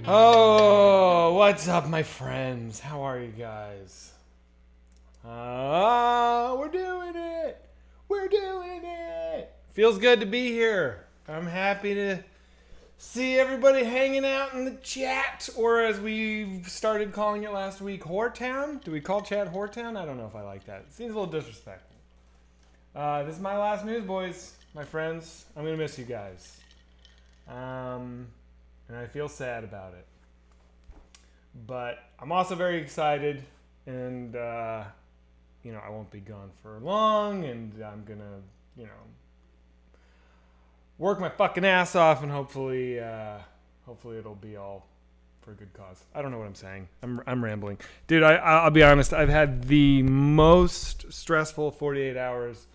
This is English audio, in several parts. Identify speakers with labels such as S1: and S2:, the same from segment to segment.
S1: Oh, what's up, my friends? How are you guys? We're doing it. We're doing it. Feels good to be here. I'm happy to see everybody hanging out in the chat, or as we started calling it last week, Whoretown. Do we call chat Whoretown? I don't know if I like that. It seems a little disrespectful. This is my last newsboys, my friends. I'm gonna miss you guys. And I feel sad about it. But I'm also very excited, and I won't be gone for long, and I'm gonna, work my fucking ass off, and hopefully it'll be all for a good cause. I don't know what I'm saying. I'm rambling, dude. I'll be honest. I've had the most stressful 48 hours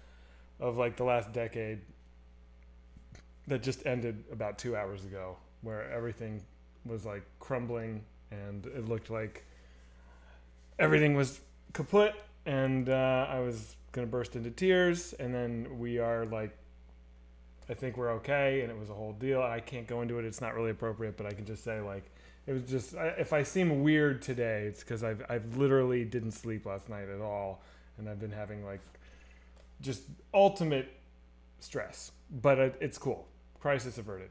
S1: of like the last decade that just ended about 2 hours ago, where everything was like crumbling and it looked like everything was kaput, and I was gonna burst into tears, and then we are like, I think we're okay, and it was a whole deal. I can't go into it, it's not really appropriate, but I can just say like it was just, if I seem weird today, it's because I've literally didn't sleep last night at all, and I've been having like just ultimate stress, but it's cool. Crisis averted.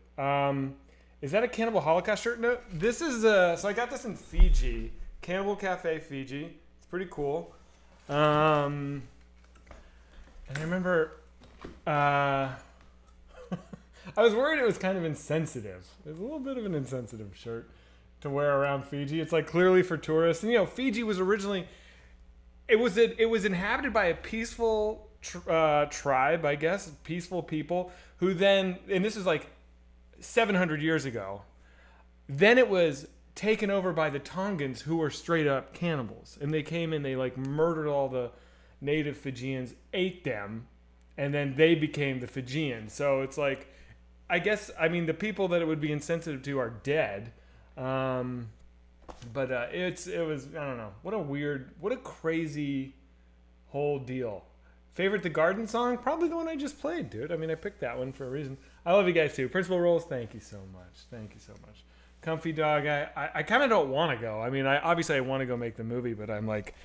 S1: Is that a Cannibal Holocaust shirt? No, this is so I got this in Fiji, Cannibal Cafe, Fiji. It's pretty cool. And I remember I was worried it was kind of insensitive. It's a little bit of an insensitive shirt to wear around Fiji. It's like clearly for tourists. And Fiji was originally, it was inhabited by a peaceful tribe, I guess, peaceful people who then, and this is like 700 years ago, then it was taken over by the Tongans, who were straight up cannibals, and they came in, they like murdered all the native Fijians, ate them, and then they became the Fijians. So it's like, I guess, I mean, the people that it would be insensitive to are dead, but it was, I don't know, what a crazy whole deal. Favorite The Garden song? Probably the one I just played, dude. I mean, I picked that one for a reason. I love you guys, too. Principal Rolls, thank you so much. Thank you so much. Comfy Dog, I kind of don't want to go. I mean, obviously I want to go make the movie, but I'm like,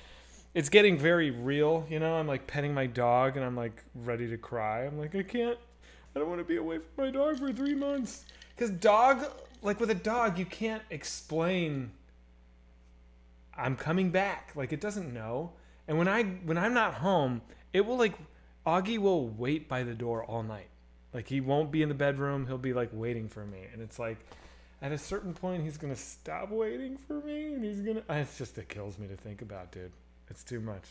S1: it's getting very real, I'm like petting my dog, and I'm like ready to cry. I'm like, I don't want to be away from my dog for 3 months. Because with a dog, you can't explain, I'm coming back. Like, it doesn't know. And when I'm not home, it will like, Augie will wait by the door all night. Like, he won't be in the bedroom. He'll be like waiting for me. And it's like, at a certain point, he's going to stop waiting for me. And it kills me to think about, dude. It's too much.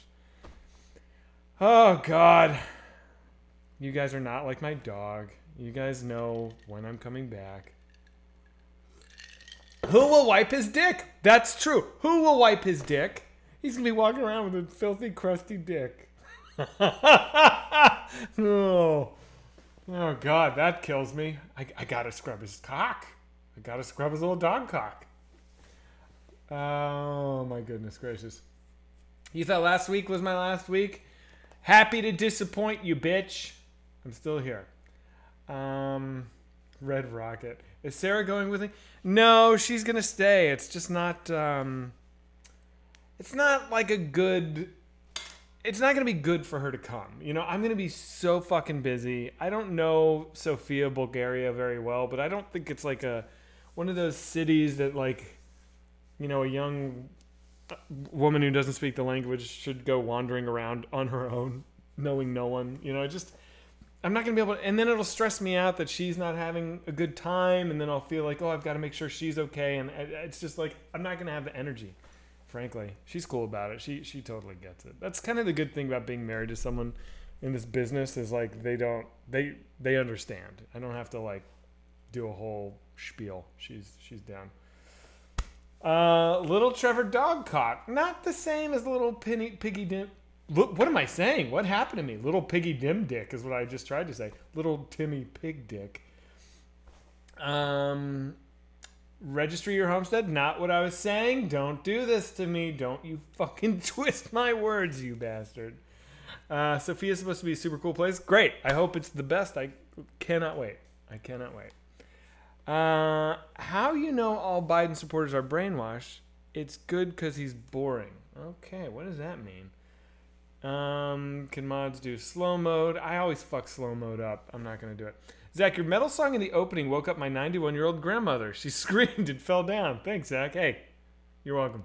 S1: Oh, God. You guys are not like my dog. You guys know when I'm coming back. Who will wipe his dick? That's true. Who will wipe his dick? He's going to be walking around with a filthy, crusty dick. Oh, God, that kills me. I got to scrub his cock. I got to scrub his little dog cock. Oh, my goodness gracious. You thought last week was my last week? Happy to disappoint you, bitch. I'm still here. Red Rocket. Is Sarah going with me? No, she's going to stay. It's just not, it's not like a good, it's not going to be good for her to come. I'm going to be so fucking busy. I don't know Sofia, Bulgaria very well, but I don't think it's like one of those cities that like, a young woman who doesn't speak the language should go wandering around on her own, knowing no one. I'm not going to be able to, and then it'll stress me out that she's not having a good time, and then I'll feel like, oh, I've got to make sure she's okay, and it's just like, I'm not going to have the energy, frankly. She's cool about it. She totally gets it. That's kind of the good thing about being married to someone in this business, is like, they understand. I don't have to like do a whole spiel. She's down. Little Trevor Dogcock. Not the same as little Piggy Dim. Look, what am I saying? What happened to me? Little Piggy Dim Dick is what I just tried to say. Little Timmy Pig Dick. Registry your homestead. Not what I was saying. Don't do this to me. Don't you fucking twist my words, you bastard. Sophia's supposed to be a super cool place. Great. I hope it's the best. I cannot wait. How you know all Biden supporters are brainwashed? It's good because he's boring. Okay, what does that mean? Can mods do slow mode? I always fuck slow mode up. I'm not going to do it. Zach, your metal song in the opening woke up my 91-year-old grandmother. She screamed and fell down. Thanks, Zach. Hey, you're welcome.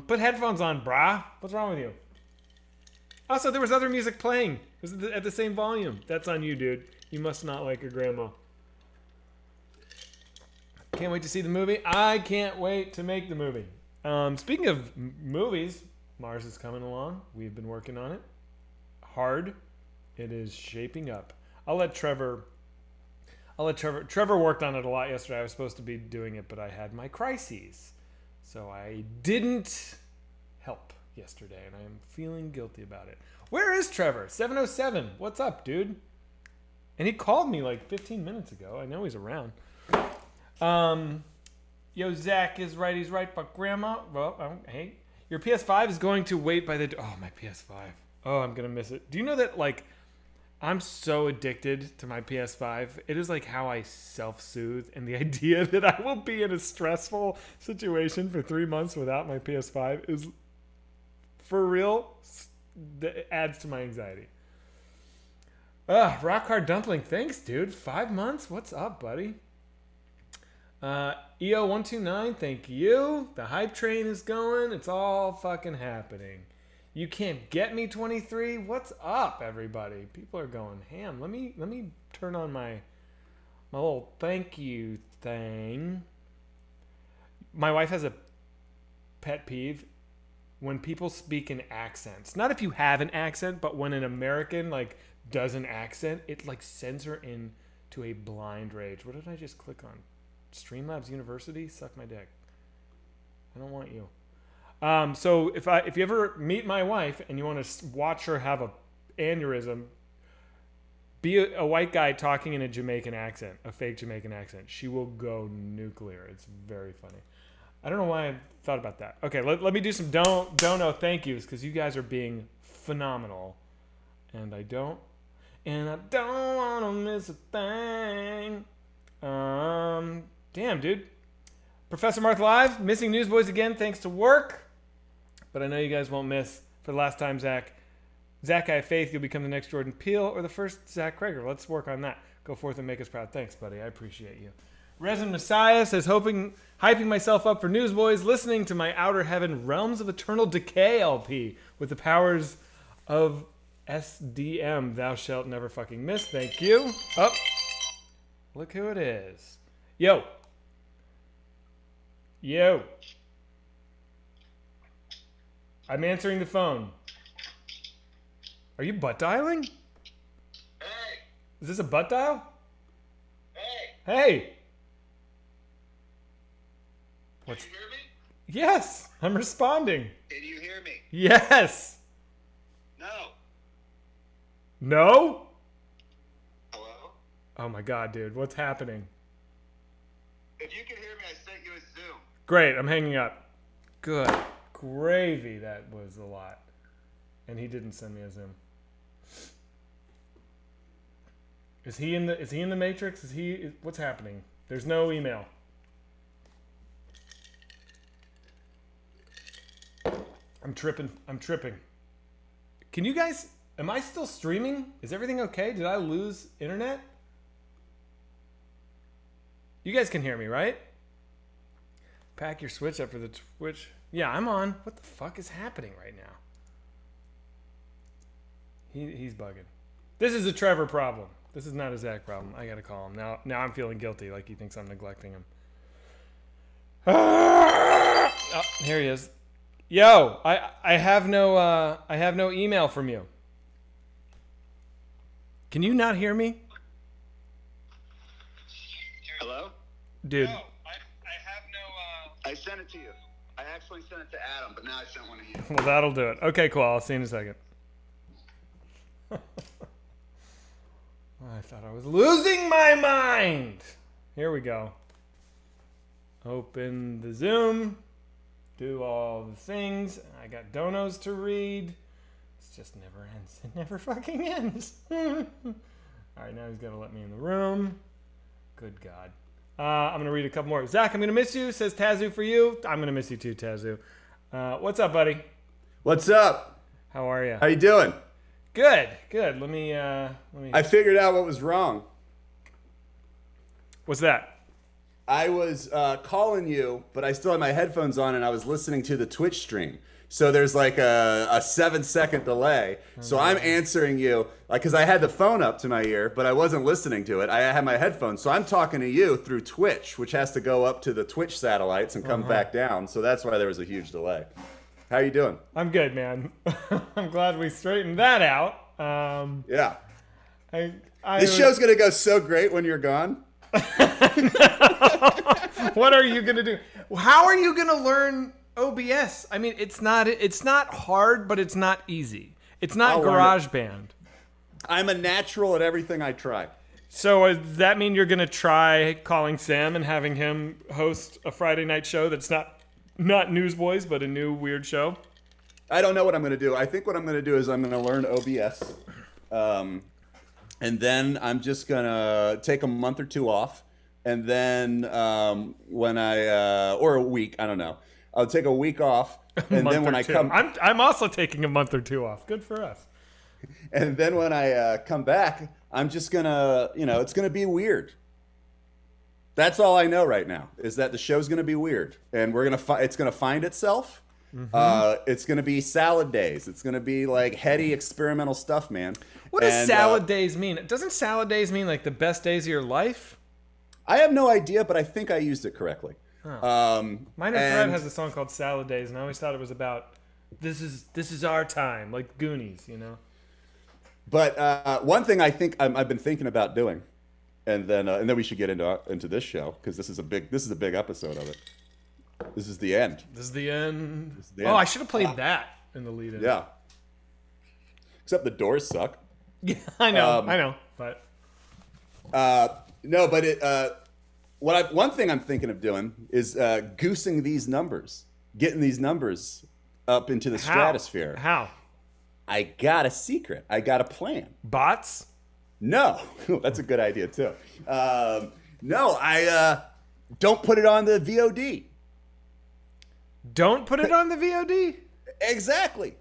S1: Put headphones on, brah. What's wrong with you? Also, there was other music playing. It was at the same volume. That's on you, dude. You must not like your grandma. Can't wait to see the movie. I can't wait to make the movie. Speaking of movies, Mars is coming along. We've been working on it hard. It is shaping up. Trevor worked on it a lot yesterday. I was supposed to be doing it, but I had my crises. So I didn't help yesterday, and I am feeling guilty about it. Where is Trevor? 707. What's up, dude? And he called me like 15 minutes ago. I know he's around. Yo, Zach is right. He's right, but Grandma. Well, hey, your PS5 is going to wait by the. Oh, my PS5. Oh, I'm gonna miss it. Do you know that like I'm so addicted to my PS5? It is like how I self-soothe, and the idea that I will be in a stressful situation for 3 months without my PS5 is, for real, that adds to my anxiety. Rock Hard Dumpling. Thanks, dude. 5 months? What's up, buddy? EO129, thank you. The hype train is going. It's all fucking happening. You can't get me 23. What's up, everybody? People are going ham. Let me turn on my little thank you thing. My wife has a pet peeve when people speak in accents. Not if you have an accent, but when an American like does an accent, it like sends her into a blind rage. What did I just click on? Streamlabs University? Suck my dick. I don't want you. So if you ever meet my wife and you want to watch her have a aneurysm, be a white guy talking in a Jamaican accent, a fake Jamaican accent. She will go nuclear. It's very funny. I don't know why I thought about that. Okay, let me do some don't know thank yous because you guys are being phenomenal, and I don't want to miss a thing. Damn, dude. Professor Marth Live, missing Newsboys again thanks to work. But I know you guys won't miss for the last time, Zach. Zach, I have faith you'll become the next Jordan Peele or the first Zach Kreger. Let's work on that. Go forth and make us proud. Thanks, buddy. I appreciate you. Resin Messiah says, hyping myself up for Newsboys, listening to my Outer Heaven Realms of Eternal Decay LP with the powers of SDM. Thou shalt never fucking miss. Thank you. Oh, look who it is. Yo. I'm answering the phone. Are you butt dialing?
S2: Hey.
S1: Is this a butt dial?
S2: Hey.
S1: Hey.
S2: Can you hear me?
S1: Yes, I'm responding.
S2: Can you hear me?
S1: Yes.
S2: No.
S1: No?
S2: Hello?
S1: Oh my god, dude. What's happening?
S2: If you can hear me, I sent you a Zoom.
S1: Great, I'm hanging up. Good gravy, that was a lot. And he didn't send me a Zoom. Is he in the Matrix? What's happening? There's no email. I'm tripping. Can you guys, am I still streaming? Is everything okay? Did I lose internet? You guys can hear me, right? Pack your Switch up for the Twitch. Yeah, I'm on. What the fuck is happening right now? He's bugging. This is a Trevor problem. This is not a Zach problem. I gotta call him. Now I'm feeling guilty, like he thinks I'm neglecting him. Oh, here he is. Yo, I have no email from you. Can you not hear me?
S2: Hello?
S1: Dude.
S2: No, I have no, I sent it to you. I actually sent it to Adam, but now I sent one to you.
S1: Well, that'll do it. Okay, cool. I'll see you in a second. I thought I was losing my mind. Here we go. Open the Zoom. Do all the things. I got donos to read. It just never ends. It never fucking ends. All right, now he's got to let me in the room. Good God. I'm going to read a couple more. Zach, I'm going to miss you, says Tazu for you. I'm going to miss you too, Tazu. What's up, buddy?
S3: What's up?
S1: How are you?
S3: How you doing?
S1: Good. Let me.
S3: I figured out what was wrong.
S1: What's that?
S3: I was calling you, but I still had my headphones on, and I was listening to the Twitch stream. So there's like a 7-second delay. So I'm answering you, like, because I had the phone up to my ear, but I wasn't listening to it. I had my headphones. So I'm talking to you through Twitch, which has to go up to the Twitch satellites and come back down. So that's why there was a huge delay. How you doing?
S1: I'm good, man. I'm glad we straightened that out.
S3: Yeah.
S1: This
S3: show's going to go so great when you're gone.
S1: What are you going to do? How are you going to learn OBS? I mean, it's not hard, but it's not easy. It's not GarageBand.
S3: I'm a natural at everything I try.
S1: So does that mean you're going to try calling Sam and having him host a Friday night show that's not Newsboys, but a new weird show?
S3: I don't know what I'm going to do. I think what I'm going to do is I'm going to learn OBS. And then I'm just going to take a month or two off. And then when or a week, I don't know. I'll take a week off. And then when I come...
S1: I'm also taking a month or two off. Good for us.
S3: And then when I come back, I'm just going to, it's going to be weird. That's all I know right now, is that the show's going to be weird. And it's going to find itself. It's going to be salad days. It's going to be like heady experimental stuff, man.
S1: What does salad days mean? Doesn't salad days mean like the best days of your life?
S3: I have no idea, but I think I used it correctly.
S1: Huh. Minor Threat has a song called Salad Days, and I always thought it was about this is our time, like Goonies,
S3: But one thing I think I've been thinking about doing, and then we should get into this show, because this is a big episode of it. This is the end.
S1: This is the end. Oh, I should have played that in the lead-in.
S3: Yeah. Except the doors suck.
S1: Yeah, I know. But
S3: no, but one thing I'm thinking of doing is goosing these numbers, getting these numbers up into the stratosphere.
S1: How?
S3: I got a secret. I got a plan.
S1: Bots?
S3: No, that's a good idea too. No, I don't put it on the VOD.
S1: Don't put it on the VOD?
S3: Exactly.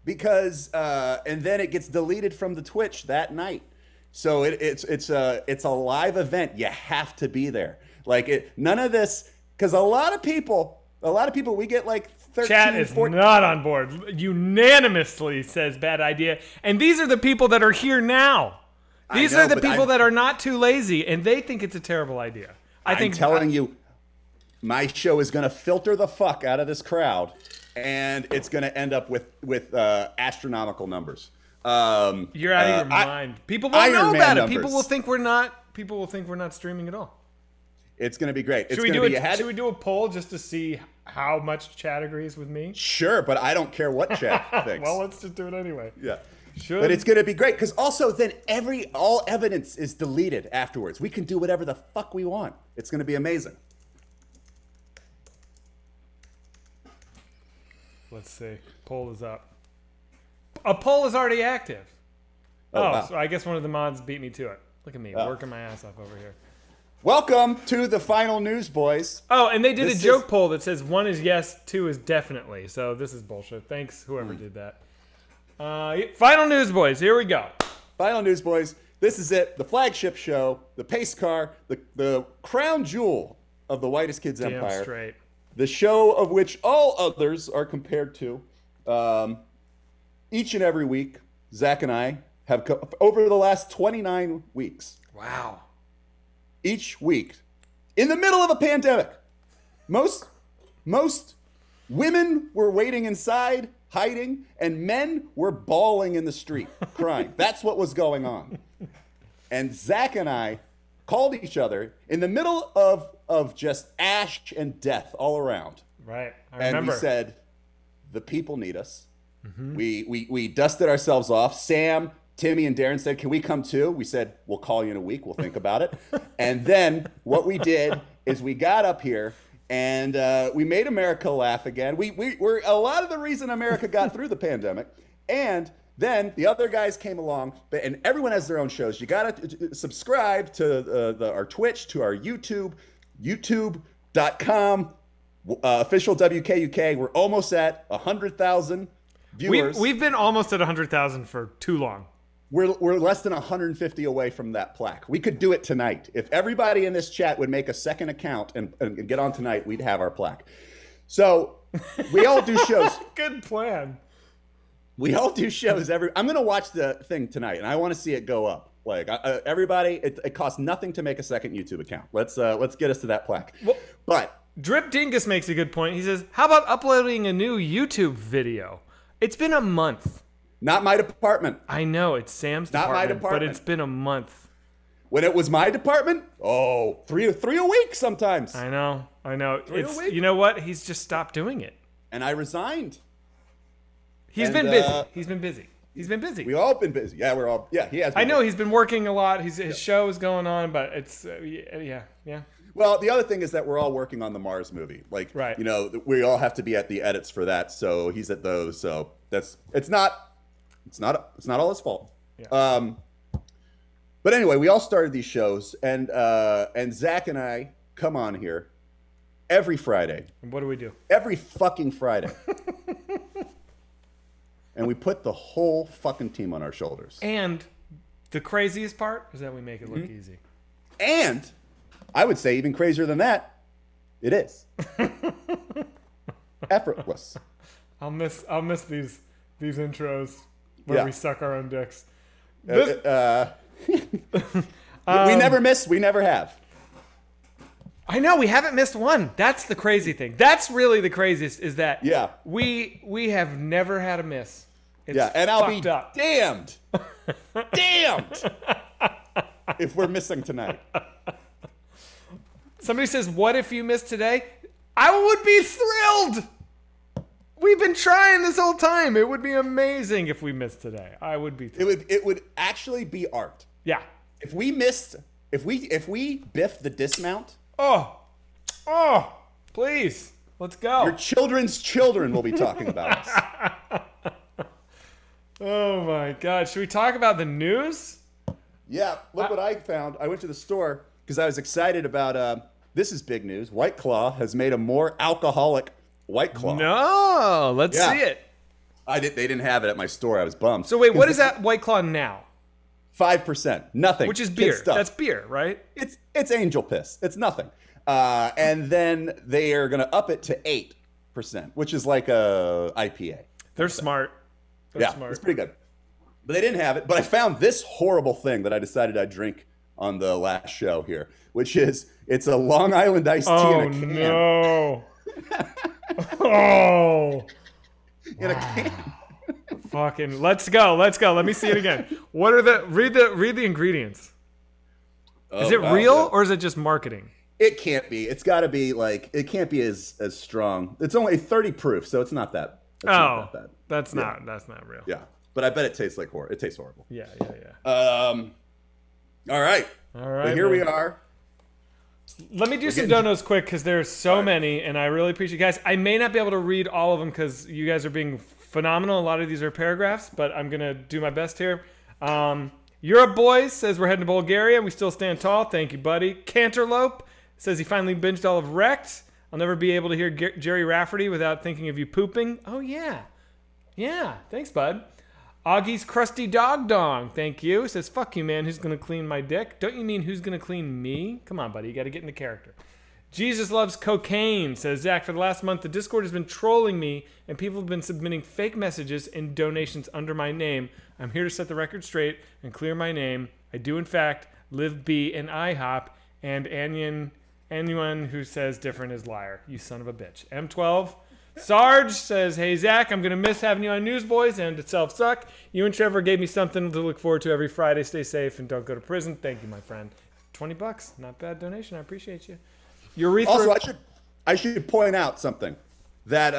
S3: Because and then it gets deleted from the Twitch that night. So it's a live event. You have to be there. Like none of this, because a lot of people we get like 13,
S1: Chat is
S3: 14.
S1: not on board. Unanimously says bad idea. And these are the people that are Here Now. These are the people that are not too lazy, and they think it's a terrible idea.
S3: I'm telling you, my show is going to filter the fuck out of this crowd, and it's going to end up with astronomical numbers.
S1: You're out of your mind. People won't know about it. People will think we're not streaming at all.
S3: It's going to be great.
S1: Should we do a poll just to see how much chat agrees with me?
S3: Sure, but I don't care what chat thinks.
S1: Well, let's just do it anyway.
S3: Yeah. But it's going to be great, because also then all evidence is deleted afterwards. We can do whatever the fuck we want. It's going to be amazing.
S1: Let's see. Poll is up. A poll is already active.
S3: Wow.
S1: So I guess one of the mods beat me to it. Look at me, working my ass off over here.
S3: Welcome to the final Newsboys.
S1: Oh, and they did a joke poll that says 1 is yes, 2 is definitely. So this is bullshit. Thanks, whoever did that. Final Newsboys. Here we go.
S3: Final Newsboys. This is it. The flagship show, the pace car, the crown jewel of the Whitest Kids
S1: Damn
S3: Empire.
S1: Straight.
S3: The show of which all others are compared to. Each and every week, Zach and I have over the last 29 weeks.
S1: Wow.
S3: Each week, in the middle of a pandemic, most women were waiting inside, hiding, and men were bawling in the street, crying. That's what was going on. And Zach and I called each other in the middle of just ash and death all around.
S1: Right. I remember.
S3: And we said, the people need us. Mm-hmm. We dusted ourselves off. Sam, Timmy, and Darren said, can we come too? We said, we'll call you in a week. We'll think about it. And then what we did is we got up here and we made America laugh again. We're a lot of the reason America got through the pandemic. And Then the other guys came along, and everyone has their own shows. You got to subscribe to our Twitch, to our YouTube, youtube.com, official WKUK. We're almost at 100,000 viewers.
S1: We've been almost at 100,000 for too long.
S3: We're less than 150 away from that plaque. We could do it tonight. If everybody in this chat would make a second account and get on tonight, we'd have our plaque. So we all do shows.
S1: Good plan.
S3: We all do shows I'm going to watch the thing tonight, and I want to see it go up. Like everybody, it costs nothing to make a second YouTube account. Let's get us to that plaque.
S1: Well,
S3: but
S1: Drip Dingus makes a good point. He says, "How about uploading a new YouTube video? It's been a month."
S3: Not my department.
S1: I know it's Sam's
S3: Not my
S1: department, but
S3: department.
S1: it's been a month.
S3: When it was my department, three a week sometimes.
S1: I know.
S3: Three a week?
S1: You know what? He's just stopped doing it.
S3: And I resigned.
S1: He's been busy.
S3: We all been busy. Yeah, we're all. Yeah, he has.
S1: I know he's been working a lot. His show is going on, but it's yeah.
S3: Well, the other thing is that we're all working on the Mars movie. Like,
S1: right.
S3: We all have to be at the edits for that. So he's at those. So it's not all his fault.
S1: Yeah.
S3: But anyway, we all started these shows, and Zach and I come on here every Friday.
S1: And what do we do?
S3: Every fucking Friday. And we put the whole fucking team on our shoulders.
S1: And the craziest part is that we make it look easy.
S3: And I would say even crazier than that, it is. Effortless.
S1: I'll miss these intros where we suck our own dicks.
S3: We never miss. We never have.
S1: I know we haven't missed one. That's the crazy thing. That's really the craziest is that we have never had a miss. It's
S3: and I'll be
S1: up.
S3: damned if we're missing tonight.
S1: Somebody says, "What if you missed today?" I would be thrilled. We've been trying this whole time. It would be amazing if we missed today. I would be thrilled.
S3: It would actually be art.
S1: Yeah.
S3: If we missed, if we biffed the dismount.
S1: Oh, please, let's go.
S3: Your children's children will be talking about us.
S1: Oh my God! Should we talk about the news?
S3: Yeah, look what I found. I went to the store because I was excited about. This is big news. White Claw has made a more alcoholic White Claw.
S1: No, let's see it.
S3: They didn't have it at my store. I was bummed.
S1: So wait, what is that White Claw now?
S3: 5%, nothing.
S1: Which is beer. That's beer, right?
S3: It's angel piss. It's nothing. And then they are going to up it to 8%, which is like a IPA.
S1: They're smart. They're smart.
S3: It's pretty good. But they didn't have it. But I found this horrible thing that I decided I'd drink on the last show here, which is it's a Long Island iced tea in a can.
S1: No. Oh.
S3: In a can.
S1: Fucking let's go. Let me see it again. What are read the ingredients. Is it real or is it just marketing?
S3: It can't be. It's got to be like it can't be as strong. It's only 30 proof, so it's not that. Not that bad.
S1: That's not real.
S3: Yeah, but I bet it tastes like horror. It tastes horrible.
S1: Yeah.
S3: All right. But here we are.
S1: Let me do some donos quick because there's so many, and I really appreciate you guys. I may not be able to read all of them because you guys are being phenomenal. A lot of these are paragraphs, but I'm gonna do my best here. Europe Boys says we're heading to Bulgaria. We still stand tall. Thank you, buddy. Canterlope says he finally binged all of Wrecked. I'll never be able to hear Jerry Rafferty without thinking of you pooping. Oh yeah. Thanks, bud. Augie's Crusty Dog Dong, thank you. Says, fuck you, man. Who's going to clean my dick? Don't you mean who's going to clean me? Come on, buddy. You got to get into character. Jesus Loves Cocaine says, Zach, for the last month, the Discord has been trolling me, and people have been submitting fake messages and donations under my name. I'm here to set the record straight and clear my name. I do, in fact, live, be an IHOP, and anyone who says different is liar. You son of a bitch. M12. Sarge says, hey, Zach, I'm going to miss having you on Newsboys and itself suck. You and Trevor gave me something to look forward to every Friday. Stay safe and don't go to prison. Thank you, my friend. $20. Not bad donation. I appreciate you. Urethra.
S3: Also, I should point out something that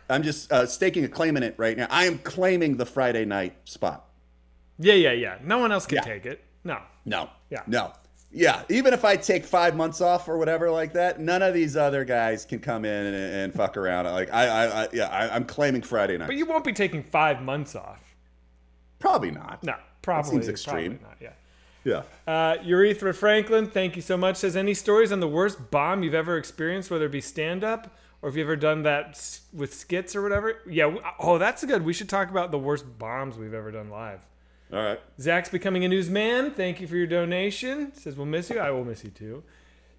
S3: I'm just staking a claim in it right now. I am claiming the Friday night spot.
S1: Yeah. No one else can take it. No.
S3: Yeah, even if I take 5 months off or whatever like that, none of these other guys can come in and fuck around. Like I'm claiming Friday night.
S1: But you won't be taking 5 months off.
S3: Probably not.
S1: No, probably.
S3: That seems extreme.
S1: Probably not, yeah.
S3: Yeah.
S1: Urethra Franklin, thank you so much. Says, any stories on the worst bomb you've ever experienced, whether it be stand-up or if you've ever done that with skits or whatever? Yeah. Oh, that's good. We should talk about the worst bombs we've ever done live.
S3: All right.
S1: Zach's becoming a newsman. Thank you for your donation. Says, we'll miss you. I will miss you too.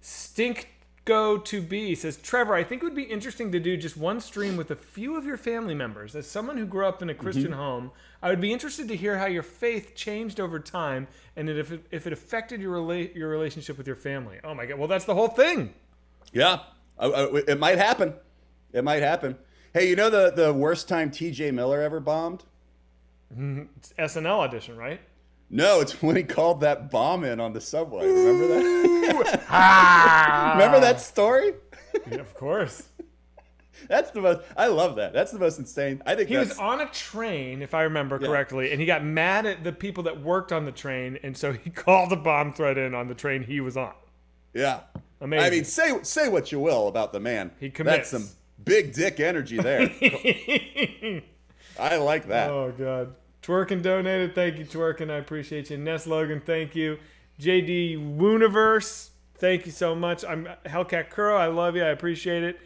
S1: Stinkgo2B says, Trevor, I think it would be interesting to do just one stream with a few of your family members. As someone who grew up in a Christian home, I would be interested to hear how your faith changed over time and if it affected your relationship with your family. Oh my God. Well, that's the whole thing.
S3: Yeah. It might happen. It might happen. Hey, you know the worst time TJ Miller ever bombed?
S1: It's SNL audition, right?
S3: No, it's when he called that bomb in on the subway. Remember that? Remember that story?
S1: Yeah, of course.
S3: That's the most. I love that. That's the most insane. I think
S1: he was on a train, if I remember correctly, and he got mad at the people that worked on the train, and so he called a bomb threat in on the train he was on.
S3: Yeah,
S1: amazing.
S3: I mean, say what you will about the man.
S1: He commits.
S3: That's some big dick energy there. I like that.
S1: Oh God. Twerkin donated. Thank you, Twerkin. I appreciate you. Ness Logan, thank you. JD Wooniverse, thank you so much. I'm Hellcat Kuro. I love you. I appreciate it.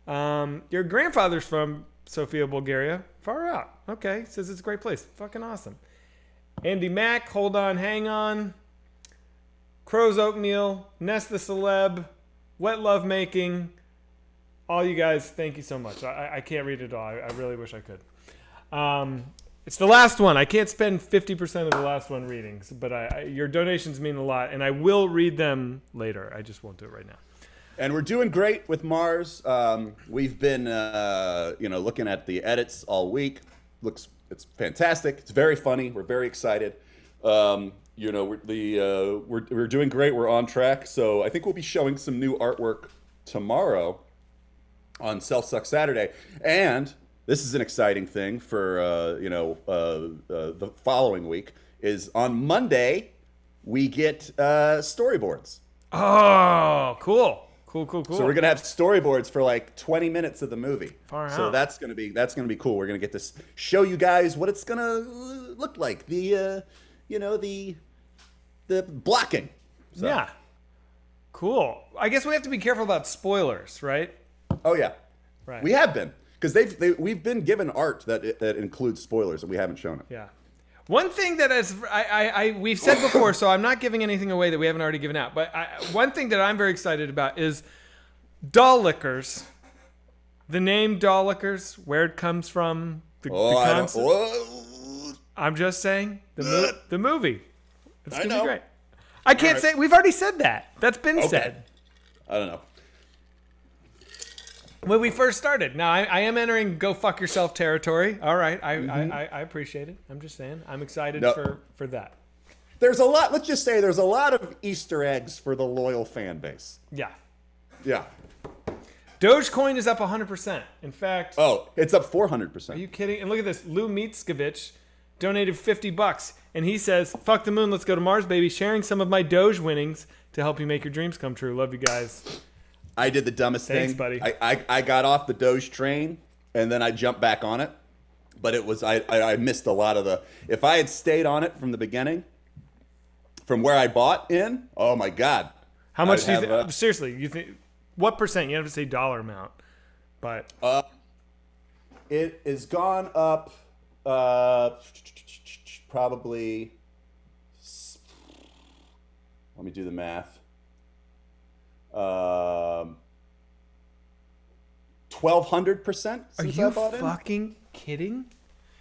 S1: Your grandfather's from Sofia, Bulgaria. Far out. Okay. Says it's a great place. Fucking awesome. Andy Mack, hold on, hang on. Crow's Oatmeal, Ness the Celeb, Wet Love Making. All you guys, thank you so much. I can't read it all. I really wish I could. It's the last one. I can't spend 50% of the last one reading, but your donations mean a lot, and I will read them later. I just won't do it right now.
S3: And we're doing great with Mars. We've been, looking at the edits all week. It's fantastic. It's very funny. We're very excited. We're doing great. We're on track. So I think we'll be showing some new artwork tomorrow on Self Suck Saturday, and this is an exciting thing for the following week. Is on Monday we get storyboards.
S1: Oh, cool. Cool.
S3: So we're gonna have storyboards for like 20 minutes of the movie.
S1: Far
S3: so
S1: out.
S3: that's gonna be cool. We're gonna get to show you guys what it's gonna look like. The blocking. So.
S1: Yeah. Cool. I guess we have to be careful about spoilers, right?
S3: Oh yeah.
S1: Right.
S3: We have been, because we've been given art that includes spoilers and we haven't shown it.
S1: Yeah. One thing that we've said before, so I'm not giving anything away that we haven't already given out, but one thing that I'm very excited about is Doll Lickers. The name Doll Lickers, where it comes from, the concept. I'm just saying, the movie. It's going to be great. I can't say, we've already said that. That's been said.
S3: I don't know.
S1: When we first started. Now, I am entering go fuck yourself territory. All right. I appreciate it. I'm just saying. I'm excited for that.
S3: There's a lot. Let's just say there's a lot of Easter eggs for the loyal fan base.
S1: Yeah.
S3: Yeah.
S1: Dogecoin is up 100%. In fact.
S3: Oh, it's up 400%.
S1: Are you kidding? And look at this. Lou Mietzkevich donated $50. And he says, fuck the moon. Let's go to Mars, baby. Sharing some of my Doge winnings to help you make your dreams come true. Love you guys.
S3: I did the dumbest
S1: Thanks,
S3: thing.
S1: buddy.
S3: I got off the Doge train and then I jumped back on it. But it was I missed a lot of the. If I had stayed on it from the beginning, from where I bought in, oh my God.
S1: How much do you think? Seriously, you think? What percent? You have to say dollar amount. But
S3: it has gone up probably. Let me do the math. 1,200%.
S1: Are you fucking kidding?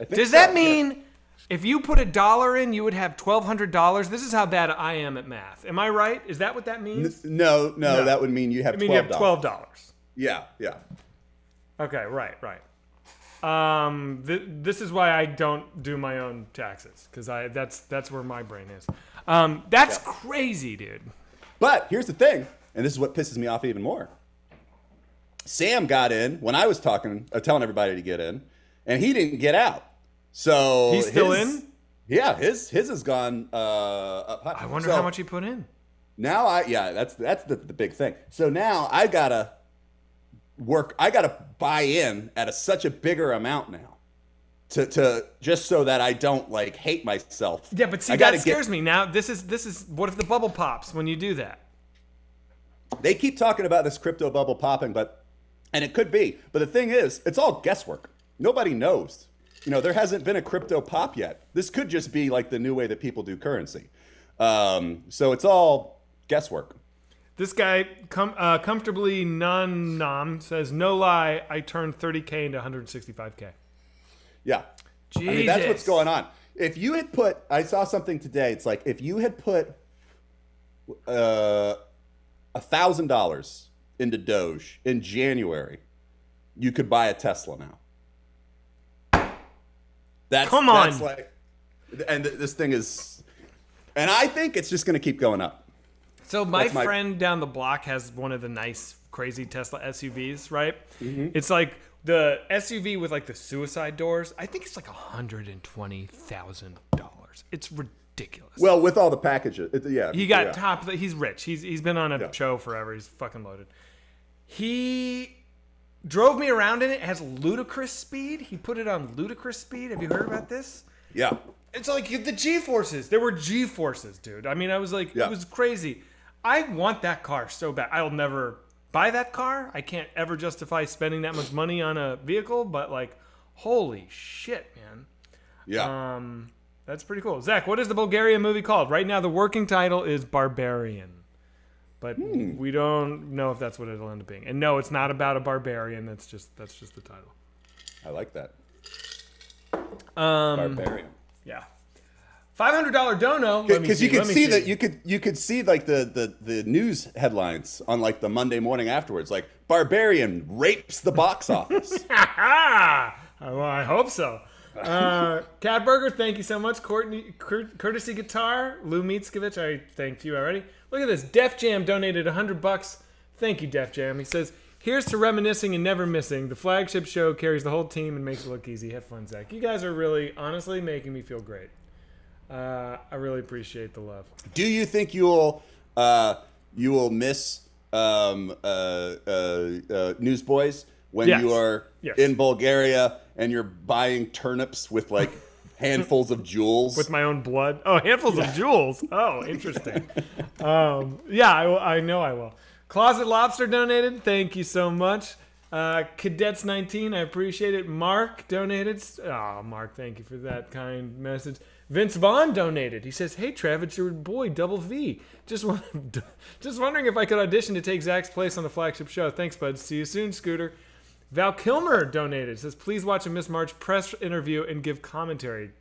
S3: Does
S1: that mean if you put $1 in, you would have $1,200? This is how bad I am at math. Am I right? Is that what that means?
S3: No. That would mean you have $12.
S1: You have $12.
S3: Yeah.
S1: Okay, right. This is why I don't do my own taxes, because that's where my brain is. That's crazy, dude.
S3: But here's the thing, and this is what pisses me off even more. Sam got in when I was telling everybody to get in, and he didn't get out. So
S1: he's still in?
S3: Yeah, his has gone up high.
S1: I wonder how much he put in.
S3: Now that's the big thing. So now I gotta buy in at such a bigger amount now to just so that I don't like hate myself.
S1: Yeah, but see, that scares me. Now, this is what if the bubble pops when you do that?
S3: They keep talking about this crypto bubble popping, and it could be. But the thing is, it's all guesswork. Nobody knows. There hasn't been a crypto pop yet. This could just be like the new way that people do currency. So it's all guesswork.
S1: This guy, comfortably non-nom, says, no lie, I turned 30K into 165K.
S3: Yeah.
S1: Jesus.
S3: I mean, that's what's going on. If you had put, I saw something today, it's like if you had put $1,000 into Doge in January, you could buy a Tesla now.
S1: Come on.
S3: That's like, and this thing is, and I think it's just going to keep going up.
S1: So my friend down the block has one of the nice, crazy Tesla SUVs, right? Mm-hmm. It's like the SUV with like the suicide doors. I think it's like $120,000. It's ridiculous.
S3: Well, with all the packages, yeah.
S1: He got top. He's rich. He's been on a show forever. He's fucking loaded. He drove me around in it. It has ludicrous speed. He put it on ludicrous speed. Have you heard about this?
S3: Yeah.
S1: It's like the G-forces. There were G-forces, dude. I mean, I was like, It was crazy. I want that car so bad. I'll never buy that car. I can't ever justify spending that much money on a vehicle, but like, holy shit, man.
S3: Yeah.
S1: That's pretty cool. Zach, what is the Bulgarian movie called? Right now, the working title is Barbarian. But we don't know if that's what it'll end up being. And no, it's not about a barbarian. That's just the title.
S3: I like that.
S1: Barbarian. Yeah. $500 dono.
S3: Because you could see that you could see like the news headlines on like the Monday morning afterwards, like Barbarian rapes the box office.
S1: Well, I hope so. Cat Burger, thank you so much. Courtesy Guitar, Lou Mitskovich, I thanked you already. Look at this. Def Jam donated $100. Thank you, Def Jam. He says, here's to reminiscing and never missing. The flagship show carries the whole team and makes it look easy. Have fun, Zach. You guys are really, honestly, making me feel great. I really appreciate the love.
S3: Do you think you will miss Newsboys when you are in Bulgaria and you're buying turnips with like handfuls of jewels?
S1: With my own blood? Oh, handfuls of jewels. Oh, interesting. I know I will. Closet Lobster donated. Thank you so much. Cadets 19, I appreciate it. Mark donated. Oh, Mark, thank you for that kind message. Vince Vaughn donated. He says, hey, Trev, it's your boy, Double V. Just wondering if I could audition to take Zach's place on the flagship show. Thanks, bud. See you soon, Scooter. Val Kilmer donated. Says, please watch a Miss March press interview and give commentary.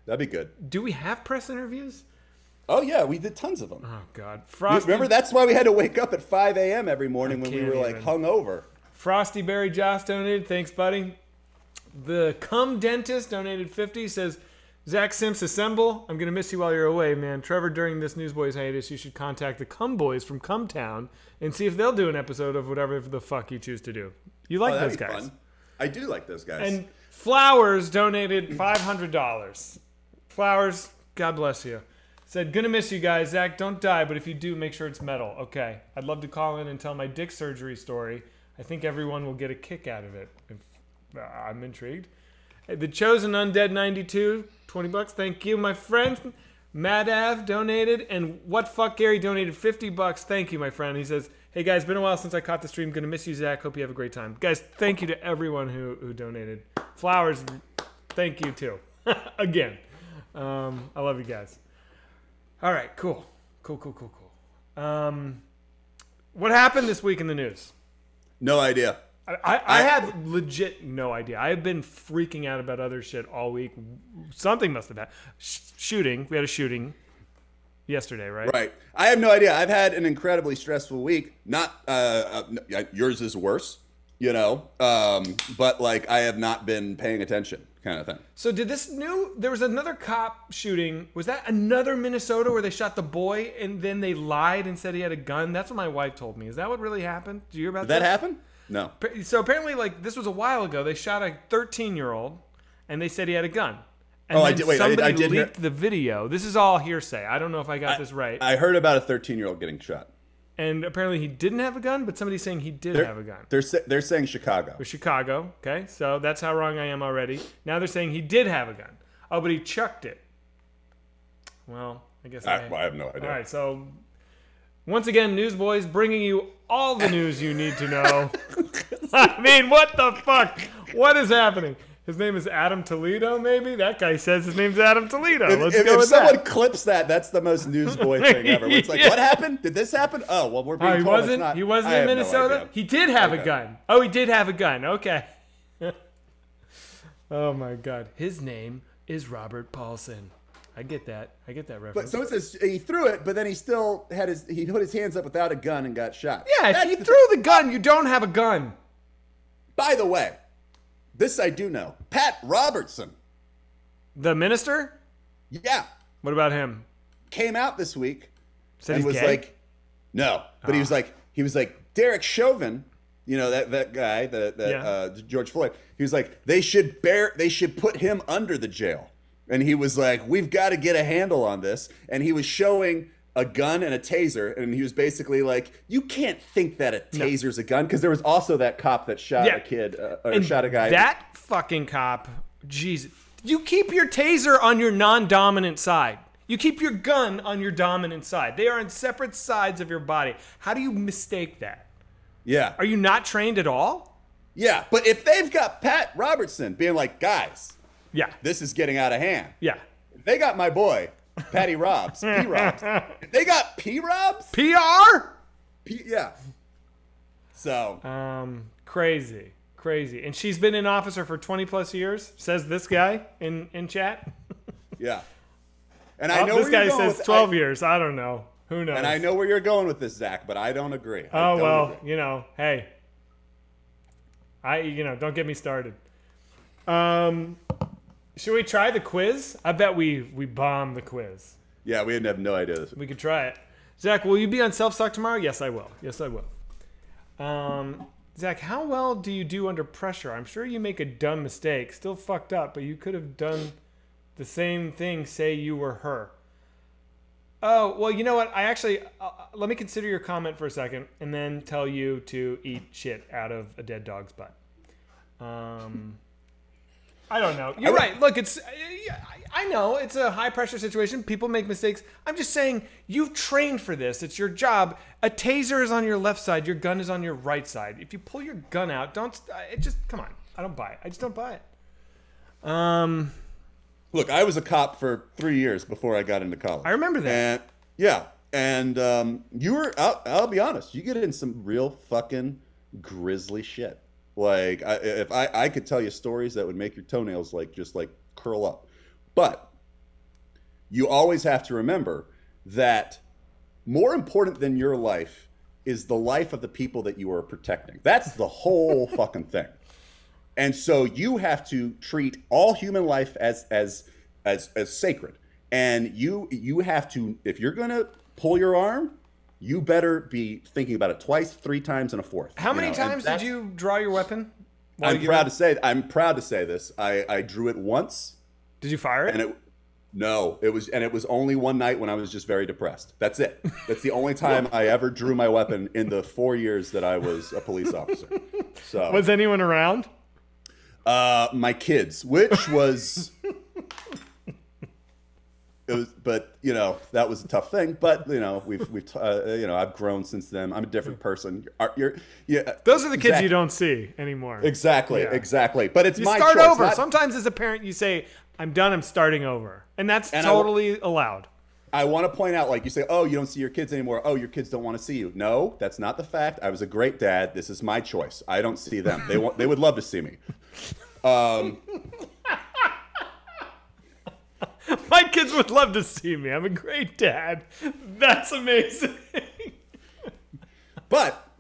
S3: That'd be good.
S1: Do we have press interviews?
S3: Oh, yeah. We did tons of them.
S1: Oh, God. Frosty,
S3: remember, that's why we had to wake up at 5 a.m. every morning when we were, like, hungover.
S1: Frosty Berry Joss donated. Thanks, buddy. The Cum Dentist donated 50. Says, Zach Simps, assemble. I'm going to miss you while you're away, man. Trevor, during this Newsboys hiatus, you should contact the Cum Boys from Cum Town and see if they'll do an episode of whatever the fuck you choose to do. You like those guys.
S3: Fun. I do like those guys.
S1: And Flowers donated $500. Flowers, God bless you. Said, gonna miss you guys. Zach, don't die, but if you do, make sure it's metal. Okay. I'd love to call in and tell my dick surgery story. I think everyone will get a kick out of it. I'm intrigued. The Chosen Undead 92, $20. Thank you, my friend. Madav donated, and What Fuck Gary donated $50. Thank you, my friend. He says, hey guys, been a while since I caught the stream. Gonna miss you, Zach. Hope you have a great time. Guys, thank you to everyone who donated. Flowers, thank you too. Again. I love you guys. All right, cool. What happened this week in the news?
S3: No idea.
S1: I had legit no idea. I have been freaking out about other shit all week. Something must have happened. Shooting. We had a shooting yesterday, right?
S3: Right. I have no idea. I've had an incredibly stressful week. Not yours is worse, but like I have not been paying attention, kind of thing.
S1: So there was another cop shooting. Was that another Minnesota where they shot the boy and then they lied and said he had a gun? That's what my wife told me. Is that what really happened? Did you hear about that?
S3: Did that happen? No.
S1: So apparently, like, this was a while ago. They shot a 13-year-old, and they said he had a gun. And
S3: I did. Wait,
S1: somebody
S3: I did
S1: leaked the video. This is all hearsay. I don't know if I got this right.
S3: I heard about a 13-year-old getting shot.
S1: and apparently he didn't have a gun, but somebody's saying he did have a gun.
S3: They're saying Chicago.
S1: Or Chicago, okay? So that's how wrong I am already. Now they're saying he did have a gun. Oh, but he chucked it. Well, I guess
S3: I have no idea.
S1: All right, so once again, Newsboys bringing you all the news you need to know. I mean, what the fuck? What is happening? His name is Adam Toledo, maybe? That guy says his name's Adam Toledo. Let's go with that.
S3: If someone clips that, that's the most newsboy thing ever. It's like, what happened? Did this happen? Oh, well, we're being told it's not.
S1: He wasn't in Minnesota? He did have a gun. Oh, he did have a gun. Okay. Oh, my God. His name is Robert Paulson. I get that. I get that reference.
S3: But someone says he threw it, but then he still had he put his hands up without a gun and got shot.
S1: Yeah, if you threw the gun, you don't have a gun.
S3: By the way, this I do know. Pat Robertson.
S1: The minister?
S3: Yeah.
S1: What about him?
S3: Came out this week
S1: Said
S3: and
S1: he's
S3: was
S1: gay?
S3: like, no. But he was like, Derek Chauvin, you know, that guy, George Floyd. He was like, they should put him under the jail. And he was like, we've got to get a handle on this. And he was showing a gun and a taser. And he was basically like, you can't think that a taser's a gun. Because there was also that cop that shot a kid, or shot a guy.
S1: That fucking cop, Jesus. You keep your taser on your non-dominant side. You keep your gun on your dominant side. They are on separate sides of your body. How do you mistake that?
S3: Yeah.
S1: Are you not trained at all?
S3: Yeah. But if they've got Pat Robertson being like, guys,
S1: yeah,
S3: this is getting out of hand.
S1: Yeah.
S3: They got my boy, Patty Robs, P. Robs. They got P. Robs?
S1: PR?
S3: Yeah. So.
S1: Crazy. And she's been an officer for 20 plus years, says this guy in chat.
S3: Yeah. And I know
S1: this guy says 12 years. I don't know. Who knows?
S3: And I know where you're going with this, Zach, but I don't agree.
S1: Agree. You know, hey. Don't get me started. Should we try the quiz? I bet we bombed the quiz.
S3: Yeah, we have no idea.
S1: We could try it. Zach, will you be on Self-Suck tomorrow? Yes, I will. Zach, how well do you do under pressure? I'm sure you make a dumb mistake. Still fucked up, but you could have done the same thing, say you were her. Oh, well, you know what? I actually, let me consider your comment for a second and then tell you to eat shit out of a dead dog's butt. I don't know. You're right. Look, I know it's a high pressure situation. People make mistakes. I'm just saying you've trained for this. It's your job. A taser is on your left side. Your gun is on your right side. If you pull your gun out, come on. I don't buy it. I just don't buy it.
S3: Look, I was a cop for 3 years before I got into college.
S1: I remember that.
S3: And you were, I'll be honest, you get in some real fucking grisly shit. Like, if I could tell you stories that would make your toenails just curl up. But you always have to remember that more important than your life is the life of the people that you are protecting. That's the whole fucking thing. And so you have to treat all human life as sacred. And you have to, if you're gonna pull your arm, you better be thinking about it twice, 3 times, and a fourth.
S1: How many times did you draw your weapon?
S3: I'm proud to say this. I drew it once.
S1: Did you fire it?
S3: It was only one night when I was just very depressed. That's it. That's the only time I ever drew my weapon in the 4 years that I was a police officer. So
S1: was anyone around?
S3: My kids, which was. It was, but that was a tough thing. But I've grown since then. I'm a different person.
S1: Those are the kids you don't see anymore.
S3: Exactly. But it's my
S1: start
S3: choice.
S1: over. Sometimes as a parent, you say, "I'm done. I'm starting over," and that's totally allowed.
S3: I want to point out, you say, "Oh, you don't see your kids anymore. Oh, your kids don't want to see you." No, that's not the fact. I was a great dad. This is my choice. I don't see them. They would love to see me.
S1: My kids would love to see me. I'm a great dad. That's amazing.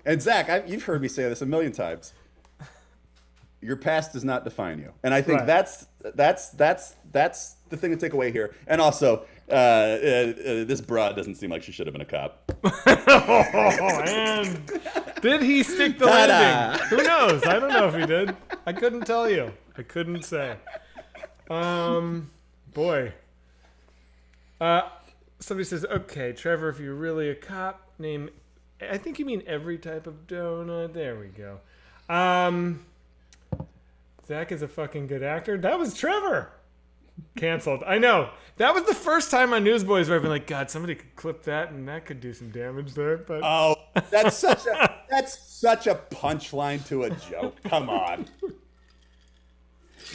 S3: And Zach, you've heard me say this a million times. Your past does not define you, and I think that's the thing to take away here. And also, this broad doesn't seem like she should have been a cop.
S1: And did he stick the landing? Who knows? I don't know if he did. I couldn't tell you. I couldn't say. Boy. Somebody says, okay, Trevor, if you're really a cop, name I think you mean every type of donut. There we go. Zach is a fucking good actor. That was Trevor. Canceled. I know. That was the first time on Newsboys where I've been like, God, somebody could clip that and that could do some damage there. But
S3: oh, that's such a punchline to a joke. Come on.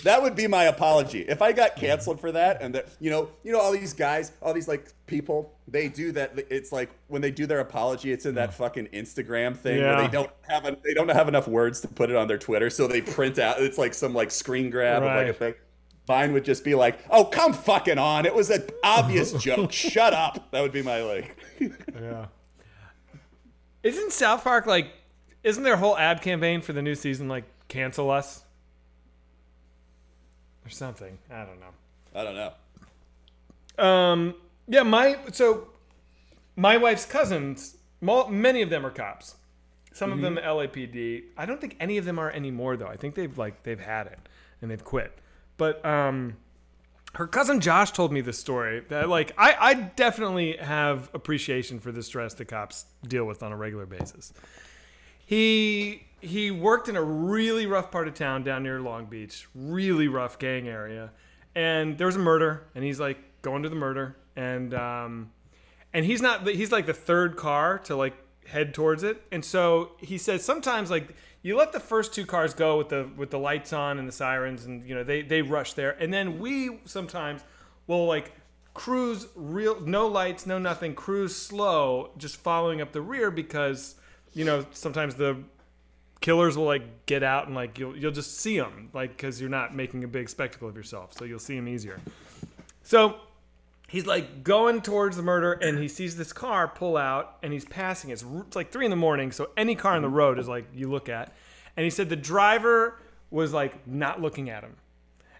S3: That would be my apology. If I got canceled for that, and that, you know, all these guys, all these like people, they do that. It's like when they do their apology, it's in that fucking Instagram thing where they don't have enough words to put it on their Twitter, so they print out. It's like some like screen grab of like a thing. Mine would just be like, "Oh, come fucking on! It was an obvious joke. Shut up." That would be my like.
S1: Yeah. Isn't South Park like? Isn't their whole ad campaign for the new season like cancel us? Or something. I don't know. Yeah, my wife's cousins, many of them are cops. Some of them LAPD. I don't think any of them are anymore though. I think they've had it and they've quit. But her cousin Josh told me this story that like I definitely have appreciation for the stress that cops deal with on a regular basis. He worked in a really rough part of town down near Long Beach, really rough gang area, and there was a murder, and he's like going to the murder, and he's like the third car to like head towards it, and so he says sometimes like you let the first two cars go with the lights on and the sirens, and you know they rush there, and then we sometimes will like cruise no lights, no nothing, cruise slow, just following up the rear because you know sometimes the killers will like get out and like you'll just see them like because you're not making a big spectacle of yourself, so you'll see them easier. So he's like going towards the murder and he sees this car pull out and he's passing. It's like 3 a.m, so any car on the road is like you look at. And he said the driver was like not looking at him,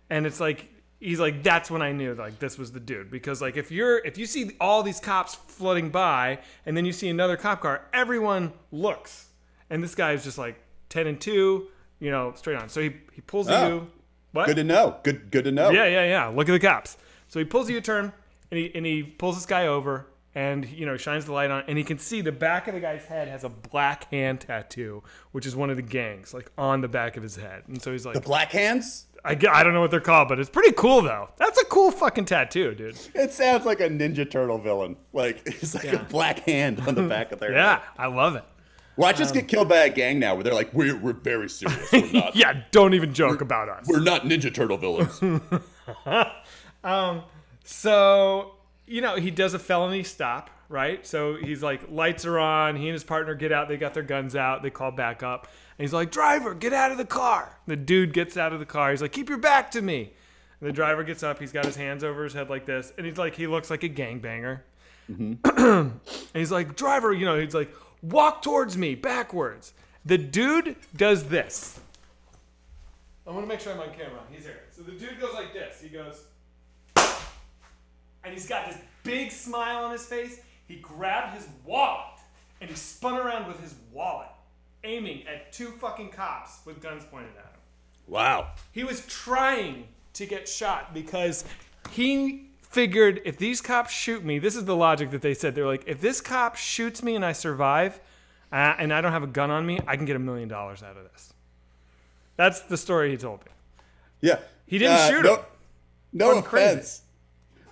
S1: and it's like he's like that's when I knew like this was the dude, because like if you see all these cops flooding by and then you see another cop car, everyone looks, and this guy is just like 10 and 2, you know, straight on. So he pulls the U. What?
S3: Good to know. Good to know.
S1: Yeah. Look at the cops. So he pulls a U-turn and he pulls this guy over and you know shines the light on, and he can see the back of the guy's head has a black hand tattoo, which is one of the gangs, like on the back of his head. And so he's like,
S3: the Black Hands?
S1: I don't know what they're called, but it's pretty cool though. That's a cool fucking tattoo, dude.
S3: It sounds like a Ninja Turtle villain. Like it's like a black hand on the back of their head.
S1: Yeah, I love it.
S3: Watch us get killed by a gang now where they're like, we're very serious. We're not.
S1: Yeah, don't even joke about us.
S3: We're not Ninja Turtle villains.
S1: So, you know, he does a felony stop, right? So he's like, lights are on. He and his partner get out. They got their guns out. They call back up. And he's like, driver, get out of the car. The dude gets out of the car. He's like, keep your back to me. And the driver gets up. He's got his hands over his head like this. And he's like, he looks like a gangbanger. And he's like, driver, you know, he's like, walk towards me backwards. The dude does this. I want to make sure I'm on camera. He's here. So the dude goes like this. He goes, and he's got this big smile on his face. He grabbed his wallet and he spun around with his wallet, aiming at 2 fucking cops with guns pointed at him.
S3: Wow.
S1: He was trying to get shot because he figured if these cops shoot me, this is the logic that they said. They're like, if this cop shoots me and I survive and I don't have a gun on me, I can get $1 million out of this. That's the story he told me.
S3: Yeah.
S1: He didn't shoot him.
S3: No offense. Crazy.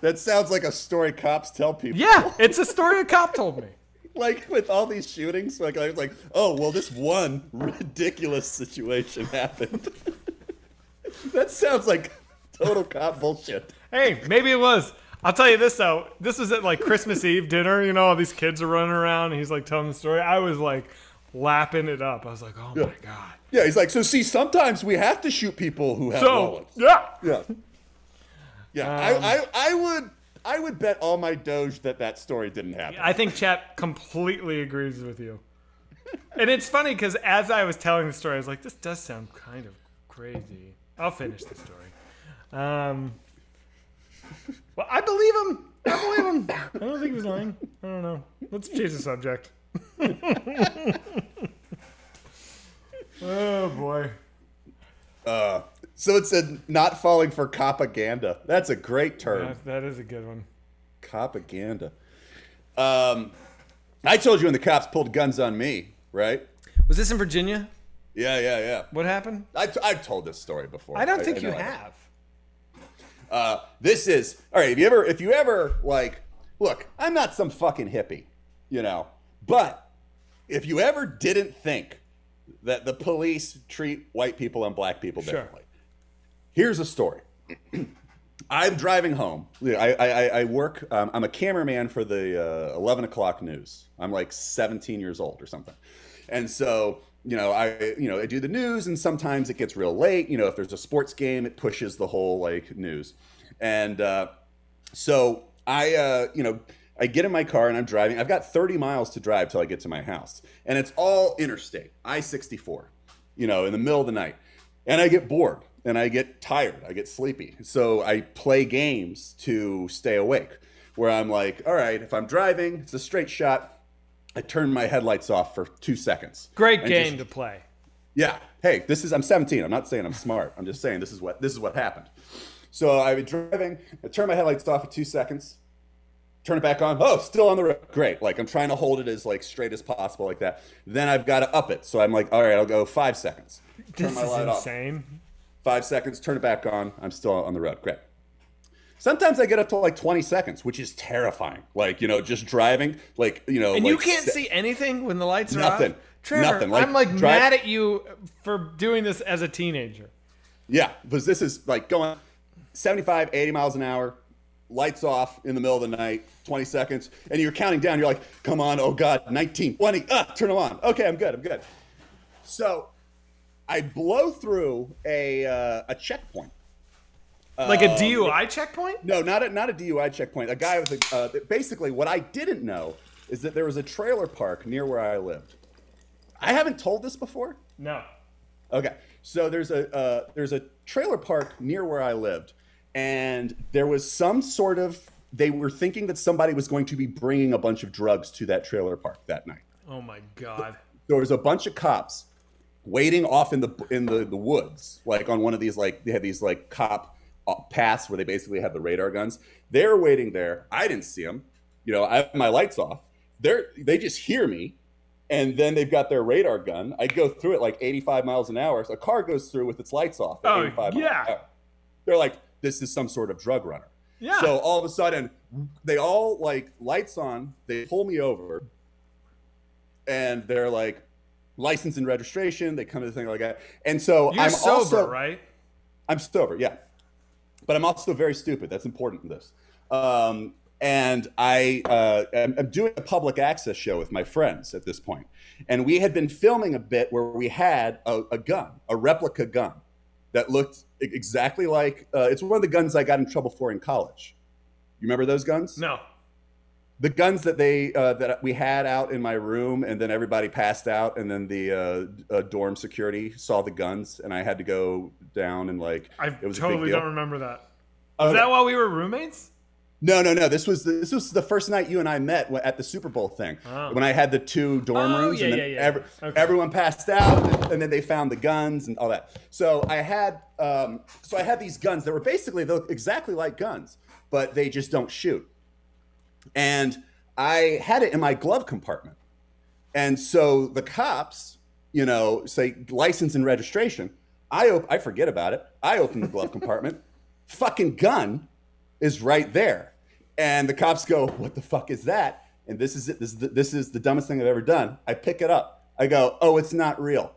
S3: That sounds like a story cops tell people.
S1: Yeah, it's a story a cop told me.
S3: Like with all these shootings, like I was like, oh, well, this one ridiculous situation happened. That sounds like total cop bullshit.
S1: Hey, maybe it was. I'll tell you this, though. This was at, like, Christmas Eve dinner. You know, all these kids are running around, and he's, like, telling the story. I was, like, lapping it up. I was like, oh, my God.
S3: Yeah, he's like, so, see, sometimes we have to shoot people who have wallets.
S1: Yeah.
S3: Yeah, I would bet all my Doge that story didn't happen.
S1: I think chat completely agrees with you. And it's funny, because as I was telling the story, I was like, this does sound kind of crazy. I'll finish the story. Well, I believe him. I don't think he was lying. I don't know. Let's change the subject. Oh, boy.
S3: So it said not falling for propaganda. That's a great term.
S1: That is a good one.
S3: Propaganda. I told you when the cops pulled guns on me, right?
S1: Was this in Virginia?
S3: Yeah.
S1: What happened?
S3: I've told this story before.
S1: I don't think you have.
S3: This is all right. If you ever like, look, I'm not some fucking hippie, you know, but if you ever didn't think that the police treat white people and black people differently, here's a story. I'm driving home. I work. I'm a cameraman for the 11 o'clock news. I'm like 17 years old or something, and so. I do the news, and sometimes it gets real late. If there's a sports game, it pushes the whole like news. And so I get in my car and I'm driving. I've got 30 miles to drive till I get to my house, and it's all interstate, I-64. In the middle of the night, and I get bored and I get tired. I get sleepy, so I play games to stay awake. Where I'm like, all right, if I'm driving, it's a straight shot. I turned my headlights off for 2 seconds.
S1: Great game to play.
S3: Yeah. Hey, I'm 17. I'm not saying I'm smart. I'm just saying this is what happened. So I was driving. I turned my headlights off for 2 seconds. Turn it back on. Oh, still on the road. Great. Like I'm trying to hold it as like straight as possible, like that. Then I've got to up it. So I'm like, all right, I'll go 5 seconds. Turn my light off.
S1: Insane.
S3: 5 seconds. Turn it back on. I'm still on the road. Great. Sometimes I get up to like 20 seconds, which is terrifying. Like, just driving, like,
S1: And
S3: like
S1: you can't see anything when the lights are
S3: nothing,
S1: off? Trevor,
S3: nothing.
S1: I'm like mad at you for doing this as a teenager.
S3: Yeah, because this is like going 75, 80 miles an hour, lights off in the middle of the night, 20 seconds, and you're counting down. You're like, come on, oh God, 19, 20, turn them on. Okay, I'm good. So I blow through a checkpoint.
S1: Like a DUI checkpoint?
S3: No, not a DUI checkpoint. A guy with basically what I didn't know is that there was a trailer park near where I lived. I haven't told this before?
S1: No.
S3: Okay. So there's a trailer park near where I lived, and there was some sort of, they were thinking that somebody was going to be bringing a bunch of drugs to that trailer park that night.
S1: Oh my God.
S3: There was a bunch of cops waiting off in the woods, like on one of these, like they had these like cop paths where they basically have the radar guns. They're waiting there. I didn't see them. I have my lights off. They just hear me, and then they've got their radar gun. I go through it like 85 miles an hour. So a car goes through with its lights off at 85 miles an hour. They're like, this is some sort of drug runner.
S1: Yeah.
S3: So all of a sudden, they all like lights on. They pull me over, and they're like, license and registration. They come to the thing like that. And so
S1: You're sober, right?
S3: I'm sober, yeah. But I'm also very stupid. That's important in this. And I'm doing a public access show with my friends at this point. And we had been filming a bit where we had a gun, a replica gun that looked exactly like, it's one of the guns I got in trouble for in college. You remember those guns?
S1: No.
S3: The guns that that we had out in my room, and then everybody passed out, and then the dorm security saw the guns, and I had to go down and like.
S1: It was totally a big deal. Don't remember that. Was
S3: Okay.
S1: that while we were roommates?
S3: No. This was the first night you and I met at the Super Bowl thing, when I had the 2 dorm rooms, and then everyone passed out, and then they found the guns and all that. So I had these guns that were basically exactly like guns, but they just don't shoot. And I had it in my glove compartment. And so the cops, say license and registration. I forget about it. I open the glove compartment. Fucking gun is right there. And the cops go, what the fuck is that? And this is it. This is the dumbest thing I've ever done. I pick it up. I go, oh, it's not real.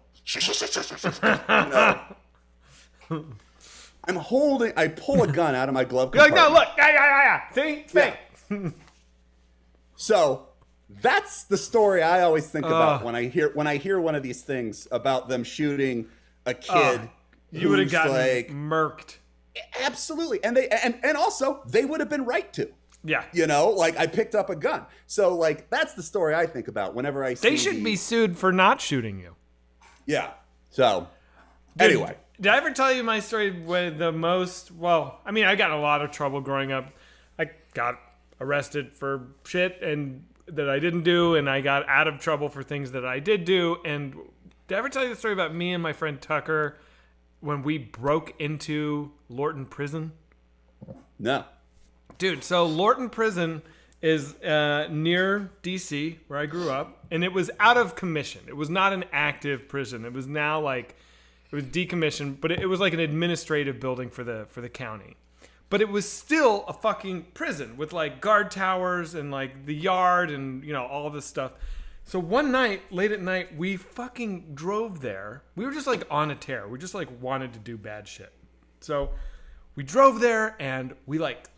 S3: I pull a gun out of my glove compartment.
S1: You're like, no, look. Yeah. See?
S3: Yeah. So that's the story I always think about when I hear one of these things about them shooting a kid.
S1: You would have gotten murked.
S3: Absolutely. And and also they would have been right to.
S1: Yeah.
S3: Like I picked up a gun. So like that's the story I think about whenever I see
S1: They should be sued for not shooting you.
S3: Yeah. So anyway.
S1: Did I ever tell you my story with the most, I got in a lot of trouble growing up. I got arrested for shit and that I didn't do, and I got out of trouble for things that I did do. And did I ever tell you the story about me and my friend Tucker when we broke into Lorton Prison?
S3: No.
S1: Dude, so Lorton Prison is near DC, where I grew up, and it was out of commission. It was not an active prison. It was now like it was decommissioned, but it was like an administrative building for the county. But it was still a fucking prison with like guard towers and like the yard and all this stuff. So one night, late at night, we fucking drove there. We were just like on a tear. We just like wanted to do bad shit. So we drove there and we like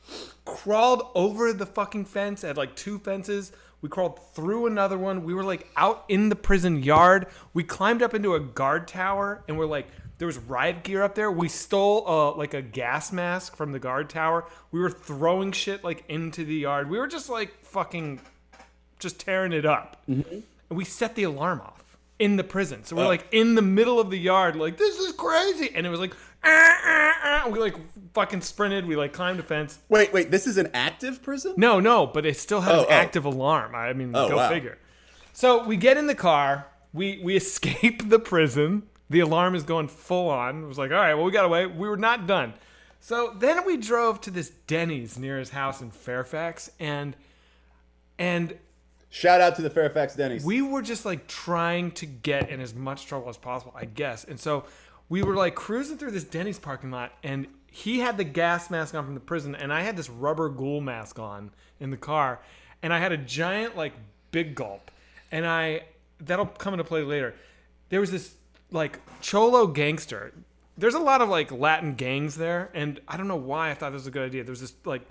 S1: crawled over the fucking fence. It had like 2 fences. We crawled through another one. We were like out in the prison yard. We climbed up into a guard tower and we're like, there was riot gear up there. We stole like a gas mask from the guard tower. We were throwing shit like into the yard. We were just like fucking just tearing it up. Mm-hmm. And we set the alarm off in the prison. So we're like in the middle of the yard like, this is crazy. And it was like, we like fucking sprinted. We like climbed a fence.
S3: Wait, this is an active prison?
S1: No, but it still had an active alarm. I mean, go figure. So we get in the car. We escape the prison. The alarm is going full on. It was like, all right, well, we got away. We were not done. So then we drove to this Denny's near his house in Fairfax, and
S3: shout out to the Fairfax Denny's.
S1: We were just like trying to get in as much trouble as possible, I guess. And so we were like cruising through this Denny's parking lot, and he had the gas mask on from the prison, and I had this rubber ghoul mask on in the car, and I had a giant like big gulp, and that'll come into play later. There was this like cholo gangster. There's a lot of like Latin gangs there, and I don't know why I thought this was a good idea. There's this like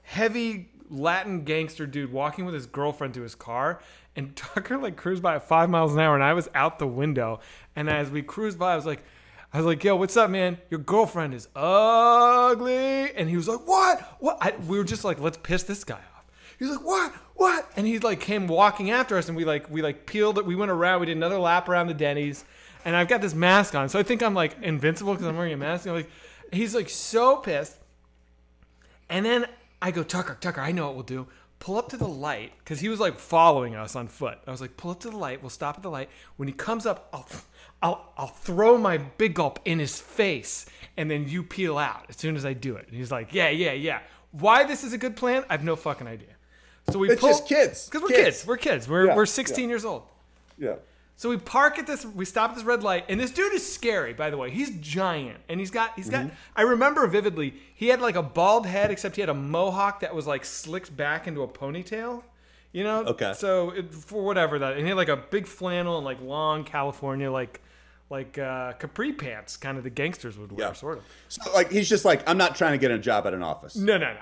S1: heavy Latin gangster dude walking with his girlfriend to his car, and Tucker like cruised by at 5 miles an hour, and I was out the window, and as we cruised by, I was like, yo, what's up, man? Your girlfriend is ugly. And he was like, what? We were just like, let's piss this guy off. He was like, what? And he like came walking after us, and we peeled it. We went around. We did another lap around the Denny's. And I've got this mask on, so I think I'm like invincible because I'm wearing a mask. And he's like so pissed. And then I go, Tucker, I know what we'll do. Pull up to the light, because he was like following us on foot. I was like, pull up to the light. We'll stop at the light. When he comes up, I'll throw my big gulp in his face, and then you peel out as soon as I do it. And he's like, yeah. Why this is a good plan? I have no fucking idea. So it's
S3: just kids.
S1: Because we're kids. We're 16 years old.
S3: Yeah.
S1: So we stop at this red light, and this dude is scary, by the way. He's giant, and he's got, I remember vividly, he had like a bald head, except he had a mohawk that was like slicked back into a ponytail, Okay. So for whatever that, and he had like a big flannel and like long California, like capri pants, kind of the gangsters would wear, sort of.
S3: So like, he's just like, I'm not trying to get a job at an office.
S1: No.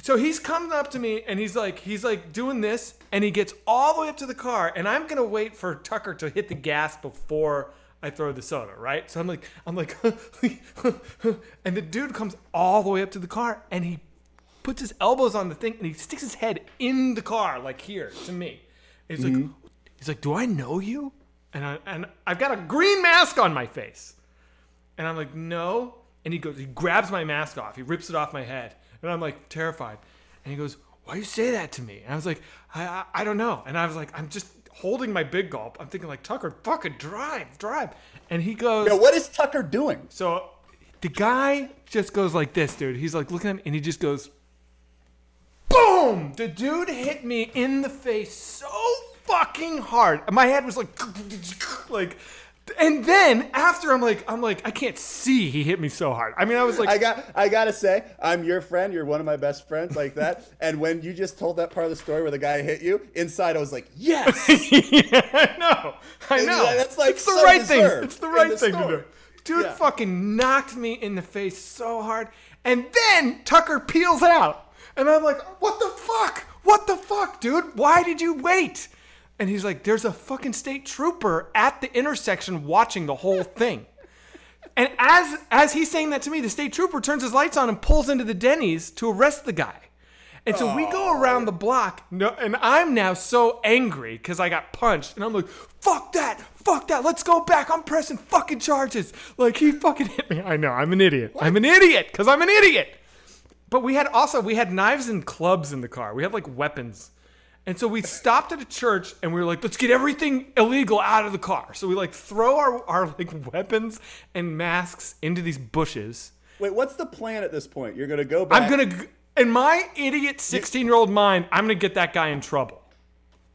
S1: So he's coming up to me, and he's like doing this, and he gets all the way up to the car, and I'm gonna wait for Tucker to hit the gas before I throw the soda, right? So I'm like, and the dude comes all the way up to the car, and he puts his elbows on the thing, and he sticks his head in the car, like here to me. And he's like, do I know you? And I've got a green mask on my face, and I'm like, no. And he grabs my mask off, he rips it off my head. And I'm like terrified. And he goes, why do you say that to me? And I was like, I don't know. And I was like, I'm just holding my big gulp. I'm thinking like, Tucker, fucking drive. And he goes,
S3: what is Tucker doing?
S1: So the guy just goes like this, dude. He's like looking at me, and he just goes, boom! The dude hit me in the face so fucking hard. My head was like, and then after I'm like, I can't see. He hit me so hard. I mean, I was like,
S3: I gotta say, I'm your friend. You're one of my best friends, like that. And when you just told that part of the story where the guy hit you, inside I was like, yes.
S1: Yeah, I know.
S3: That's like
S1: it's the right thing. It's the right thing to do. Dude fucking knocked me in the face so hard, and then Tucker peels out, and I'm like, what the fuck, dude? Why did you wait? And he's like, there's a fucking state trooper at the intersection watching the whole thing. And as he's saying that to me, the state trooper turns his lights on and pulls into the Denny's to arrest the guy. And so we go around the block, and I'm now so angry because I got punched. And I'm like, fuck that, let's go back. I'm pressing fucking charges. Like, he fucking hit me. I know, I'm an idiot. What? I'm an idiot because I'm an idiot. But we had knives and clubs in the car. We had like weapons. And so we stopped at a church, and we were like, let's get everything illegal out of the car. So we like throw our like weapons and masks into these bushes.
S3: Wait, what's the plan at this point? You're going to go back?
S1: In my idiot 16-year-old mind, I'm going to get that guy in trouble.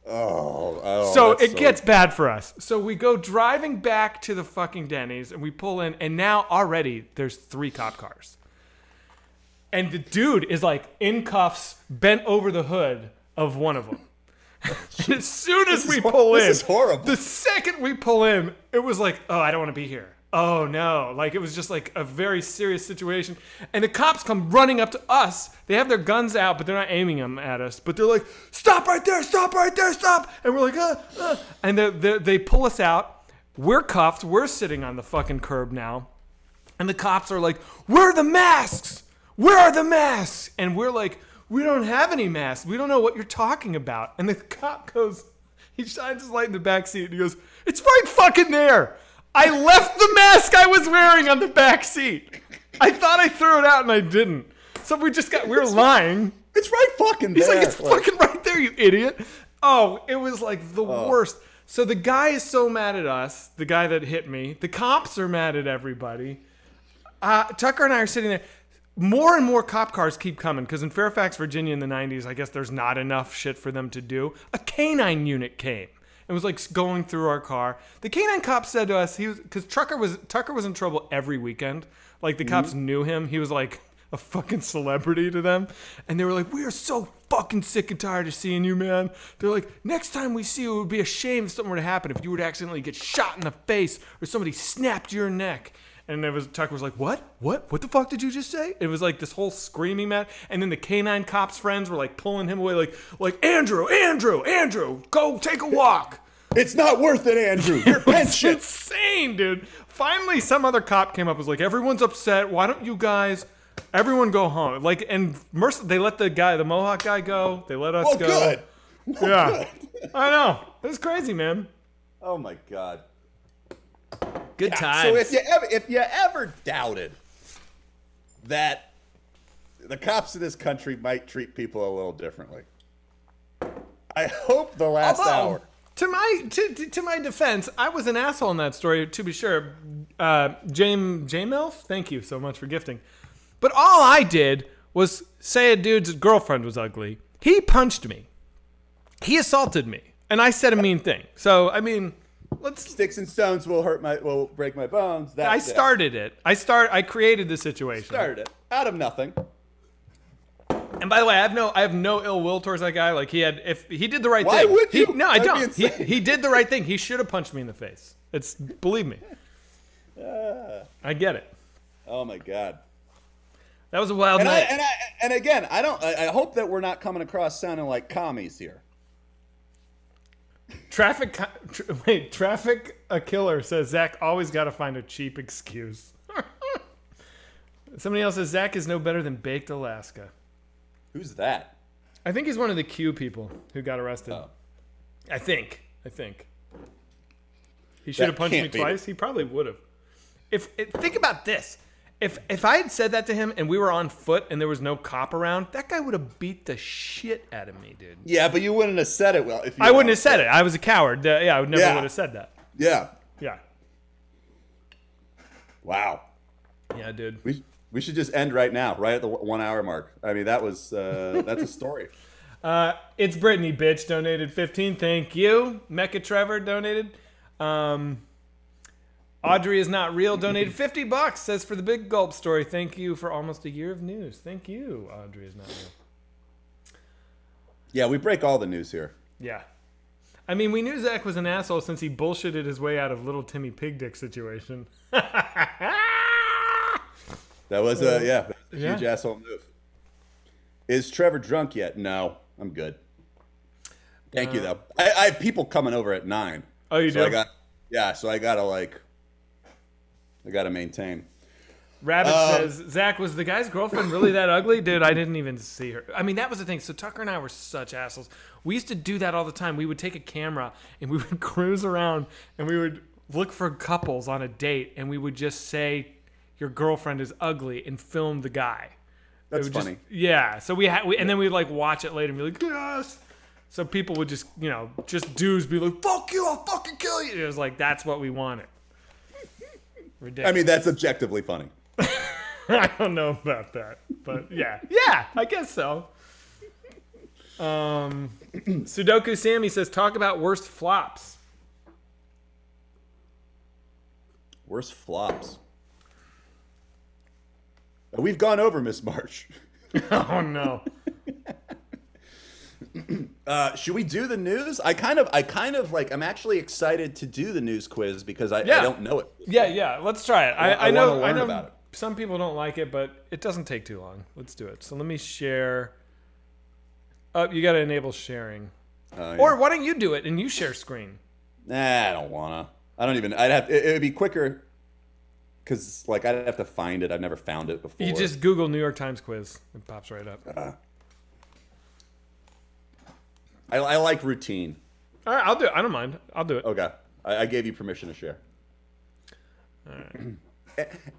S1: So it gets bad for us. So we go driving back to the fucking Denny's and we pull in, and now already there's 3 cop cars. And the dude is like in cuffs, bent over the hood of one of them. As soon as we pull in,
S3: this is horrible.
S1: The second we pull in, it was like, oh, I don't want to be here. Oh no. Like, it was just like a very serious situation. And the cops come running up to us. They have their guns out, but they're not aiming them at us. But they're like, stop right there, stop right there, stop. And we're like, And they pull us out. We're cuffed. We're sitting on the fucking curb now. And the cops are like, where are the masks? Where are the masks? And we're like, we don't have any masks. We don't know what you're talking about. And the cop goes, he shines his light in the back seat and he goes, it's right fucking there. I left the mask I was wearing on the back seat. I thought I threw it out and I didn't. So we were lying.
S3: It's right fucking there.
S1: He's like, it's fucking right there, you idiot. Oh, it was like the worst. So the guy is so mad at us, the guy that hit me. The cops are mad at everybody. Tucker and I are sitting there. More and more cop cars keep coming because in Fairfax, Virginia in the 90s, I guess there's not enough shit for them to do. A canine unit came. It was like going through our car. The canine cop said to us, because Tucker was in trouble every weekend. Like the cops knew him. He was like a fucking celebrity to them. And they were like, we are so fucking sick and tired of seeing you, man. They're like, next time we see you, it would be a shame if something were to happen. If you were to accidentally get shot in the face or somebody snapped your neck. And Tucker was like, what? What the fuck did you just say? It was like this whole screaming match. And then the canine cop's friends were like pulling him away like Andrew, go take a walk.
S3: It's not worth it, Andrew. Your pension.
S1: It's insane, dude. Finally, some other cop came up and was like, everyone's upset. Why don't you guys, everyone go home? Like, and they let the Mohawk guy go. They let us go.
S3: Good.
S1: Yeah. Good. I know. It was crazy, man.
S3: Oh, my God.
S1: Good times.
S3: So if you ever doubted that the cops in this country might treat people a little differently, I hope the last hour.
S1: To my defense, I was an asshole in that story, to be sure. J-Melf, thank you so much for gifting. But all I did was say a dude's girlfriend was ugly. He punched me. He assaulted me. And I said a mean thing. So, I mean,
S3: sticks and stones will break my bones.
S1: I started it. I created the situation.
S3: Started it out of nothing.
S1: And by the way, I have no ill will towards that guy. Like if he did the right thing.
S3: Why would you?
S1: No, I don't. He did the right thing. He should have punched me in the face. Believe me. I get it.
S3: Oh my God.
S1: That was a wild night.
S3: And again, I hope that we're not coming across sounding like commies here.
S1: Traffic a killer says Zach always got to find a cheap excuse. Somebody else says Zach is no better than Baked Alaska.
S3: Who's that?
S1: I think he's one of the Q people who got arrested.
S3: Oh.
S1: I think. He should have punched me twice. He probably would have. Think about this. If I had said that to him and we were on foot and there was no cop around, that guy would have beat the shit out of me, dude.
S3: Yeah, but you wouldn't have said it well.
S1: I wouldn't have said it. I was a coward. I would never would have said that.
S3: Yeah.
S1: Yeah.
S3: Wow.
S1: Yeah, dude.
S3: We should just end right now, right at the 1 hour mark. I mean, that's a story.
S1: It's Brittany, bitch, donated 15. Thank you. Mecca Trevor donated. Audrey is not real, donated $50. Says for the big gulp story. Thank you for almost a year of news. Thank you, Audrey is not real.
S3: Yeah, we break all the news here.
S1: Yeah. I mean, we knew Zach was an asshole since he bullshitted his way out of little Timmy Pig Dick situation.
S3: That was a huge asshole move. Is Trevor drunk yet? No, I'm good. Thank you though. I have people coming over at 9.
S1: Oh, you do?
S3: So I gotta maintain.
S1: Rabbit says, Zach, was the guy's girlfriend really that ugly? Dude, I didn't even see her. I mean, that was the thing. So Tucker and I were such assholes. We used to do that all the time. We would take a camera and we would cruise around and we would look for couples on a date and we would just say, your girlfriend is ugly, and film the guy.
S3: That's funny.
S1: Yeah. So and then we'd like watch it later and be like, yes. So people would just, just dudes be like, fuck you, I'll fucking kill you. It was like, that's what we wanted. Ridiculous.
S3: I mean, that's objectively funny.
S1: I don't know about that, but yeah, I guess so. Sudoku Sammy says, talk about worst flops.
S3: Worst flops. We've gone over Miss March.
S1: Oh no.
S3: Should we do the news? I kind of like. I'm actually excited to do the news quiz because I don't know it.
S1: Yeah. Let's try it.
S3: I know about it.
S1: Some people don't like it, but it doesn't take too long. Let's do it. So let me share. Oh, you got to enable sharing.
S3: Yeah.
S1: Or why don't you do it and you share screen?
S3: Nah, I don't wanna. I don't even. I'd have. It would be quicker. Because like I'd have to find it. I've never found it before.
S1: You just Google New York Times quiz. It pops right up.
S3: I like routine.
S1: All right, I'll do it. I don't mind. I'll do it.
S3: Okay. I gave you permission to share.
S1: All right.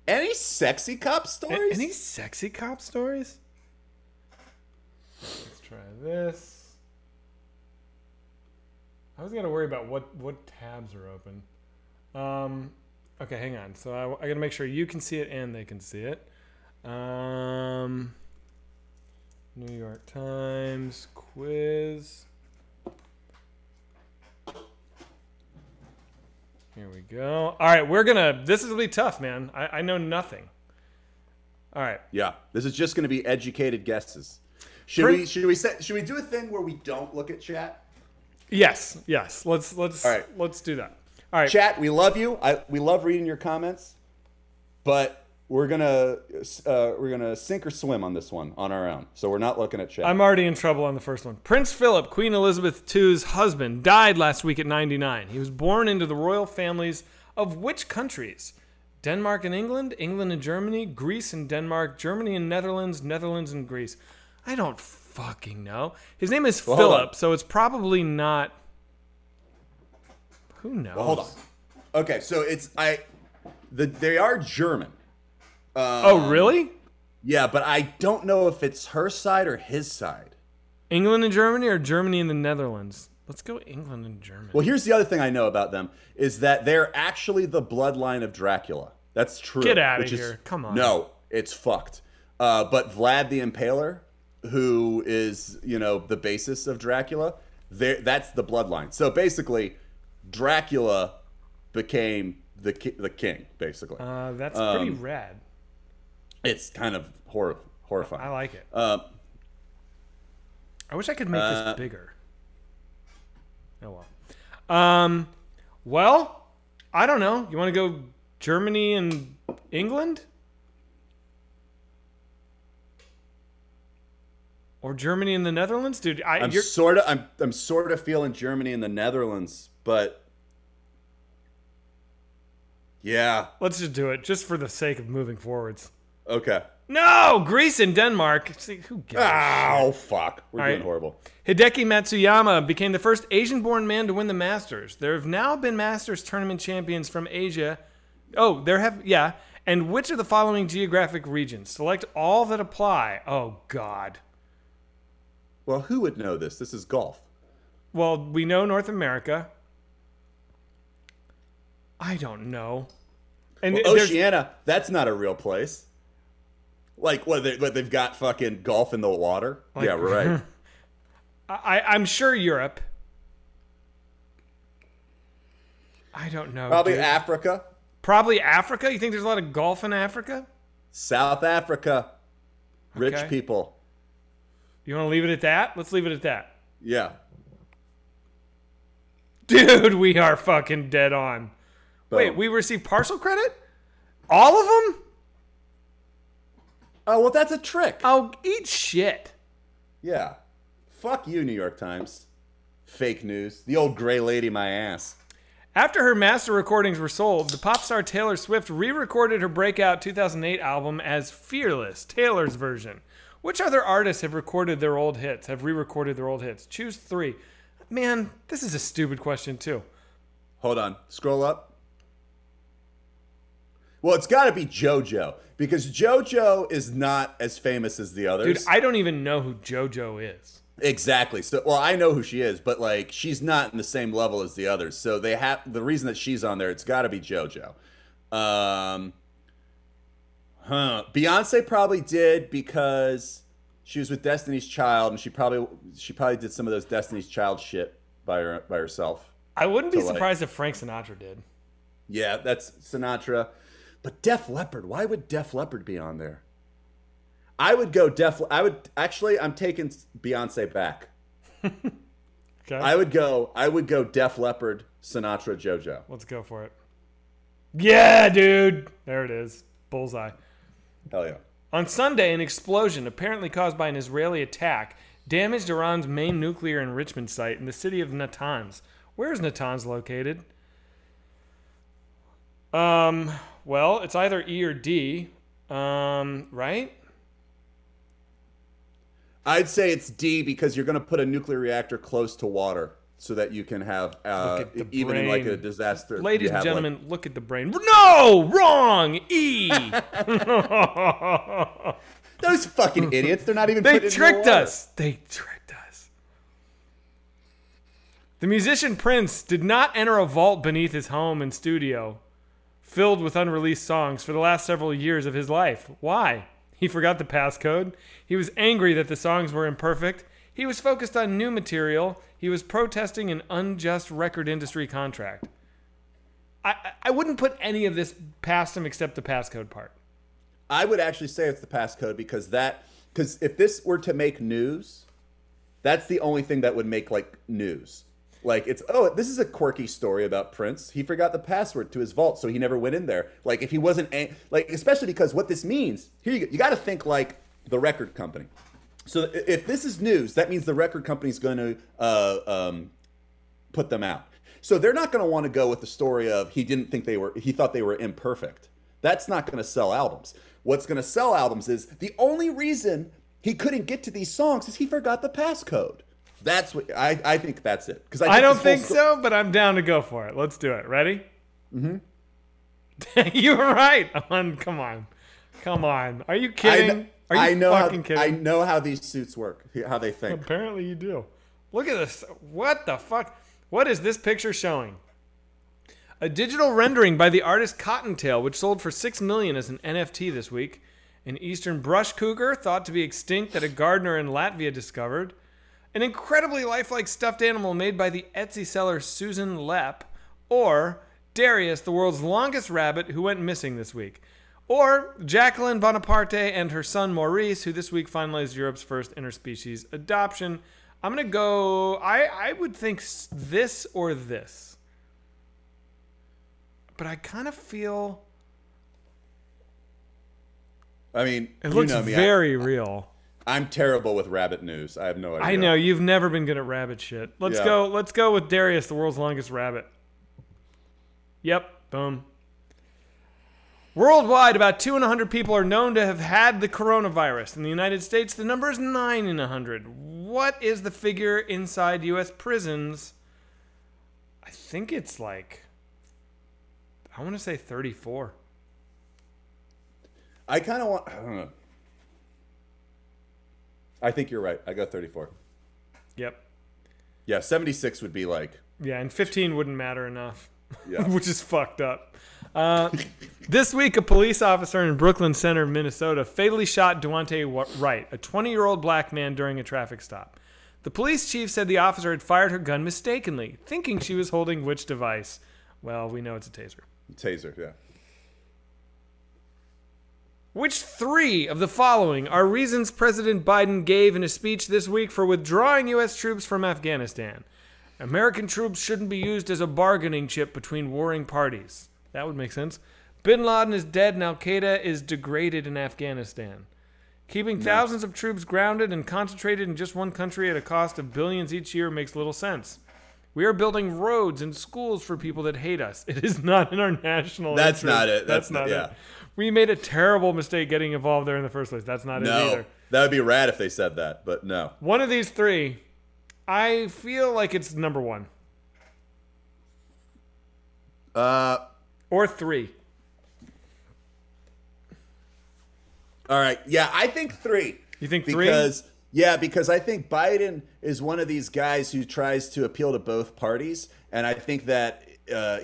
S3: Any sexy cop stories?
S1: Any sexy cop stories? Let's try this. I was gonna worry about what tabs are open. Okay, hang on. So I gotta make sure you can see it and they can see it. New York Times quiz. Here we go. All right, this is gonna be tough, man. I know nothing. All right.
S3: Yeah, this is just gonna be educated guesses. Should we do a thing where we don't look at chat?
S1: Yes. Let's
S3: All right.
S1: Let's do that. All right.
S3: Chat, we love you. We love reading your comments, but we're gonna sink or swim on this one on our own. So we're not looking at chat.
S1: I'm already in trouble on the first one. Prince Philip, Queen Elizabeth II's husband, died last week at 99. He was born into the royal families of which countries? Denmark and England, England and Germany, Greece and Denmark, Germany and Netherlands, Netherlands and Greece. I don't fucking know. His name is Philip, so it's probably not. Who knows?
S3: Well, hold on. Okay, so they are German.
S1: Oh, really?
S3: Yeah, but I don't know if it's her side or his side.
S1: England and Germany or Germany and the Netherlands? Let's go England and Germany.
S3: Well, here's the other thing I know about them is that they're actually the bloodline of Dracula. That's true.
S1: Get out of here. Come on.
S3: No, it's fucked. But Vlad the Impaler, who is, the basis of Dracula, that's the bloodline. So basically, Dracula became the king, basically.
S1: That's pretty rad.
S3: It's kind of horrifying.
S1: I like it. I wish I could make this bigger. Oh well. Well, I don't know. You want to go Germany and England? Or Germany and the Netherlands? Dude, I'm
S3: sort of feeling Germany and the Netherlands, but yeah.
S1: Let's just do it, just for the sake of moving forwards.
S3: Okay.
S1: No! Greece and Denmark. See, who gives a shit?
S3: Fuck. We're doing horrible.
S1: Hideki Matsuyama became the first Asian-born man to win the Masters. There have now been Masters tournament champions from Asia. Oh, yeah. And which of the following geographic regions? Select all that apply. Oh, God.
S3: Well, who would know this? This is golf.
S1: Well, we know North America. I don't know. And
S3: Oceania, that's not a real place. Like, what they've got fucking golf in the water? Like, yeah, right.
S1: I'm sure Europe. I don't know.
S3: Probably Africa.
S1: Probably Africa? You think there's a lot of golf in Africa?
S3: South Africa. Rich
S1: Okay.
S3: people.
S1: You want to leave it at that? Let's leave it at that.
S3: Yeah.
S1: Dude, we are fucking dead on.
S3: Boom.
S1: Wait, we received partial credit? All of them?
S3: Oh, well, that's a trick.
S1: Oh, eat shit.
S3: Yeah. Fuck you, New York Times. Fake news. The old gray lady my ass.
S1: After her master recordings were sold, the pop star Taylor Swift re-recorded her breakout 2008 album as Fearless, Taylor's version. Which other artists have re-recorded their old hits? Choose 3. Man, this is a stupid question, too.
S3: Hold on. Scroll up. Well, it's got to be JoJo, because JoJo is not as famous as the others.
S1: Dude, I don't even know who JoJo is.
S3: Exactly. So, well, I know who she is, but like she's not in the same level as the others. So they have the reason that she's on there. It's got to be JoJo. Beyonce probably did because she was with Destiny's Child, and she probably did some of those Destiny's Child shit by herself.
S1: I wouldn't be surprised if Frank Sinatra did.
S3: Yeah, that's Sinatra. But Def Leppard, why would Def Leppard be on there? I would go I'm taking Beyonce back.
S1: Okay.
S3: I would go Def Leppard, Sinatra, JoJo.
S1: Let's go for it. Yeah, dude. There it is. Bullseye.
S3: Hell yeah.
S1: On Sunday, an explosion, apparently caused by an Israeli attack, damaged Iran's main nuclear enrichment site in the city of Natanz. Where is Natanz located? Well, it's either E or D. Right?
S3: I'd say it's D because you're going to put a nuclear reactor close to water so that you can have, even in like a disaster.
S1: Ladies and gentlemen, look at the brain. No! Wrong! E!
S3: Those fucking idiots. They're not even
S1: They
S3: putting it in
S1: tricked
S3: the water.
S1: us. They tricked us. The musician Prince did not enter a vault beneath his home and studio filled with unreleased songs for the last several years of his life. Why? He forgot the passcode. He was angry that the songs were imperfect. He was focused on new material. He was protesting an unjust record industry contract. I wouldn't put any of this past him except the passcode part.
S3: I would actually say it's the passcode because if this were to make news, that's the only thing that would make like news. Like this is a quirky story about Prince. He forgot the password to his vault, so he never went in there. Like if he wasn't especially because what this means here, you got to think like the record company. So if this is news, that means the record company's going to put them out. So they're not going to want to go with the story of he thought they were imperfect. That's not going to sell albums. What's going to sell albums is the only reason he couldn't get to these songs is he forgot the passcode. That's what I think. That's it. Because
S1: I don't think so, but I'm down to go for it. Let's do it. Ready?
S3: Mm-hmm.
S1: You were right. Come on. Are you kidding? Kidding?
S3: I know how these suits work. How they think.
S1: Apparently you do. Look at this. What the fuck? What is this picture showing? A digital rendering by the artist Cottontail, which sold for $6 million as an NFT this week. An eastern brush cougar thought to be extinct that a gardener in Latvia discovered. An incredibly lifelike stuffed animal made by the Etsy seller Susan Lepp. Or Darius, the world's longest rabbit who went missing this week. Or Jacqueline Bonaparte and her son Maurice, who this week finalized Europe's first interspecies adoption. I'm going to go, I would think this or this. But I kind of feel...
S3: I mean,
S1: it looks very real.
S3: I'm terrible with rabbit news. I have no idea.
S1: I know, you've never been good at rabbit shit. Let's go with Darius, the world's longest rabbit. Yep, boom. Worldwide, about 2 in 100 people are known to have had the coronavirus. In the United States, the number is 9 in 100. What is the figure inside U.S. prisons? I think it's like, I want to say 34.
S3: I don't know. I think you're right. I got 34.
S1: Yep.
S3: Yeah, 76 would be like...
S1: Yeah, and 15 wouldn't matter enough.
S3: Yeah.
S1: Which is fucked up. This week, a police officer in Brooklyn Center, Minnesota, fatally shot Duante Wright, a 20-year-old black man, during a traffic stop. The police chief said the officer had fired her gun mistakenly, thinking she was holding which device? Well, we know it's a taser.
S3: Taser, yeah.
S1: Which 3 of the following are reasons President Biden gave in a speech this week for withdrawing U.S. troops from Afghanistan? American troops shouldn't be used as a bargaining chip between warring parties. That would make sense. Bin Laden is dead and Al-Qaeda is degraded in Afghanistan. Keeping thousands of troops grounded and concentrated in just one country at a cost of billions each year makes little sense. We are building roads and schools for people that hate us. It is not in our national
S3: interest.
S1: Not
S3: it. That's not it.
S1: We made a terrible mistake getting involved there in the first place. That's not it either.
S3: That would be rad if they said that, but no.
S1: One of these 3, I feel like it's number 1. Or 3.
S3: All right. Yeah, I think 3.
S1: You think 3?
S3: Because I think Biden is one of these guys who tries to appeal to both parties, and I think that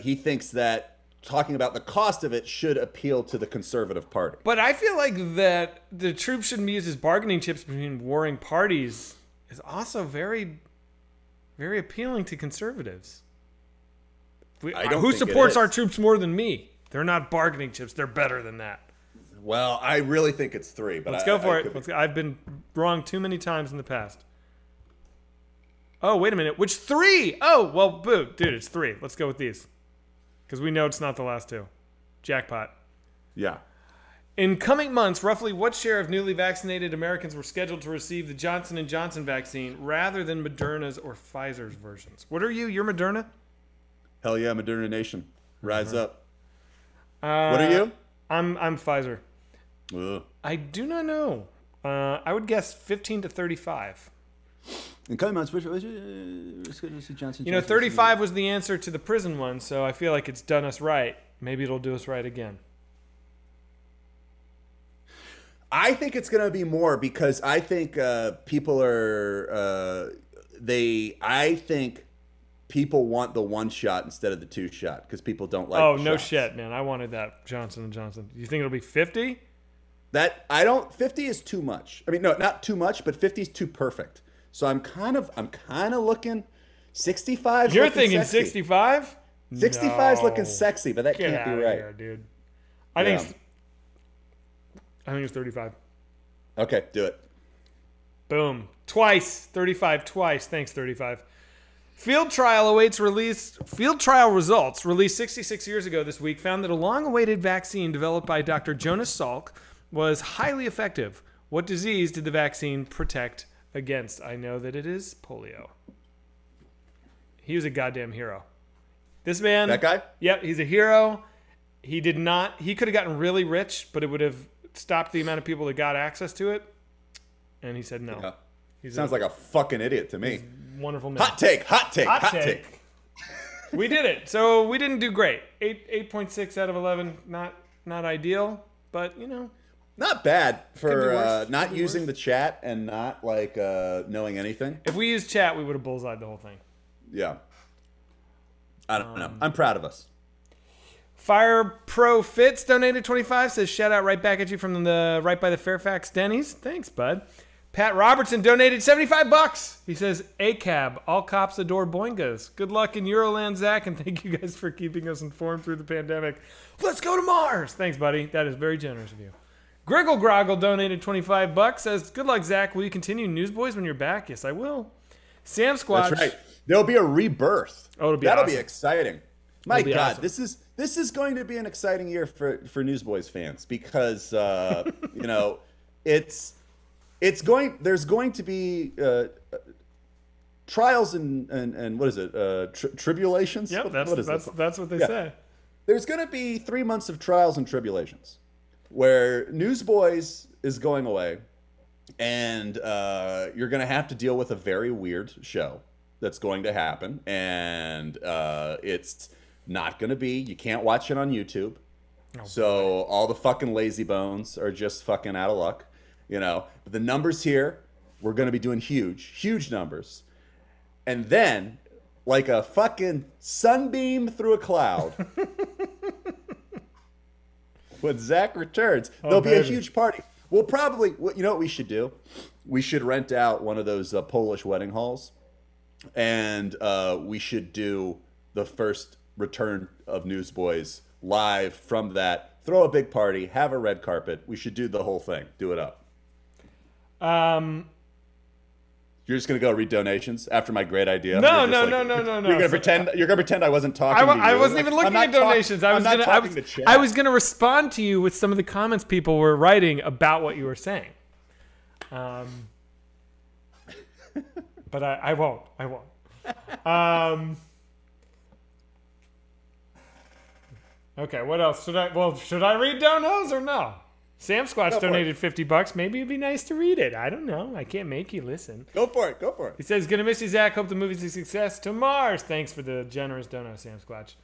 S3: he thinks that talking about the cost of it should appeal to the conservative party.
S1: But I feel like that the troops shouldn't be used as bargaining chips between warring parties is also very, very appealing to conservatives. Who supports our troops more than me? They're not bargaining chips. They're better than that.
S3: Well, I really think it's 3. But
S1: let's go for it. I've been wrong too many times in the past. Oh, wait a minute. Which 3? Oh, well, boo. Dude, it's 3. Let's go with these. Because we know it's not the last 2. Jackpot.
S3: Yeah.
S1: In coming months, roughly what share of newly vaccinated Americans were scheduled to receive the Johnson & Johnson vaccine rather than Moderna's or Pfizer's versions? What are you? You're Moderna?
S3: Hell yeah, Moderna Nation. Rise up. What are you?
S1: I'm Pfizer.
S3: Ugh.
S1: I do not know. I would guess 15 to 35.
S3: In coming months, Johnson.
S1: You know, 35 was the answer to the prison one, so I feel like it's done us right. Maybe it'll do us right again.
S3: I think it's going to be more because I think people are I think people want the 1 shot instead of the 2 shot because people don't like.
S1: Oh,
S3: the
S1: no
S3: shots.
S1: shit, man! I wanted that Johnson & Johnson. You think it'll be 50?
S3: That I don't. 50 is too much. I mean, no, not too much, but 50 is too perfect. So I'm kind of looking 65.
S1: You're thinking 65?
S3: 65 is looking sexy, but that can't be right,
S1: here, dude. I think it's 35.
S3: Okay, do it.
S1: Boom. Twice. 35 twice. Thanks, 35. Field trial results released 66 years ago this week found that a long-awaited vaccine developed by Dr. Jonas Salk was highly effective. What disease did the vaccine protect against? I know that it is polio. He was a goddamn hero. This man...
S3: That guy?
S1: Yep, he's a hero. He did not... He could have gotten really rich, but it would have stopped the amount of people that got access to it. And he said no.
S3: Yeah. Sounds like a fucking idiot to me.
S1: Wonderful man.
S3: Hot take.
S1: We did it. So we didn't do great. 8.6 out of 11. Not ideal, but, you know.
S3: Not bad for not using the chat and not, like, knowing anything.
S1: If we used chat, we would have bullseyed the whole thing.
S3: Yeah. I don't know. I'm proud of us.
S1: Fire Pro Fits donated 25. Says, shout out right back at you from the right by the Fairfax Denny's. Thanks, bud. Pat Robertson donated $75. He says, ACAB, all cops adore boingas. Good luck in Euroland, Zach, and thank you guys for keeping us informed through the pandemic. Let's go to Mars. Thanks, buddy. That is very generous of you. Griggle Groggle donated $25. Says, good luck, Zach. Will you continue Newsboys when you're back? Yes, I will. Sam Squatch.
S3: That's right. There'll be a rebirth.
S1: Oh,
S3: That'll
S1: awesome.
S3: be exciting. My God,
S1: awesome.
S3: This is going to be an exciting year for Newsboys fans because you know there's going to be trials and what is it tribulations?
S1: Yep, that's what they say.
S3: There's going to be 3 months of trials and tribulations where Newsboys is going away, and you're going to have to deal with a very weird show that's going to happen, and it's not going to be, you can't watch it on YouTube. So all the fucking lazy bones are just fucking out of luck, you know. But the numbers here, we're going to be doing huge numbers. And then, like a fucking sunbeam through a cloud, when Zach returns, there'll be a huge party. We'll probably, you know what we should do? We should rent out one of those Polish wedding halls, and we should do the first return of Newsboys live from that. Throw a big party, have a red carpet. We should do the whole thing. Do it up. You're just gonna go read donations after my great idea.
S1: No.
S3: You're gonna pretend I wasn't talking to you.
S1: I wasn't even looking at donations. I was gonna respond to you with some of the comments people were writing about what you were saying. But I won't. Okay, what else? Should I read donos or no? Sam Squatch donated $50. Maybe it'd be nice to read it. I don't know. I can't make you listen.
S3: Go for it.
S1: He says, gonna miss you, Zach. Hope the movie's a success. To Mars. Thanks for the generous dono, Sam Squatch.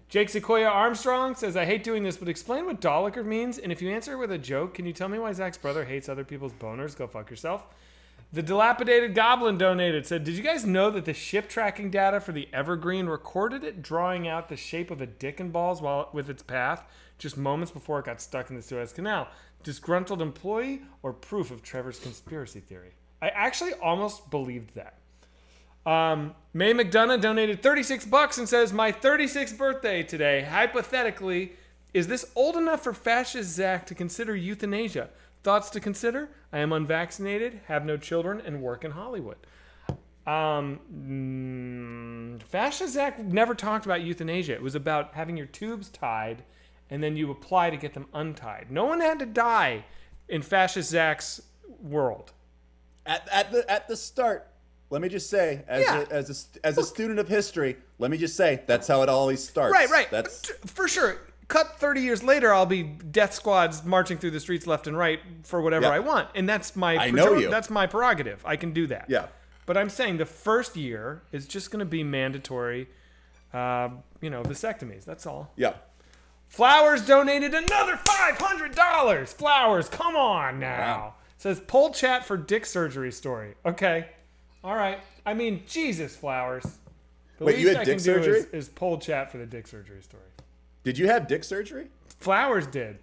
S1: Jake Sequoia Armstrong says, I hate doing this, but explain what Dolliker means. And if you answer with a joke, can you tell me why Zach's brother hates other people's boners? Go fuck yourself. The Dilapidated Goblin donated, said, did you guys know that the ship tracking data for the Evergreen recorded it drawing out the shape of a dick and balls while with its path just moments before it got stuck in the Suez Canal? Disgruntled employee or proof of Trevor's conspiracy theory? I actually almost believed that. May McDonough donated 36 bucks and says, my 36th birthday today. Hypothetically, is this old enough for fascist Zach to consider euthanasia? Thoughts to consider? I am unvaccinated, have no children, and work in Hollywood. Fascist Zach never talked about euthanasia. It was about having your tubes tied, and then you apply to get them untied. No one had to die in Fascist Zach's world.
S3: At the start, let me just say, as a student of history, let me just say that's how it always starts.
S1: Right.
S3: That's
S1: for sure. Cut 30 years later, I'll be death squads marching through the streets left and right for whatever I want, and that's my that's my prerogative. I can do that.
S3: Yeah.
S1: But I'm saying the first year is just going to be mandatory, vasectomies. That's all.
S3: Yeah.
S1: Flowers donated another $500. Flowers, come on now.
S3: Wow.
S1: Says poll chat for dick surgery story. Okay. All right. I mean, Jesus, Flowers.
S3: Wait, you had dick surgery?
S1: Is poll chat for the dick surgery story.
S3: Did you have dick surgery?
S1: Flowers did.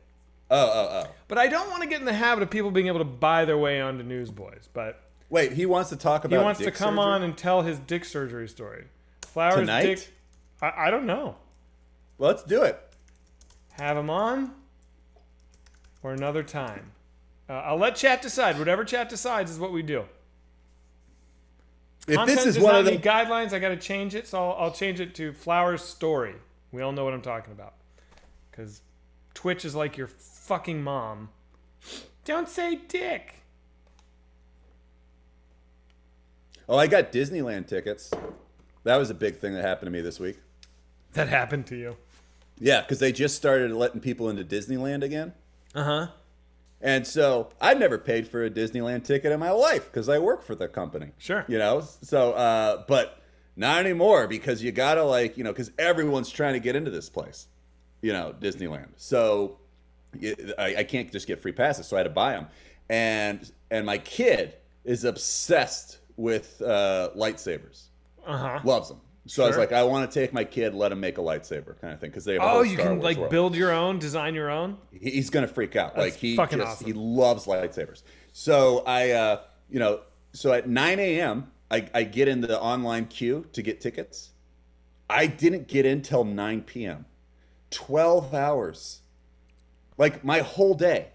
S3: Oh.
S1: But I don't want to get in the habit of people being able to buy their way onto Newsboys. But
S3: wait, he wants to talk about.
S1: He wants
S3: dick
S1: to come
S3: surgery?
S1: on and tell his dick surgery story. Flowers
S3: Tonight?
S1: dick. I don't know.
S3: Well, let's do it.
S1: Have him on, or another time. I'll let chat decide. Whatever chat decides is what we do.
S3: If
S1: Content
S3: this is
S1: does
S3: one
S1: not
S3: of the
S1: meet guidelines, I got to change it. So I'll change it to Flowers story. We all know what I'm talking about. Because Twitch is like your fucking mom. Don't say dick.
S3: Oh, I got Disneyland tickets. That was a big thing that happened to me this week.
S1: That happened to you.
S3: Yeah, because they just started letting people into Disneyland again.
S1: Uh-huh.
S3: And so I've never paid for a Disneyland ticket in my life because I work for the company.
S1: Sure.
S3: So, but not anymore because you gotta because everyone's trying to get into this place, Disneyland. So I can't just get free passes, so I had to buy them. And my kid is obsessed with lightsabers.
S1: Uh-huh.
S3: Loves them. So I was like, I want to take my kid, let him make a lightsaber kind of thing because they have a whole
S1: you
S3: Star
S1: can
S3: Wars world.
S1: build your own, design your own.
S3: He's gonna freak out.
S1: That's fucking awesome.
S3: He loves lightsabers. So so at 9 a.m. I get in the online queue to get tickets. I didn't get in till 9 p.m. 12 hours. Like my whole day.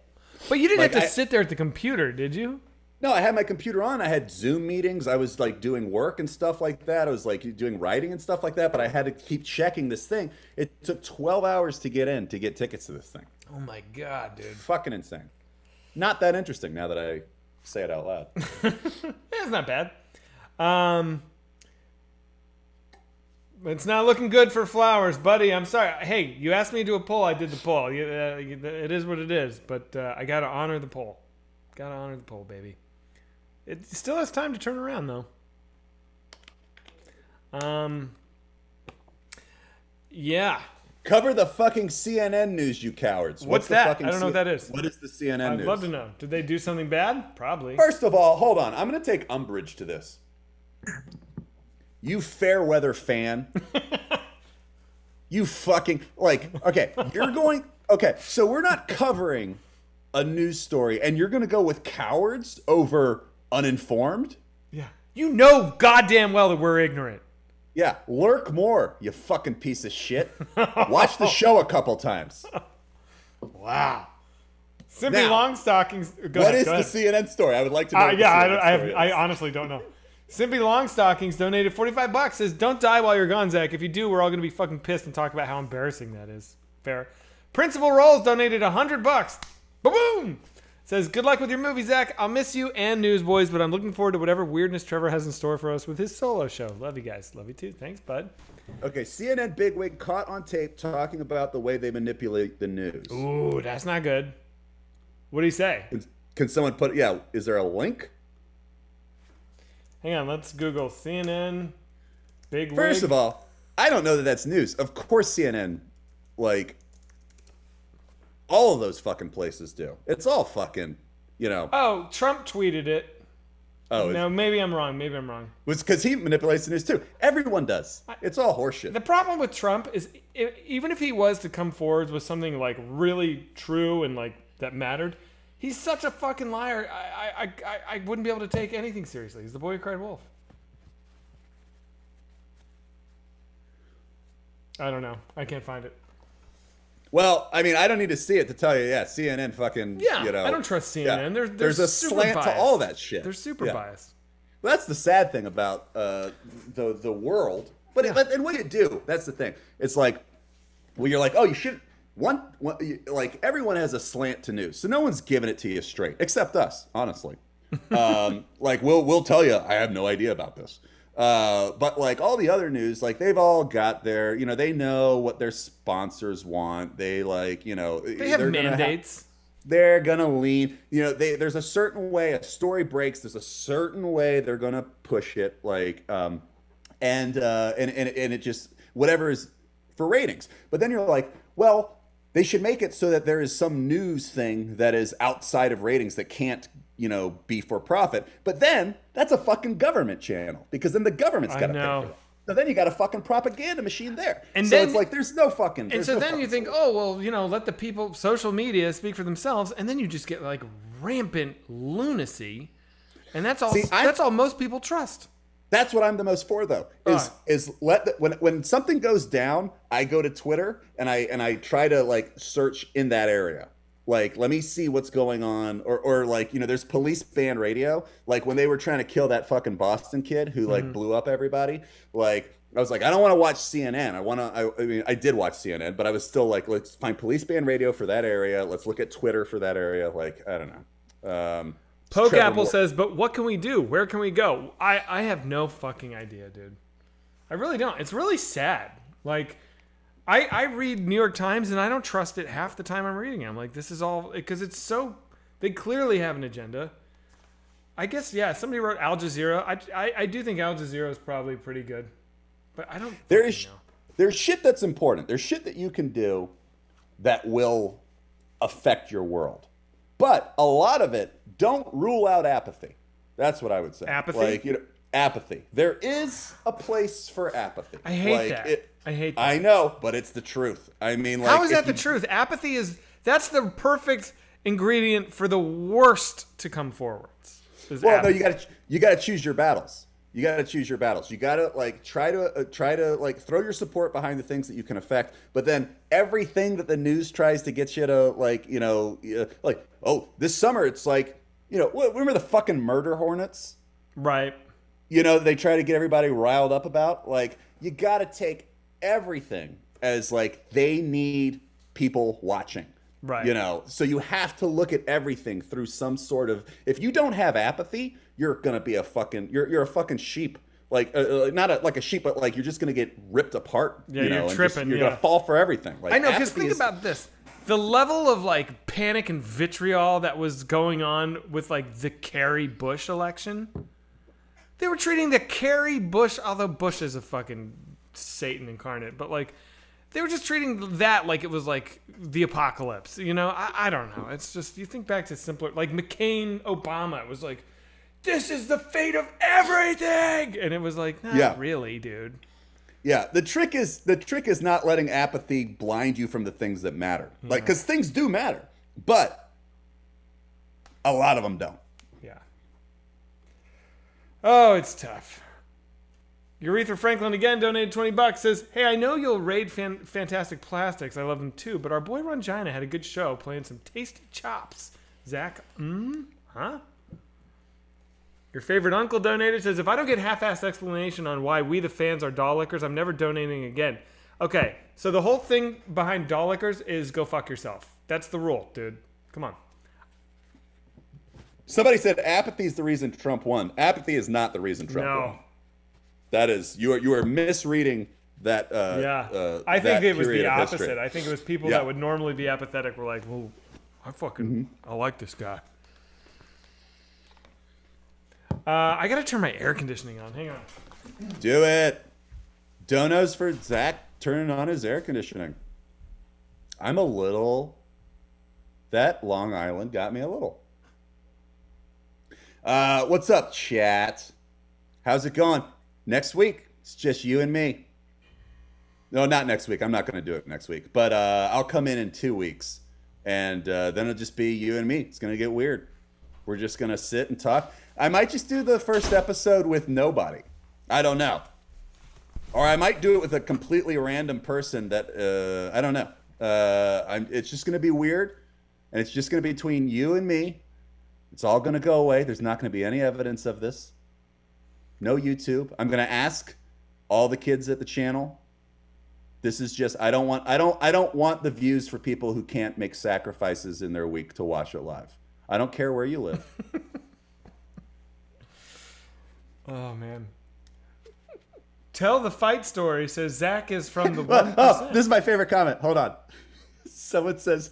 S1: But you didn't have to sit there at the computer, did you?
S3: No, I had my computer on. I had Zoom meetings. I was doing work and stuff like that. I was doing writing and stuff like that, but I had to keep checking this thing. It took 12 hours to get in to get tickets to this thing.
S1: Oh my God, dude.
S3: Fucking insane. Not that interesting now that I say it out loud.
S1: It's not bad. It's not looking good for Flowers, buddy. I'm sorry. Hey, you asked me to do a poll. I did the poll. It is what it is, but I got to honor the poll. Got to honor the poll, baby. It still has time to turn around, though. Yeah.
S3: Cover the fucking CNN news, you cowards.
S1: What's that? I don't know what that is.
S3: What is the CNN news?
S1: I'd love to know. Did they do something bad? Probably.
S3: First of all, hold on. I'm going to take umbrage to this. You fair weather fan. You fucking, okay, so we're not covering a news story, and you're going to go with cowards over uninformed?
S1: Yeah. You know goddamn well that we're ignorant.
S3: Yeah, lurk more, you fucking piece of shit. Watch the show a couple times.
S1: Wow. Simply Longstockings.
S3: What is the CNN story? I would like to know.
S1: I honestly don't know. Simply Longstockings donated $45. Says, don't die while you're gone, Zach. If you do, we're all going to be fucking pissed and talk about how embarrassing that is. Fair. Principal Rolls donated $100. Ba-boom! Says, good luck with your movie, Zach. I'll miss you and Newsboys, but I'm looking forward to whatever weirdness Trevor has in store for us with his solo show. Love you guys. Love you too. Thanks, bud.
S3: Okay, CNN bigwig caught on tape talking about the way they manipulate the news.
S1: Ooh, that's not good. What did he say?
S3: Can someone is there a link?
S1: Hang on, let's Google CNN bigwig.
S3: First of all, I don't know that that's news. Of course CNN, all of those fucking places do. It's all fucking,
S1: Oh, Trump tweeted it.
S3: Oh,
S1: no, maybe I'm wrong. Maybe I'm wrong.
S3: It's because he manipulates the news too. Everyone does. It's all horseshit.
S1: The problem with Trump is, even if he was to come forward with something like really true and like that mattered, he's such a fucking liar. I wouldn't be able to take anything seriously. He's the boy who cried wolf. I don't know. I can't find it.
S3: Well, I mean, I don't need to see it to tell you. Yeah, CNN fucking.
S1: Yeah,
S3: you know,
S1: I don't trust CNN.
S3: Yeah.
S1: There's
S3: a slant
S1: biased.
S3: to all that shit.
S1: They're super biased.
S3: Well, that's the sad thing about the world. But and what you do, that's the thing. It's like, well, you're like, oh, you should like everyone has a slant to news, so no one's giving it to you straight, except us, honestly. Like we'll tell you, I have no idea about this. But like all the other news, like they've all got their, you know, they know what their sponsors want. They like, you know,
S1: they have mandates.
S3: They're gonna lean, you know, there's a certain way a story breaks. There's a certain way they're gonna push it, like, and it just whatever is for ratings. But then you're like, well, they should make it so that there is some news thing that is outside of ratings that can't, you know, be for profit. But then that's a fucking government channel, because then the government's got to pay for it. So then you got a fucking propaganda machine there. And so then, it's like there's no fucking.
S1: And so then you think, oh well, you know, let the people, social media speak for themselves, and then you just get like rampant lunacy, and that's all. That's all most people trust.
S3: That's what I'm the most for, though. Is when something goes down, I go to Twitter and I try to like search in that area. Like, let me see what's going on, or like, you know, there's police band radio. Like when they were trying to kill that fucking Boston kid who like blew up everybody. Like I was like, I don't want to watch CNN. I mean, I did watch CNN, but I was still like, let's find police band radio for that area. Let's look at Twitter for that area. Like, I don't know.
S1: Poke Apple says, but what can we do? Where can we go? I have no fucking idea, dude. I really don't. It's really sad. Like, I read New York Times and I don't trust it half the time I'm reading it. I'm like, this is all, because it's so, they clearly have an agenda. I guess, yeah, somebody wrote Al Jazeera. I do think Al Jazeera is probably pretty good, but I don't know.
S3: There's shit that's important. There's shit that you can do that will affect your world. But a lot of it, don't rule out apathy. That's what I would say.
S1: Apathy?
S3: Like, you know, apathy. There is a place for apathy.
S1: I hate that. I hate that.
S3: I know, but it's the truth. I mean, like,
S1: how is that the truth? Apathy that's the perfect ingredient for the worst to come forwards.
S3: Well, no, you got to choose your battles. You got to choose your battles. You got to like try to like throw your support behind the things that you can affect. But then everything that the news tries to get you to like, you know, like, oh, this summer it's like, you know, remember the fucking murder hornets?
S1: Right.
S3: You know, they try to get everybody riled up about. Like, you got to take everything as like they need people watching. Right. You know, so you have to look at everything through some sort of, if you don't have apathy, you're going to be a fucking, you're a fucking sheep. Like, not like a sheep, but like you're just going to get ripped apart.
S1: Yeah,
S3: you know,
S1: you're tripping.
S3: You're going to fall for everything. Like,
S1: I know, because think about this. The level of like panic and vitriol that was going on with like the Kerry Bush election. They were treating the Kerry Bush, although Bush is a fucking Satan incarnate, but like they were just treating that like it was like the apocalypse. You know, I don't know. It's just, you think back to simpler, like McCain, Obama. It was like, this is the fate of everything, and it was like, not really, dude.
S3: Yeah, the trick is not letting apathy blind you from the things that matter. Like, because things do matter, but a lot of them don't.
S1: Yeah. Oh, it's tough. Urethra Franklin again donated $20. Says, hey, I know you'll raid Fantastic Plastics. I love them too, but our boy Rongina had a good show playing some tasty chops. Zach, huh? Your favorite uncle donated, says, if I don't get half-assed explanation on why we the fans are doll lickers, I'm never donating again. Okay, so the whole thing behind doll lickers is go fuck yourself. That's the rule, dude. Come on.
S3: Somebody said apathy is the reason Trump won. Apathy is not the reason Trump won. That is, you are misreading that.
S1: I think it was the opposite. I think it was people that would normally be apathetic were like, well, I like this guy. I gotta turn my air conditioning on. Hang on.
S3: Do it. Donos for Zach turning on his air conditioning. I'm a little. That Long Island got me a little. What's up, chat? How's it going? Next week, it's just you and me. No, not next week. I'm not going to do it next week. But I'll come in 2 weeks. And then it'll just be you and me. It's going to get weird. We're just going to sit and talk. I might just do the first episode with nobody. I don't know. Or I might do it with a completely random person that, I don't know. It's just going to be weird. And it's just going to be between you and me. It's all going to go away. There's not going to be any evidence of this. No YouTube. I'm going to ask all the kids at the channel. This is just, I don't want the views for people who can't make sacrifices in their week to watch it live. I don't care where you live.
S1: Oh, man. Tell the fight story, says Zach is from the 1%.
S3: Oh, this is my favorite comment. Hold on. Someone says,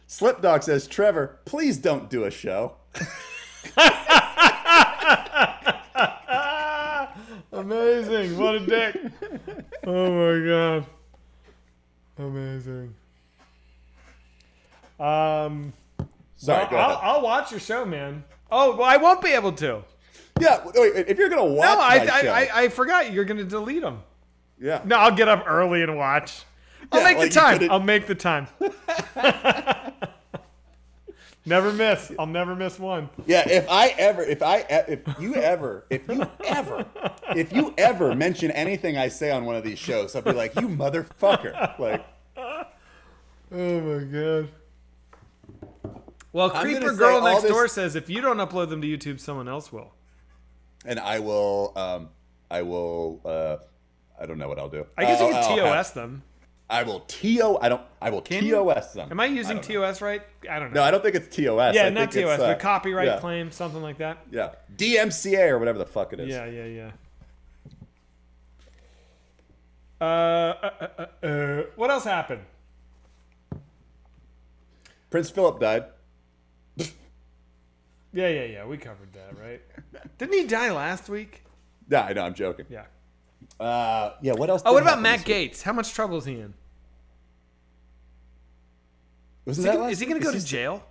S3: Slipdog says, Trevor, please don't do a show.
S1: Amazing. What a dick. Oh, my God. Amazing.
S3: Sorry,
S1: well,
S3: go ahead.
S1: I'll watch your show, man. Oh, well, I won't be able to.
S3: Yeah, wait, if you're gonna watch my show,
S1: I forgot you're gonna delete them.
S3: yeah,
S1: No, I'll get up early and watch. I'll make the time. I'll make the time. Never miss. I'll never miss one.
S3: yeah. If you ever mention anything I say on one of these shows, I'll be like, you motherfucker. Like,
S1: oh my God. Well,
S3: I'm
S1: Creeper
S3: gonna say
S1: Girl
S3: all
S1: next
S3: this-
S1: door says if you don't upload them to YouTube, someone else will.
S3: and I will. I don't know what I'll do.
S1: I guess you can
S3: I'll
S1: TOS them.
S3: I will TOS them.
S1: Am I using
S3: don't know.
S1: TOS right? I don't know.
S3: No, I don't think it's TOS.
S1: Yeah,
S3: I
S1: not
S3: think
S1: TOS,
S3: it's,
S1: but copyright
S3: yeah.
S1: claim, something like that.
S3: Yeah, DMCA or whatever the fuck it is.
S1: Yeah. What else happened?
S3: Prince Philip died.
S1: Yeah. We covered that, right? Didn't he die last week?
S3: Yeah, I know. I'm joking.
S1: Yeah.
S3: Yeah. What else?
S1: Oh,
S3: did
S1: what about
S3: happen
S1: Matt
S3: this week?
S1: Gaetz? How much trouble is he in?
S3: Wasn't that last
S1: Is he going to
S3: week?
S1: go to jail?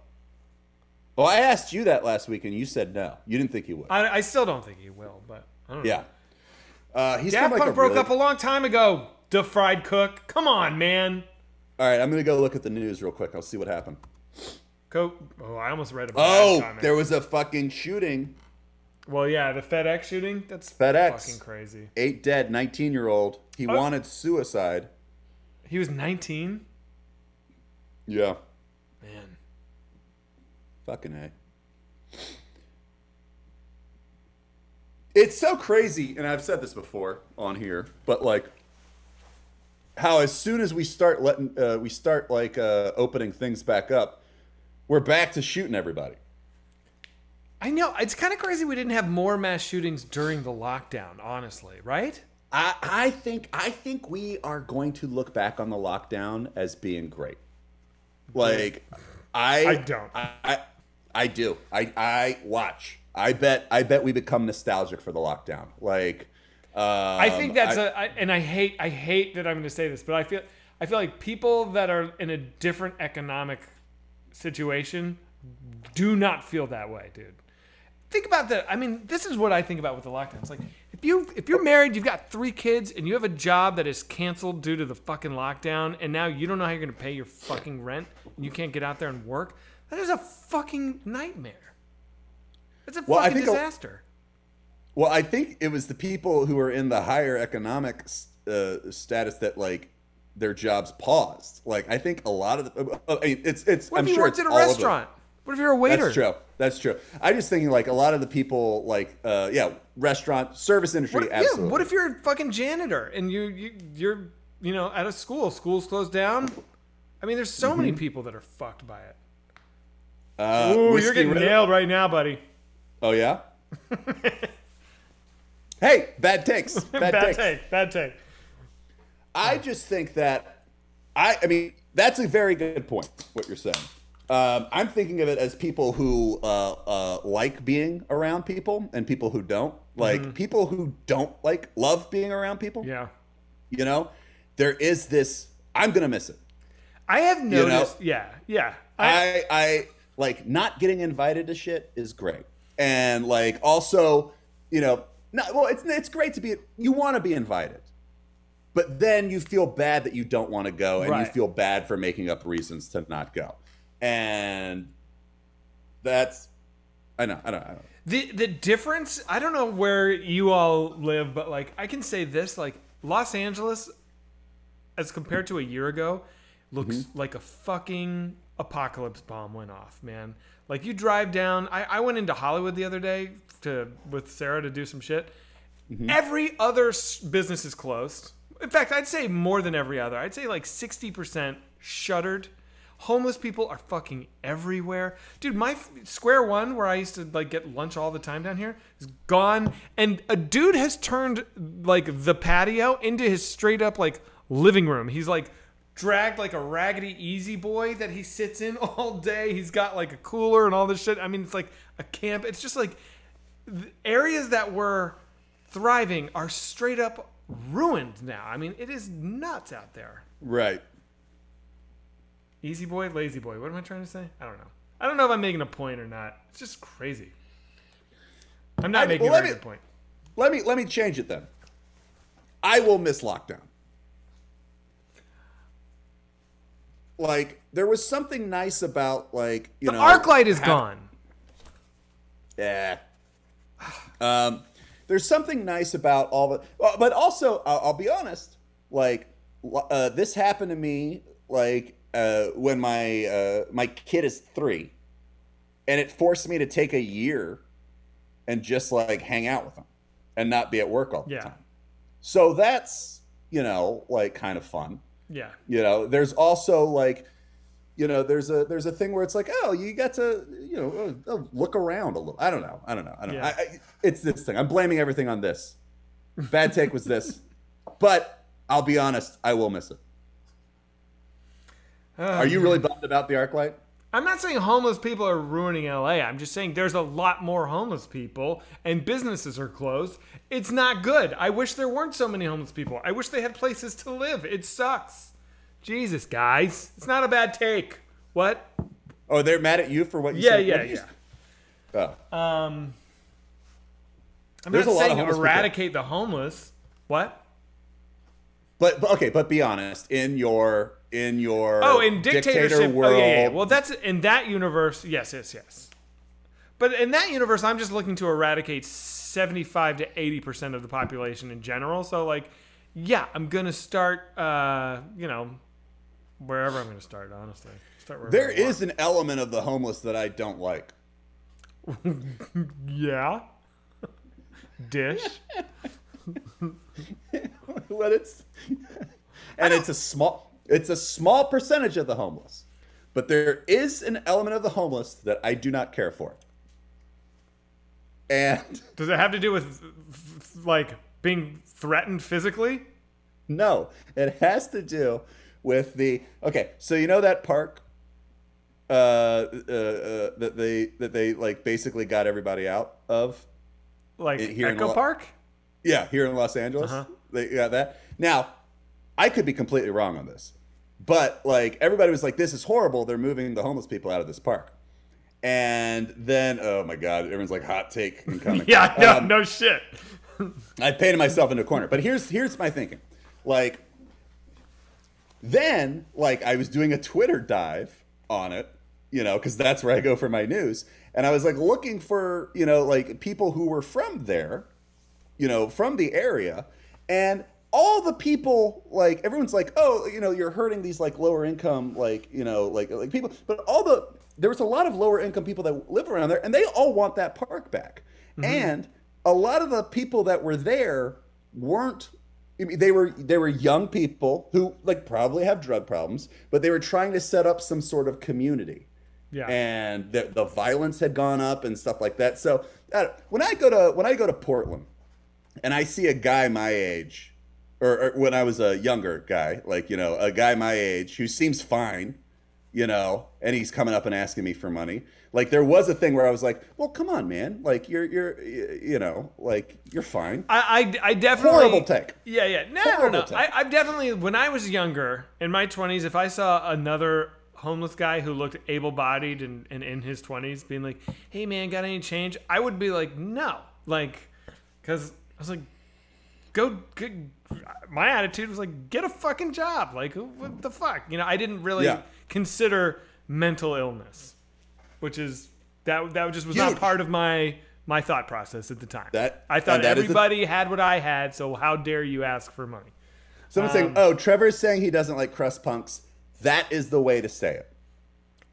S3: Well, I asked you that last week, and you said no. You didn't think he would.
S1: I still don't think he will, but I don't know.
S3: Yeah. He's
S1: Daft
S3: from
S1: Punk broke up a long time ago. Fried cook. Come on, man.
S3: All right, I'm gonna go look at the news real quick. I'll see what happened.
S1: Oh, I almost read about that
S3: Oh,
S1: comment.
S3: there was a fucking shooting.
S1: Well, yeah, the FedEx shooting. That's
S3: FedEx.
S1: fucking crazy.
S3: 8 dead, 19-year-old. He wanted suicide.
S1: He was 19.
S3: Yeah.
S1: Man.
S3: Fucking A. It's so crazy, and I've said this before on here, but like, how as soon as we start opening things back up, we're back to shooting everybody.
S1: I know. It's kind of crazy we didn't have more mass shootings during the lockdown, honestly, right?
S3: I think we are going to look back on the lockdown as being great. Like,
S1: I don't.
S3: I do. I watch. I bet we become nostalgic for the lockdown. Like,
S1: I think that's and I hate that I'm going to say this, but I feel like people that are in a different economic situation do not feel that way, dude. Think about that. I mean, this is what I think about with the lockdown. It's like if you're married, you've got 3 kids, and you have a job that is canceled due to the fucking lockdown, and now you don't know how you're going to pay your fucking rent, and you can't get out there and work. That is a fucking nightmare. It's a fucking disaster.
S3: Well, I think it was the people who are in the higher economic status that like their jobs paused. Like, I think a lot of the, I mean, it's.
S1: What
S3: I'm
S1: if you
S3: sure
S1: worked
S3: it's
S1: at a
S3: all of them.
S1: restaurant? What if you're a waiter?
S3: That's true. I'm just thinking like a lot of the people like restaurant service industry. Absolutely.
S1: What if you're a fucking janitor and you're at a school? School's closed down. I mean, there's so many people that are fucked by it. Ooh, you're getting nailed right now, buddy.
S3: Oh yeah. Hey, bad takes.
S1: Bad take.
S3: I just think that I mean that's a very good point. What you're saying. I'm thinking of it as people who like being around people and people who don't. Like people who don't love being around people.
S1: Yeah.
S3: You know, there is this. I'm gonna miss it.
S1: I have noticed.
S3: You know?
S1: Yeah.
S3: I like not getting invited to shit is great. and like also, you know, not, well, it's great to be. You want to be invited, but then you feel bad that you don't want to go, and you feel bad for making up reasons to not go, and that's I don't know.
S1: The difference, I don't know where you all live, but like I can say this, like Los Angeles, as compared to a year ago, looks like a fucking apocalypse bomb went off, man. Like you drive down, I went into Hollywood the other day with Sarah to do some shit. Every other business is closed. In fact, I'd say more than every other. I'd say like 60% shuttered. Homeless people are fucking everywhere. Dude, my Square One, where I used to like get lunch all the time down here, is gone. And a dude has turned like the patio into his straight up like living room. He's like dragged like a raggedy easy boy that he sits in all day. He's got like a cooler and all this shit. I mean, it's like a camp. It's just like the areas that were thriving are straight up ruined now. I mean, it is nuts out there.
S3: Right.
S1: Easy boy, lazy boy. What am I trying to say? I don't know. I don't know if I'm making a point or not. It's just crazy. I'm not making a very good point.
S3: Let me change it then. I will miss lockdown. Like there was something nice about like you know
S1: the arc light is gone.
S3: Yeah. There's something nice about all the, but also I'll be honest. Like this happened to me like when my kid is 3, and it forced me to take a year and just like hang out with him and not be at work all the time. So that's, you know, like kind of fun.
S1: Yeah.
S3: You know, there's also like, you know, there's a thing where it's like, oh, you got to, you know, look around a little. I don't know.
S1: Yeah.
S3: It's this thing. I'm blaming everything on this. Bad take was this, but I'll be honest, I will miss it. Are you really bummed about the arc light?
S1: I'm not saying homeless people are ruining LA. I'm just saying there's a lot more homeless people and businesses are closed. It's not good. I wish there weren't so many homeless people. I wish they had places to live. It sucks. Jesus, guys. It's not a bad take. What?
S3: Oh, they're mad at you for what you said?
S1: Yeah.
S3: Oh.
S1: I'm not saying eradicate the homeless. What?
S3: But okay, but be honest. In your
S1: in
S3: dictatorship world.
S1: Oh, yeah. Well, that's in that universe. Yes. But in that universe, I'm just looking to eradicate 75 to 80% of the population in general. So, like, yeah, I'm gonna start. You know, wherever I'm gonna start. Honestly,
S3: there is an element of the homeless that I don't like.
S1: Yeah. Dish.
S3: But it's a small percentage of the homeless, but there is an element of the homeless that I do not care for. And
S1: does it have to do with like being threatened physically?
S3: No, it has to do with okay. So you know that park that they like basically got everybody out of,
S1: like Echo Park.
S3: Yeah, here in Los Angeles. They got that. Now, I could be completely wrong on this, but like everybody was like, "This is horrible. They're moving the homeless people out of this park." And then, oh my God, everyone's like, "Hot take incoming."
S1: Yeah, no shit.
S3: I painted myself into a corner. But here's my thinking. Like, then, like, I was doing a Twitter dive on it, you know, because that's where I go for my news. And I was like looking for, you know, like people who were from there, you know, from the area, and all the people, like, everyone's like, oh, you know, you're hurting these like lower income, like, you know, like people, but there was a lot of lower income people that live around there, and they all want that park back. And a lot of the people that were there weren't, I mean, they were young people who like probably have drug problems, but they were trying to set up some sort of community. Yeah. And the violence had gone up and stuff like that. So when I go to Portland and I see a guy my age, or when I was a younger guy, like, you know, a guy my age who seems fine, you know, and he's coming up and asking me for money. Like, there was a thing where I was like, well, come on, man. Like, you're you know, like, you're fine.
S1: I definitely...
S3: Horrible take.
S1: Yeah. No. I definitely, when I was younger, in my 20s, if I saw another homeless guy who looked able-bodied and in his 20s being like, hey man, got any change? I would be like, no, like, because I was like, go. My attitude was like, get a fucking job. Like, what the fuck? You know, I didn't really consider mental illness, which is that just was not part of my thought process at the time. I thought everybody had what I had, so how dare you ask for money?
S3: Someone's saying, "Oh, Trevor's saying he doesn't like crust punks." That is the way to say it.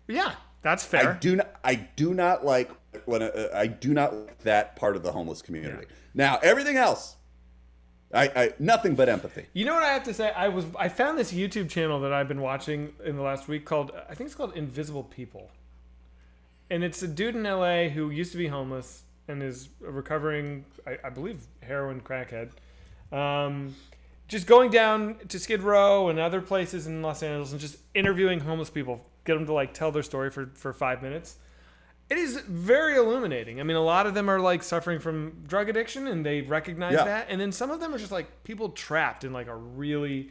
S1: Yeah, that's fair.
S3: I do not like that part of the homeless community. Yeah. Now, everything else, I nothing but empathy.
S1: You know what I have to say? I found this YouTube channel that I've been watching in the last week called, I think it's called Invisible People. And it's a dude in LA who used to be homeless and is a recovering, I believe, heroin crackhead. Just going down to Skid Row and other places in Los Angeles and just interviewing homeless people, get them to like tell their story for 5 minutes. It is very illuminating. I mean, a lot of them are like suffering from drug addiction and they recognize that. And then some of them are just like people trapped in like a really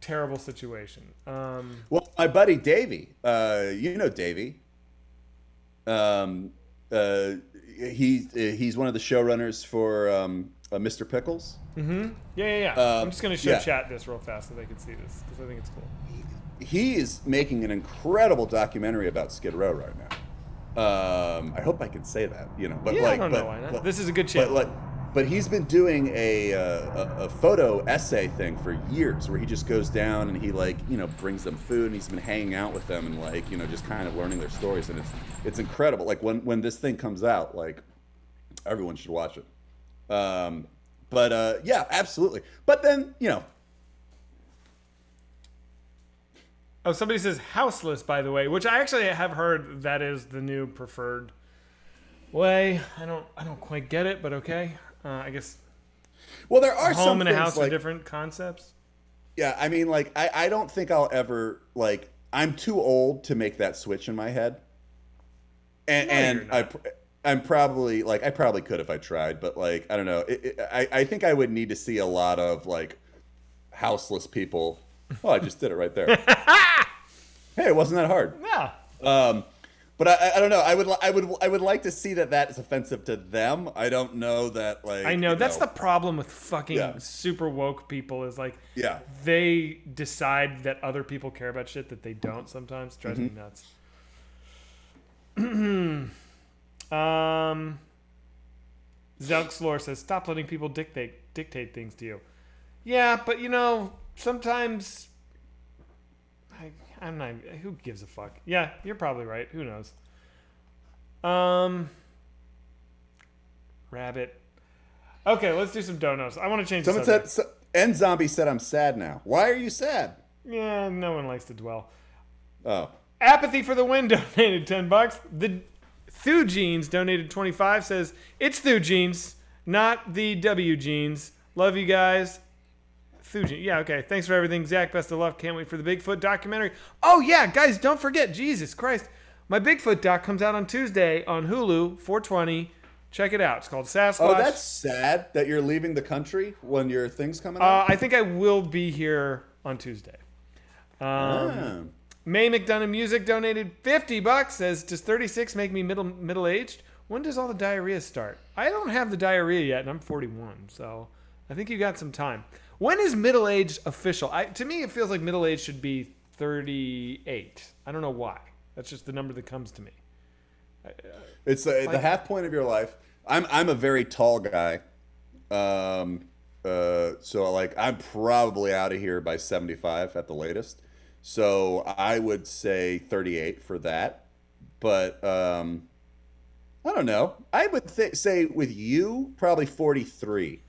S1: terrible situation.
S3: Well, my buddy Davey, you know Davey. He's one of the showrunners for Mr. Pickles.
S1: Mm-hmm. Yeah. I'm just going to show chat this real fast so they can see this because I think it's cool.
S3: He is making an incredible documentary about Skid Row right now. I hope I can say that, you know. But
S1: I don't know why not. This is a good channel.
S3: But he's been doing a photo essay thing for years, where he just goes down and he brings them food, and he's been hanging out with them and just kind of learning their stories, and it's incredible. Like when this thing comes out, like everyone should watch it. Yeah, absolutely. But then
S1: Oh, somebody says houseless, by the way, which I actually have heard that is the new preferred way. I don't quite get it, but okay. I guess.
S3: Well, there are
S1: some home and a house are different concepts.
S3: Yeah, I mean, I don't think I'll ever I'm too old to make that switch in my head, and I'm probably I probably could if I tried, but I don't know. I think I would need to see a lot of houseless people. Oh, I just did it right there. Hey, it wasn't that hard.
S1: Yeah.
S3: But I don't know. I would like to see that is offensive to them. I don't know that
S1: I know that's the problem with fucking super woke people is they decide that other people care about shit that they don't sometimes. It drives me nuts. Zelkslor says stop letting people dictate things to you. Yeah, but sometimes I'm not. Who gives a fuck? Yeah, you're probably right. Who knows? Rabbit. Okay, let's do some donos. I want to change.
S3: Someone said, "End Zombie said I'm sad now. Why are you sad?"
S1: Yeah, no one likes to dwell.
S3: Oh.
S1: Apathy for the Win donated $10. The Thu Jeans donated 25. Says it's Thu Jeans, not the W Jeans. Love you guys. Yeah, okay. Thanks for everything, Zach. Best of luck. Can't wait for the Bigfoot documentary. Oh, yeah, guys, don't forget. Jesus Christ. My Bigfoot doc comes out on Tuesday on Hulu, 420. Check it out. It's called Sasquatch.
S3: Oh, that's sad that you're leaving the country when your thing's coming out.
S1: I think I will be here on Tuesday. May McDonough Music donated $50. Says, does 36 make me middle-aged? When does all the diarrhea start? I don't have the diarrhea yet, and I'm 41, so I think you got some time. When is middle-aged official? To me, it feels like middle-aged should be 38. I don't know why. That's just the number that comes to me.
S3: It's the half point of your life. I'm a very tall guy, so I'm probably out of here by 75 at the latest. So I would say 38 for that. But I don't know. I would say with you probably 43.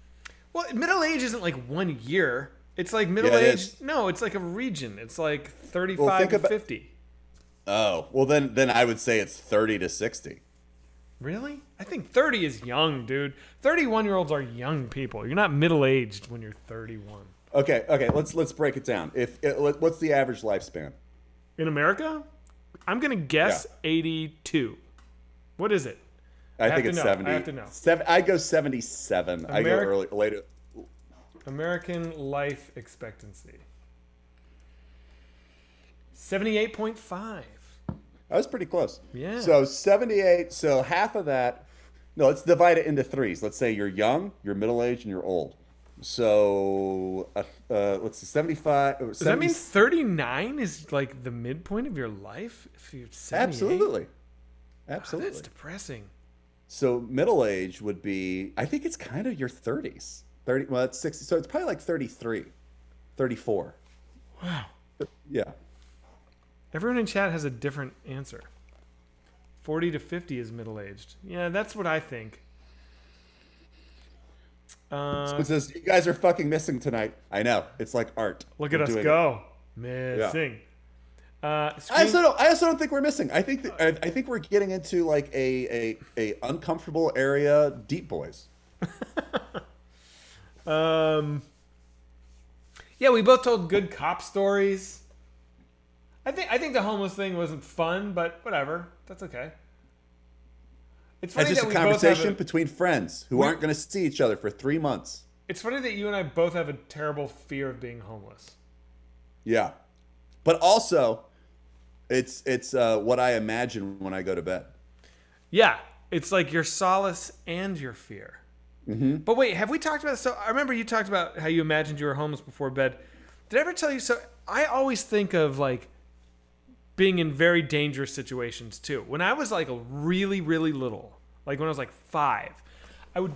S1: Well, middle age isn't like 1 year. It's like middle age. No, it's like a region. It's like 35 to 50.
S3: Oh, well then I would say it's 30 to 60.
S1: Really? I think 30 is young, dude. 31-year-olds are young people. You're not middle-aged when you're 31.
S3: Okay. Let's break it down. What's the average lifespan
S1: in America? I'm gonna guess 82. What is it?
S3: I think it's 70.
S1: I have to know.
S3: I'd go 77. I go later.
S1: American life expectancy. 78.5.
S3: That was pretty close.
S1: Yeah.
S3: So 78. So half of that. No, let's divide it into threes. Let's say you're young, you're middle-aged, and you're old. So let's see, 75.
S1: Does that mean 39 is like the midpoint of your life? If you're 78?
S3: Absolutely.
S1: Oh, that's depressing.
S3: So middle age would be, I think it's kind of your 30s. 30. Well, that's 60. So it's probably like 33, 34.
S1: Wow.
S3: Yeah.
S1: Everyone in chat has a different answer. 40 to 50 is middle-aged. Yeah, that's what I think.
S3: So it says, you guys are fucking missing tonight. I know. It's like art.
S1: Look at us go. Missing.
S3: Yeah. I also don't think we're missing. I think we're getting into like a uncomfortable area, deep boys.
S1: Yeah, we both told good cop stories. I think the homeless thing wasn't fun, but whatever. That's okay. It's funny
S3: just
S1: that
S3: a
S1: we
S3: conversation
S1: both
S3: between friends who aren't going to see each other for 3 months.
S1: It's funny that you and I both have a terrible fear of being homeless.
S3: Yeah, but also, it's what I imagine when I go to bed.
S1: Yeah, it's like your solace and your fear. Mm-hmm. But wait, have we talked about this? So I remember you talked about how you imagined you were homeless before bed. Did I ever tell you? So I always think of like being in very dangerous situations too. When I was like really, really little, like when I was like 5, I would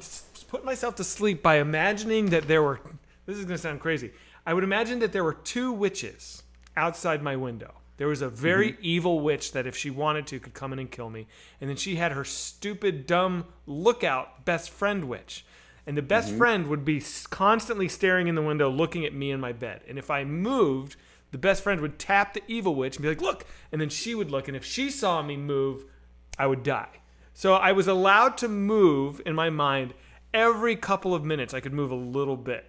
S1: put myself to sleep by imagining that there were, this is going to sound crazy, I would imagine that there were 2 witches outside my window. There was a very evil witch that if she wanted to could come in and kill me. And then she had her stupid, dumb lookout best friend witch. And the best friend would be constantly staring in the window looking at me in my bed. And if I moved, the best friend would tap the evil witch and be like, look. And then she would look. And if she saw me move, I would die. So I was allowed to move in my mind every couple of minutes. I could move a little bit.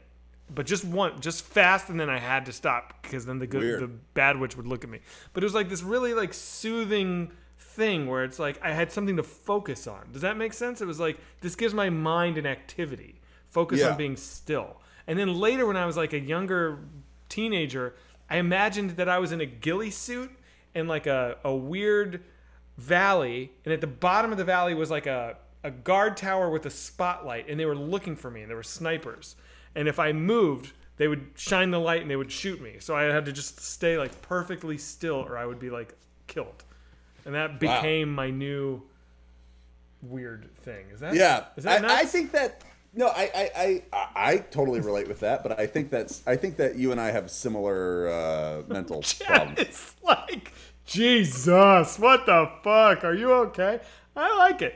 S1: But just fast, and then I had to stop because then the bad witch would look at me. But it was like this really like soothing thing where it's like I had something to focus on. Does that make sense? It was like this gives my mind an activity. Focus on being still. And then later when I was like a younger teenager, I imagined that I was in a ghillie suit in like a weird valley, and at the bottom of the valley was like a guard tower with a spotlight, and they were looking for me, and there were snipers. And if I moved, they would shine the light and they would shoot me. So I had to just stay like perfectly still or I would be like killed. And that became my new weird thing. Is that Is that nuts?
S3: I think that I totally relate with that, but I think that you and I have similar mental problems.
S1: It's like, Jesus, what the fuck? Are you okay? I like it.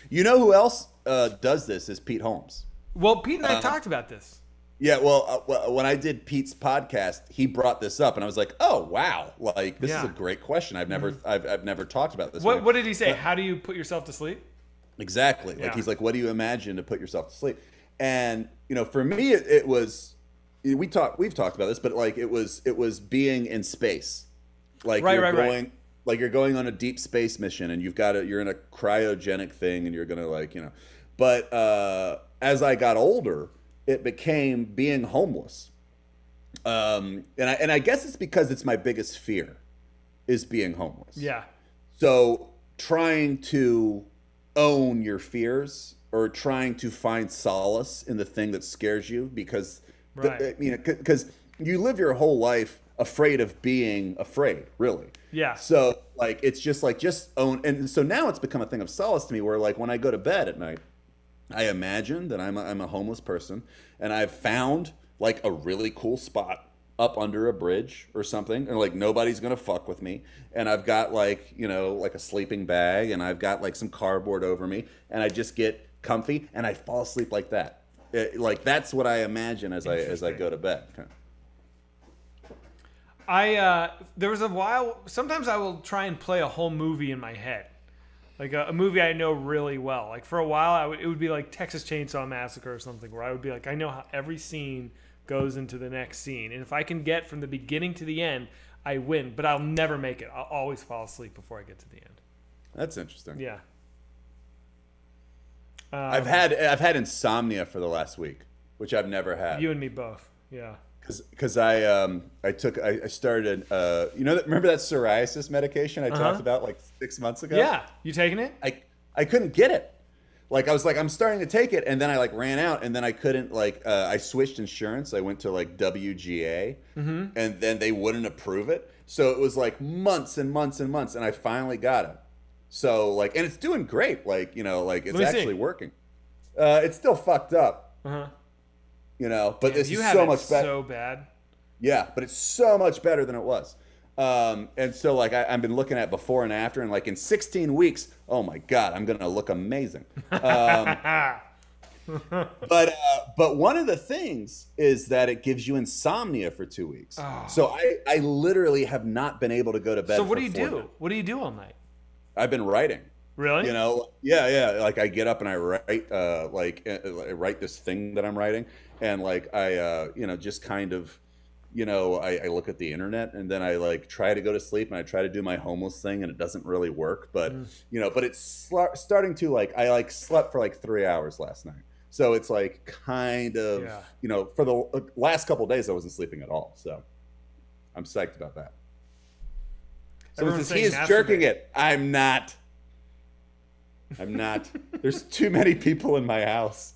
S3: You know who else does this is Pete Holmes.
S1: Well, Pete and I talked about this.
S3: Yeah, well, when I did Pete's podcast, he brought this up, and I was like, "Oh, wow! Like this is a great question. I've never talked about this."
S1: What did he say? How do you put yourself to sleep?
S3: Exactly. Like he's like, "What do you imagine to put yourself to sleep?" And for me, it was we've talked about this, but like it was being in space, like
S1: right.
S3: Like you're going on a deep space mission, and you're in a cryogenic thing, and you're gonna But as I got older, it became being homeless. And I guess it's because it's my biggest fear is being homeless.
S1: Yeah.
S3: So trying to own your fears or trying to find solace in the thing that scares you because you live your whole life afraid of being afraid, really.
S1: Yeah.
S3: So like it's just own, and so now it's become a thing of solace to me where like when I go to bed at night, I imagine that I'm a homeless person, and I've found like a really cool spot up under a bridge or something, and like nobody's gonna fuck with me, and I've got like like a sleeping bag, and I've got like some cardboard over me, and I just get comfy and I fall asleep like that. Like that's what I imagine as I go to bed.
S1: There was a while. Sometimes I will try and play a whole movie in my head. Like a movie I know really well. Like for a while, it would be like Texas Chainsaw Massacre or something, where I would be like, I know how every scene goes into the next scene, and if I can get from the beginning to the end, I win. But I'll never make it. I'll always fall asleep before I get to the end.
S3: That's interesting.
S1: Yeah.
S3: I've had insomnia for the last week, which I've never had.
S1: You and me both. Yeah.
S3: because I started remember that psoriasis medication I talked about like 6 months ago?
S1: Yeah, you taking it?
S3: I couldn't get it. Like I was like I'm starting to take it, and then I like ran out, and then I couldn't I switched insurance. I went to like WGA, and then they wouldn't approve it. So it was like months and months and months, and I finally got it. So like, and it's doing great. Like it's actually working. It's still fucked up. But this is so much better.
S1: So bad.
S3: Yeah, but it's so much better than it was. And so like I've been looking at before and after, and like in 16 weeks, oh my God, I'm gonna look amazing. But one of the things is that it gives you insomnia for 2 weeks. Oh. So I literally have not been able to go to bed.
S1: So what do you do? What do you do all night?
S3: I've been writing.
S1: Really?
S3: Yeah. Like I get up and I write, I write this thing that I'm writing, and like I, just kind of, I look at the internet, and then I like try to go to sleep, and I try to do my homeless thing, and it doesn't really work. But but it's starting to like I like slept for like 3 hours last night, so it's like kind of for the last couple of days I wasn't sleeping at all, so I'm psyched about that. So it says he is jerking it. I'm not. There's too many people in my house.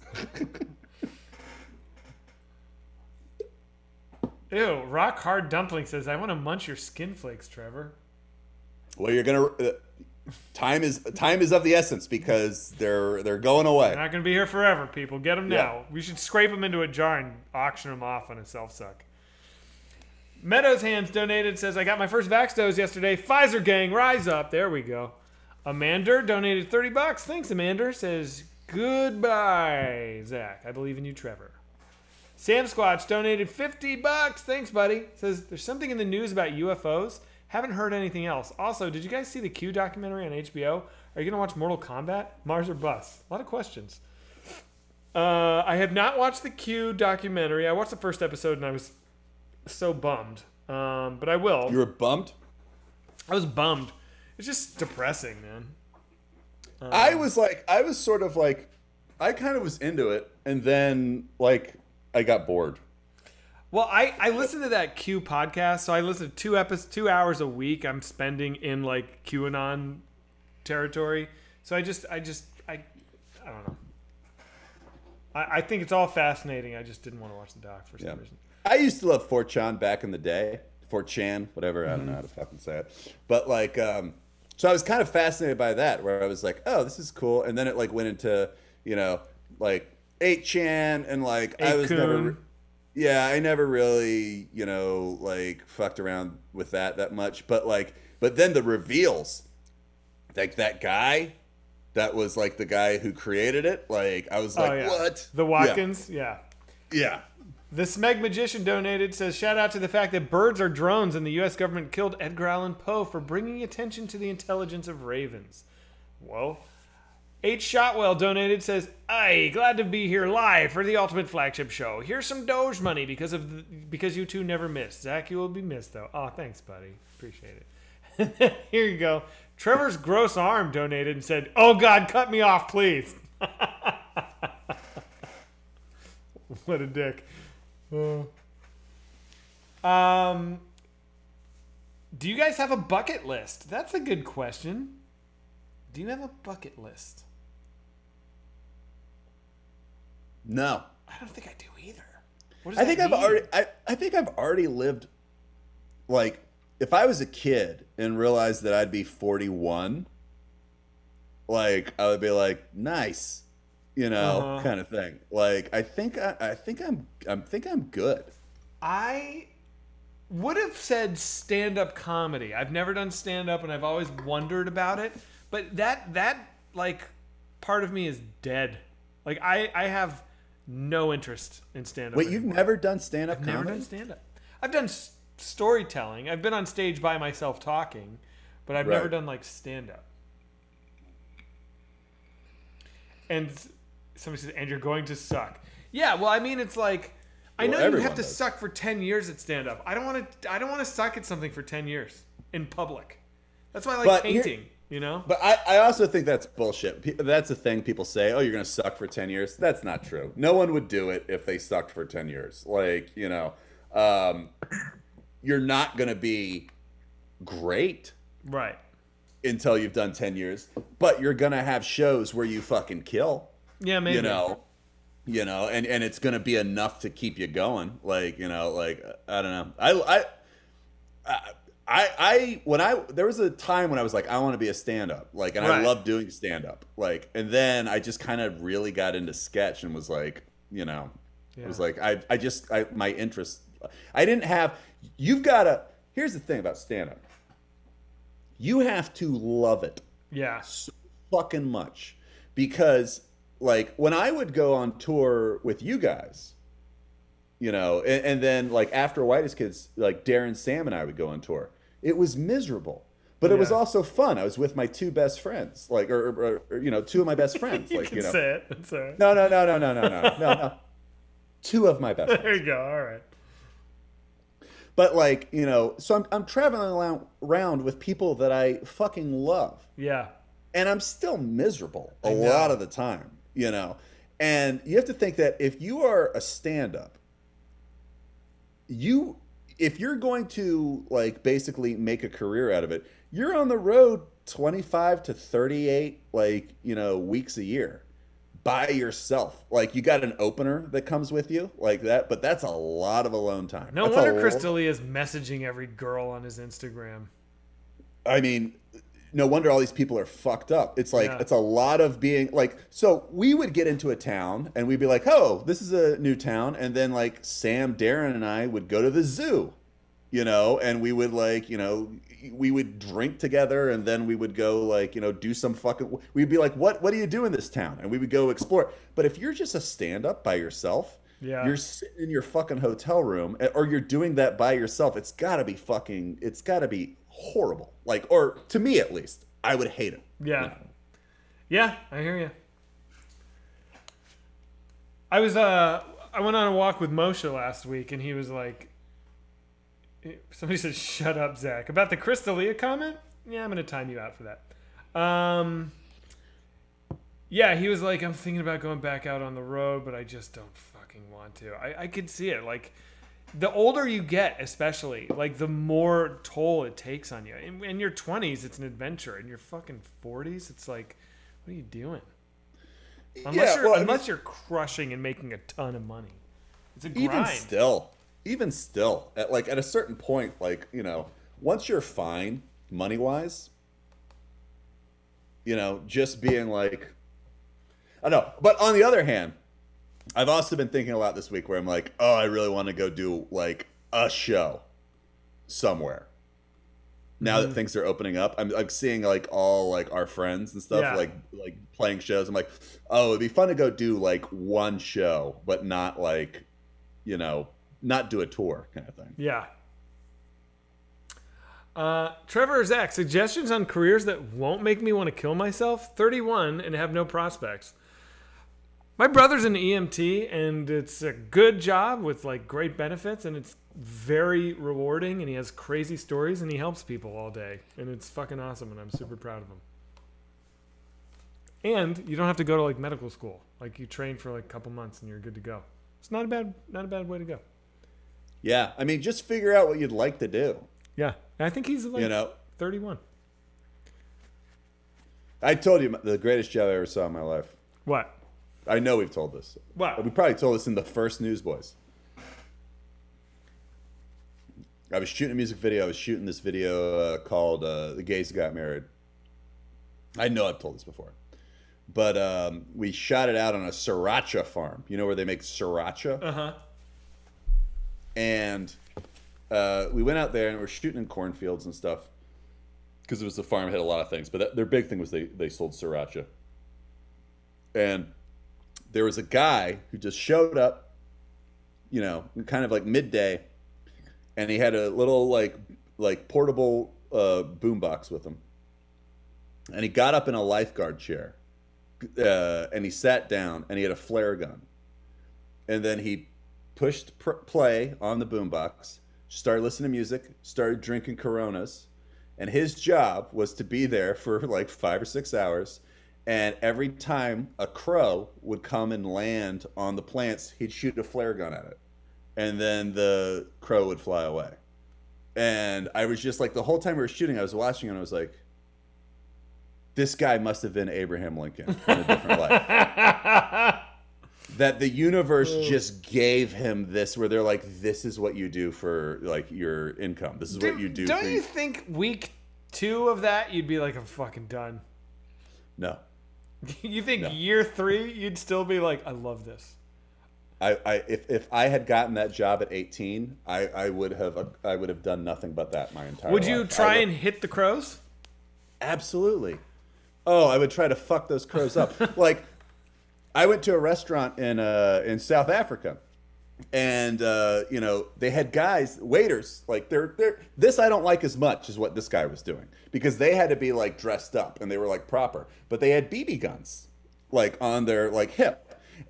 S1: Ew, Rock Hard Dumpling says, I want to munch your skin flakes, Trevor.
S3: Well, you're going to... time is of the essence because they're going away.
S1: They're not going to be here forever, people. Get them now. We should scrape them into a jar and auction them off on a self-suck. Meadows Hands donated, says, I got my first Vax dose yesterday. Pfizer gang, rise up. There we go. Amander donated $30. Thanks, Amander. Says, goodbye, Zach. I believe in you, Trevor. Sam Squatch donated $50. Thanks, buddy. Says, there's something in the news about UFOs. Haven't heard anything else. Also, did you guys see the Q documentary on HBO? Are you going to watch Mortal Kombat? Mars or Bus? A lot of questions. I have not watched the Q documentary. I watched the first episode and I was so bummed. But I will.
S3: You were bummed?
S1: I was bummed. It's just depressing, man.
S3: I kind of was into it, and then like I got bored.
S1: Well, I listened to that Q podcast, so I listened to 2 hours a week I'm spending in like QAnon territory. So I don't know. I think it's all fascinating. I just didn't want to watch the doc for some reason.
S3: I used to love 4chan back in the day. 4chan, whatever. I don't know how to fucking say it. But like, so I was kind of fascinated by that, where I was like, oh, this is cool. And then it like went into, like 8chan, and like I was never, I never really, like fucked around with that much. But then the reveals, like that guy, that was like the guy who created it. Like I was like, what?
S1: The Watkins? Yeah. The Smeg Magician donated, says, shout out to the fact that birds are drones and the U.S. government killed Edgar Allan Poe for bringing attention to the intelligence of ravens. Whoa. H. Shotwell donated, says, aye, glad to be here live for the Ultimate Flagship Show. Here's some Doge money because you two never missed. Zach, you will be missed, though. Oh, thanks, buddy. Appreciate it. Here you go. Trevor's Gross Arm donated and said, oh, God, cut me off, please. What a dick. Do you guys have a bucket list? That's a good question. Do you have a bucket list?
S3: No.
S1: I don't think I do either.
S3: I think I've already lived, like, if I was a kid and realized that I'd be 41, like I would be like, nice. Kind of thing. Like, I think I'm good.
S1: I would have said stand-up comedy. I've never done stand-up, and I've always wondered about it. But that like part of me is dead. Like I have no interest in stand-up.
S3: Wait, anymore. You've never done stand-up comedy?
S1: I've never done stand-up. I've done storytelling. I've been on stage by myself talking, but I've never done like stand-up. And somebody says, and you're going to suck. Yeah, well, I mean, it's like, I know you have to suck for 10 years at stand-up. I don't want to suck at something for 10 years in public. That's why I like painting, But
S3: I also think that's bullshit. That's a thing people say, oh, you're going to suck for 10 years. That's not true. No one would do it if they sucked for 10 years. Like, um, you're not going to be great
S1: Right.
S3: until you've done 10 years, but you're going to have shows where you fucking kill.
S1: Yeah, maybe.
S3: And it's going to be enough to keep you going. Like, I don't know. There was a time when I was like, I want to be a stand-up, like, and I love doing stand-up, like, and then I just kind of really got into sketch and was like, it was like, my interest, I didn't have, here's the thing about stand-up. You have to love it.
S1: Yeah.
S3: So fucking much. Because, like, when I would go on tour with you guys, and then, like, after Whitest Kids, like, Darren, Sam, and I would go on tour. It was miserable. But it was also fun. I was with my two best friends. Like, or two of my best friends.
S1: You
S3: like,
S1: can say it. It's all right.
S3: No. Two of my best friends.
S1: There you go. All right.
S3: But, like, so I'm traveling around with people that I fucking love.
S1: Yeah. And
S3: I'm still miserable a lot of the time, And you have to think that if you are a stand-up, if you're going to, like, basically make a career out of it, you're on the road 25 to 38, like, weeks a year. By yourself. Like, you got an opener that comes with you like that, but that's a lot of alone time.
S1: No wonder Chris D'Elia is messaging every girl on his Instagram.
S3: I mean, no wonder all these people are fucked up. It's like, it's a lot of being like, so we would get into a town and we'd be like, oh, this is a new town. And then, like, Sam, Darren, and I would go to the zoo, and we would, like, we would drink together, and then we would go, like, do some fucking, we'd be like, what do you do in this town? And we would go explore. But if you're just a stand-up by yourself, you're sitting in your fucking hotel room, or you're doing that by yourself, it's gotta be horrible. Like, or to me at least, I would hate it.
S1: Yeah. Yeah, I hear you. I went on a walk with Moshe last week, and he was like, somebody said, shut up, Zach. About the Chris D'Elia comment? Yeah, I'm going to time you out for that. Yeah, he was like, I'm thinking about going back out on the road, but I just don't fucking want to. I could see it. Like, the older you get, especially, like, the more toll it takes on you. In your 20s, it's an adventure. In your fucking 40s, it's like, what are you doing? Unless you're crushing and making a ton of money. It's a grind.
S3: Even still, at a certain point, like, once you're fine money-wise, just being like, I don't know. But on the other hand, I've also been thinking a lot this week where I'm like, oh, I really want to go do, like, a show somewhere. Now that things are opening up, I'm seeing, like, all, like, our friends and stuff, like playing shows. I'm like, oh, it'd be fun to go do, like, one show, but not, like, not do a tour kind of thing.
S1: Yeah. Trevor or Zach, suggestions on careers that won't make me want to kill myself? 31 and have no prospects. My brother's an EMT, and it's a good job with, like, great benefits, and it's very rewarding, and he has crazy stories, and he helps people all day, and it's fucking awesome, and I'm super proud of him. And you don't have to go to, like, medical school. Like, you train for, like, a couple months, and you're good to go. It's not a bad way to go.
S3: Yeah, I mean, just figure out what you'd like to do.
S1: Yeah, I think he's, like, 31.
S3: I told you the greatest job I ever saw in my life.
S1: What?
S3: I know we've told this.
S1: What?
S3: We probably told this in the first Newsboys. I was shooting a music video. I was shooting this video called The Gays Got Married. I know I've told this before. But we shot it out on a sriracha farm. You know where they make sriracha? Uh-huh. And we went out there and we're shooting in cornfields and stuff. Because it was the farm, had a lot of things. But their big thing was they sold sriracha. And there was a guy who just showed up, kind of like midday. And he had a little like portable boombox with him. And he got up in a lifeguard chair. And he sat down and he had a flare gun. And then he pushed play on the boombox, started listening to music, started drinking Coronas. And his job was to be there for like 5 or 6 hours. And every time a crow would come and land on the plants, he'd shoot a flare gun at it. and then the crow would fly away. And I was just like, the whole time we were shooting, I was watching and I was like, this guy must have been Abraham Lincoln in a different life. That the universe just gave him this, where they're like, this is what you do for like your income. This is what you do.
S1: Don't you think week 2 of that, you'd be like, I'm fucking done? No. You think year 3, you'd still be like, I love this?
S3: If I had gotten that job at 18, I would have done nothing but that my entire life.
S1: Would you try and hit the crows?
S3: Absolutely. Oh, I would try to fuck those crows up. Like, I went to a restaurant in South Africa, and you know, they had guys, waiters, like they're this I don't like as much as what this guy was doing, because they had to be like dressed up and they were like proper, but they had BB guns like on their like hip.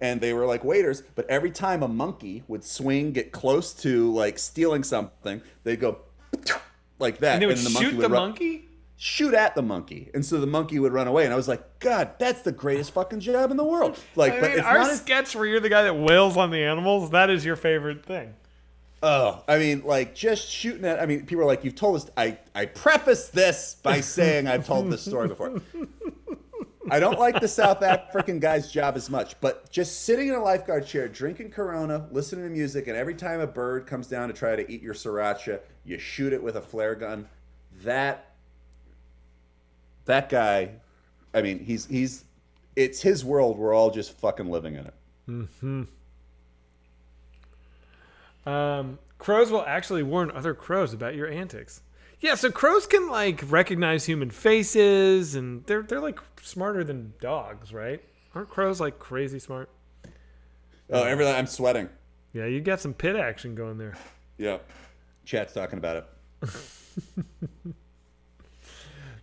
S3: And they were like waiters, but every time a monkey would swing, get close to like stealing something, they'd go like that.
S1: And they would shoot the monkey?
S3: Shoot at the monkey. And so the monkey would run away. And I was like, God, that's the greatest fucking job in the world. Like,
S1: I
S3: but
S1: mean,
S3: it's
S1: our
S3: not
S1: sketch where you're the guy that wails on the animals, that is your favorite thing.
S3: Oh, I mean, like, just shooting at, I mean, people are like, you've told us, I preface this by saying I've told this story before. I don't like the South African guy's job as much, but just sitting in a lifeguard chair, drinking Corona, listening to music, and every time a bird comes down to try to eat your sriracha, you shoot it with a flare gun. That guy, I mean, it's his world. We're all just fucking living in it.
S1: Mm-hmm. Crows will actually warn other crows about your antics. Yeah, so crows can like recognize human faces, and they're like smarter than dogs, right? Aren't crows like crazy smart?
S3: Oh, I'm sweating.
S1: Yeah, you got some pit action going there.
S3: Yeah, chat's talking about it.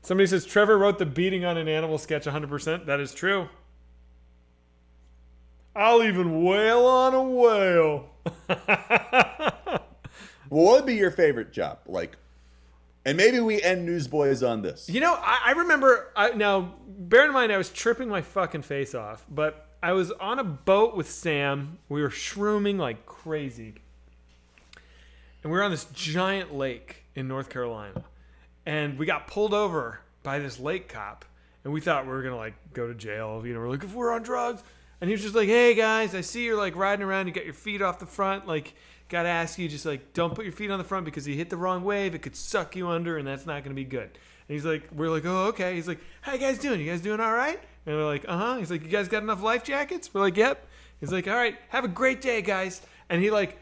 S1: Somebody says Trevor wrote the beating on an animal sketch 100%. That is true. I'll even wail on a whale.
S3: What would be your favorite job? Like, and maybe we end Newsboys on this.
S1: You know, I remember, now, bear in mind, I was tripping my fucking face off, but I was on a boat with Sam. We were shrooming like crazy. And we were on this giant lake in North Carolina. And we got pulled over by this lake cop. And we thought we were going to, like, go to jail. You know, we're like, if we're on drugs. And he was just like, hey, guys, I see you're, like, riding around. You got your feet off the front. Like, got to ask you, just, like, don't put your feet on the front because you hit the wrong wave. It could suck you under, and that's not going to be good. And he's like, we're like, oh, okay. He's like, how you guys doing? You guys doing all right? And we're like, uh-huh. He's like, you guys got enough life jackets? We're like, yep. He's like, all right, have a great day, guys. And he, like,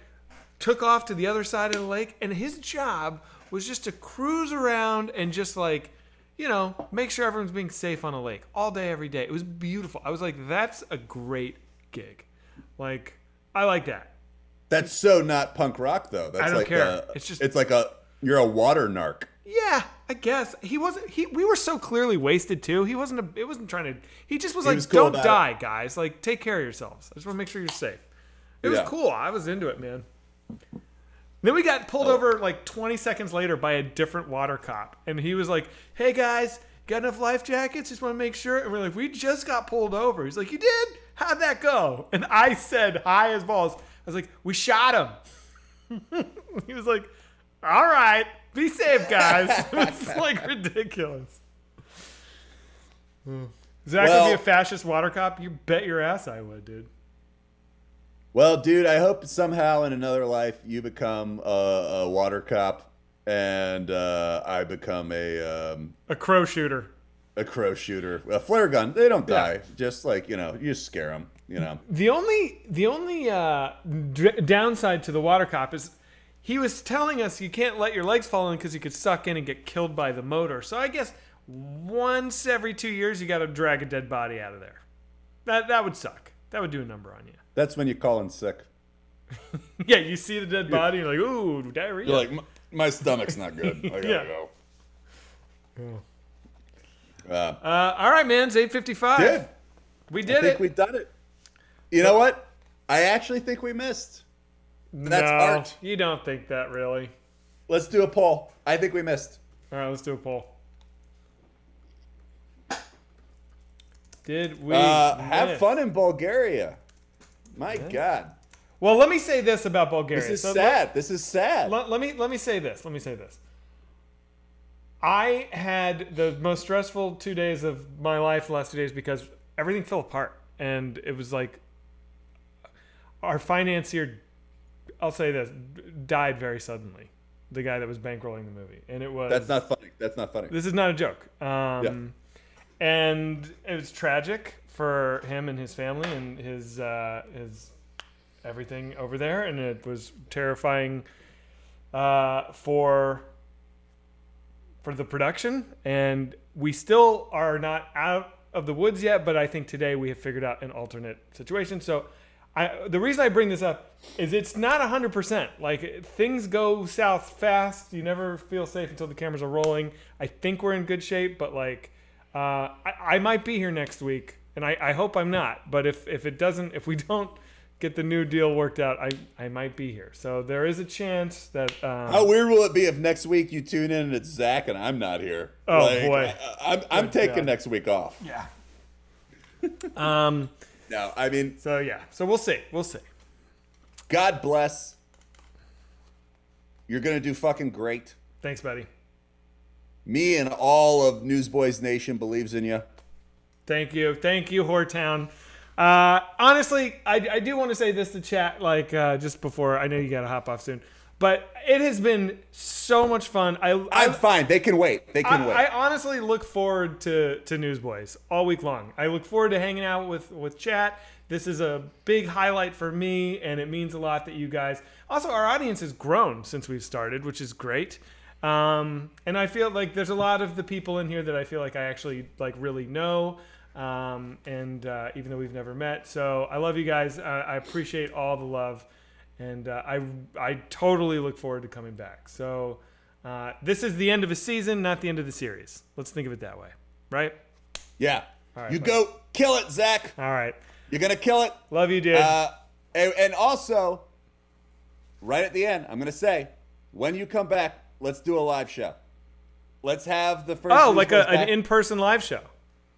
S1: took off to the other side of the lake, and his job was just to cruise around and just, like, you know, make sure everyone's being safe on a lake all day, every day. It was beautiful. I was like, that's a great gig. Like, I like that.
S3: That's so not punk rock, though. That's
S1: I don't
S3: like
S1: care. It's just,
S3: it's like you're a water narc.
S1: Yeah, I guess. He wasn't, we were so clearly wasted too. He wasn't trying to, he just was like, cool, don't die, guys. Like, take care of yourselves. I just want to make sure you're safe. It was cool. I was into it, man. Then we got pulled over like 20 seconds later by a different water cop. And he was like, hey guys, got enough life jackets? Just want to make sure. And we're like, we just got pulled over. He's like, you did? How'd that go? And I said, high as balls, I was like, we shot him. He was like, all right, be safe, guys. It's like ridiculous. Is that going to be a fascist water cop? You bet your ass I would, dude.
S3: Well, dude, I hope somehow in another life you become a water cop and I become a
S1: crow shooter.
S3: A crow shooter. A flare gun. They don't die. Just like, you know, you just scare them, you know.
S1: The only downside to the water cop is he was telling us you can't let your legs fall in because you could suck in and get killed by the motor. So I guess once every 2 years you got to drag a dead body out of there. That would suck. That would do a number on you.
S3: That's when you call in sick.
S1: Yeah, you see the dead body and you're like, ooh, diarrhea.
S3: You're like, my stomach's not good. I gotta go.
S1: All right, man. It's 8:55.
S3: Dude,
S1: we did it.
S3: I think we done it. You know what? I actually think we missed. That's art.
S1: You don't think that, really?
S3: Let's do a poll. I think we missed.
S1: All right, let's do a poll. Did we
S3: have fun in Bulgaria? My God.
S1: Well, let me say this about Bulgaria.
S3: This is sad. This is sad.
S1: Let me say this. I had the most stressful 2 days of my life the last 2 days because everything fell apart. And it was like our financier, I'll say this, died very suddenly. The guy that was bankrolling the movie. And it was...
S3: That's not funny. That's not funny.
S1: This is not a joke.
S3: Yeah.
S1: And it was tragic for him and his family and his everything over there. And it was terrifying for the production. And we still are not out of the woods yet, but I think today we have figured out an alternate situation. So the reason I bring this up is it's not 100%. Like, things go south fast. You never feel safe until the cameras are rolling. I think we're in good shape, but like, I might be here next week, and I hope I'm not. But if we don't get the new deal worked out, I might be here. So there is a chance that.
S3: How weird will it be if next week you tune in and it's Zach and I'm not here?
S1: Oh boy,
S3: I'm taking next week off.
S1: Yeah.
S3: No, I mean.
S1: So yeah. So we'll see. We'll see.
S3: God bless. You're gonna do fucking great.
S1: Thanks, buddy.
S3: Me and all of Newsboys Nation believes in you.
S1: Thank you, Whoretown. Honestly, I do want to say this to chat, like, just before. I know you got to hop off soon, but it has been so much fun. I'm
S3: fine. They can wait. They can wait.
S1: I honestly look forward to Newsboys all week long. I look forward to hanging out with chat. This is a big highlight for me, and it means a lot that you guys. Also, our audience has grown since we've started, which is great. And I feel like there's a lot of the people in here that I feel like I actually like really know. Even though we've never met, so I love you guys. I appreciate all the love, and I totally look forward to coming back. So this is the end of a season, not the end of the series. Let's think of it that way, right?
S3: Yeah.
S1: All right,
S3: you go kill it, Zach.
S1: All right.
S3: You're gonna kill it.
S1: Love you, dude.
S3: And also, right at the end, I'm gonna say, when you come back, let's do a live show. Let's have the first.
S1: Oh, like an in-person live show.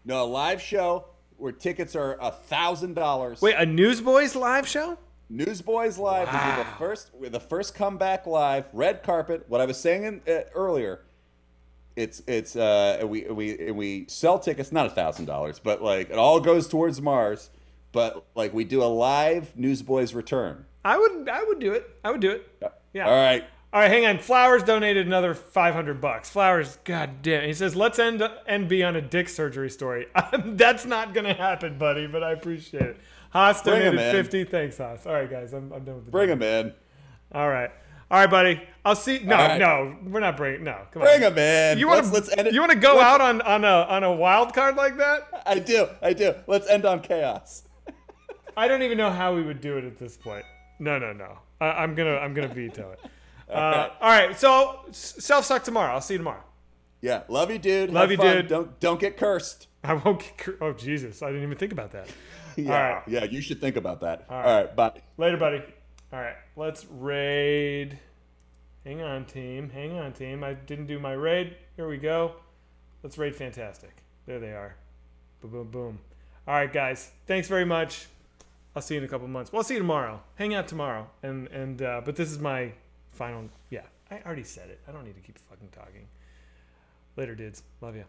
S3: No, a live show where tickets are $1,000.
S1: Wait, a Newsboys live show?
S3: Newsboys live. Wow. We're the first comeback live, red carpet. What I was saying earlier, we sell tickets, not $1,000, but like it all goes towards Mars. But like we do a live Newsboys return.
S1: I would do it. Yeah.
S3: All right.
S1: All right, hang on. Flowers donated another $500. Flowers, goddamn. He says, let's end be on a dick surgery story. That's not going to happen, buddy, but I appreciate it. Haas donated 50. Thanks, Haas. All right, guys, I'm done with the
S3: Bring him in.
S1: All right, buddy. I'll see. No,
S3: right.
S1: No, we're not bringing. No, come on.
S3: Bring him in.
S1: You want to go out on a wild card like that?
S3: I do. Let's end on chaos.
S1: I don't even know how we would do it at this point. No. I'm gonna veto it. All right, so self-suck tomorrow. I'll see you tomorrow.
S3: Yeah, love you, dude.
S1: Love you, dude.
S3: Don't get cursed.
S1: I won't get cursed. Oh, Jesus. I didn't even think about that.
S3: Yeah,
S1: all right.
S3: Yeah, you should think about that.
S1: All
S3: right, bye.
S1: Later, buddy. All right, let's raid. Hang on, team. I didn't do my raid. Here we go. Let's raid Fantastic. There they are. Boom, boom, boom. All right, guys. Thanks very much. I'll see you in a couple months. Well, I'll see you tomorrow. Hang out tomorrow. But this is my final. Yeah, I already said it. I don't need to keep fucking talking. Later, dudes. Love you.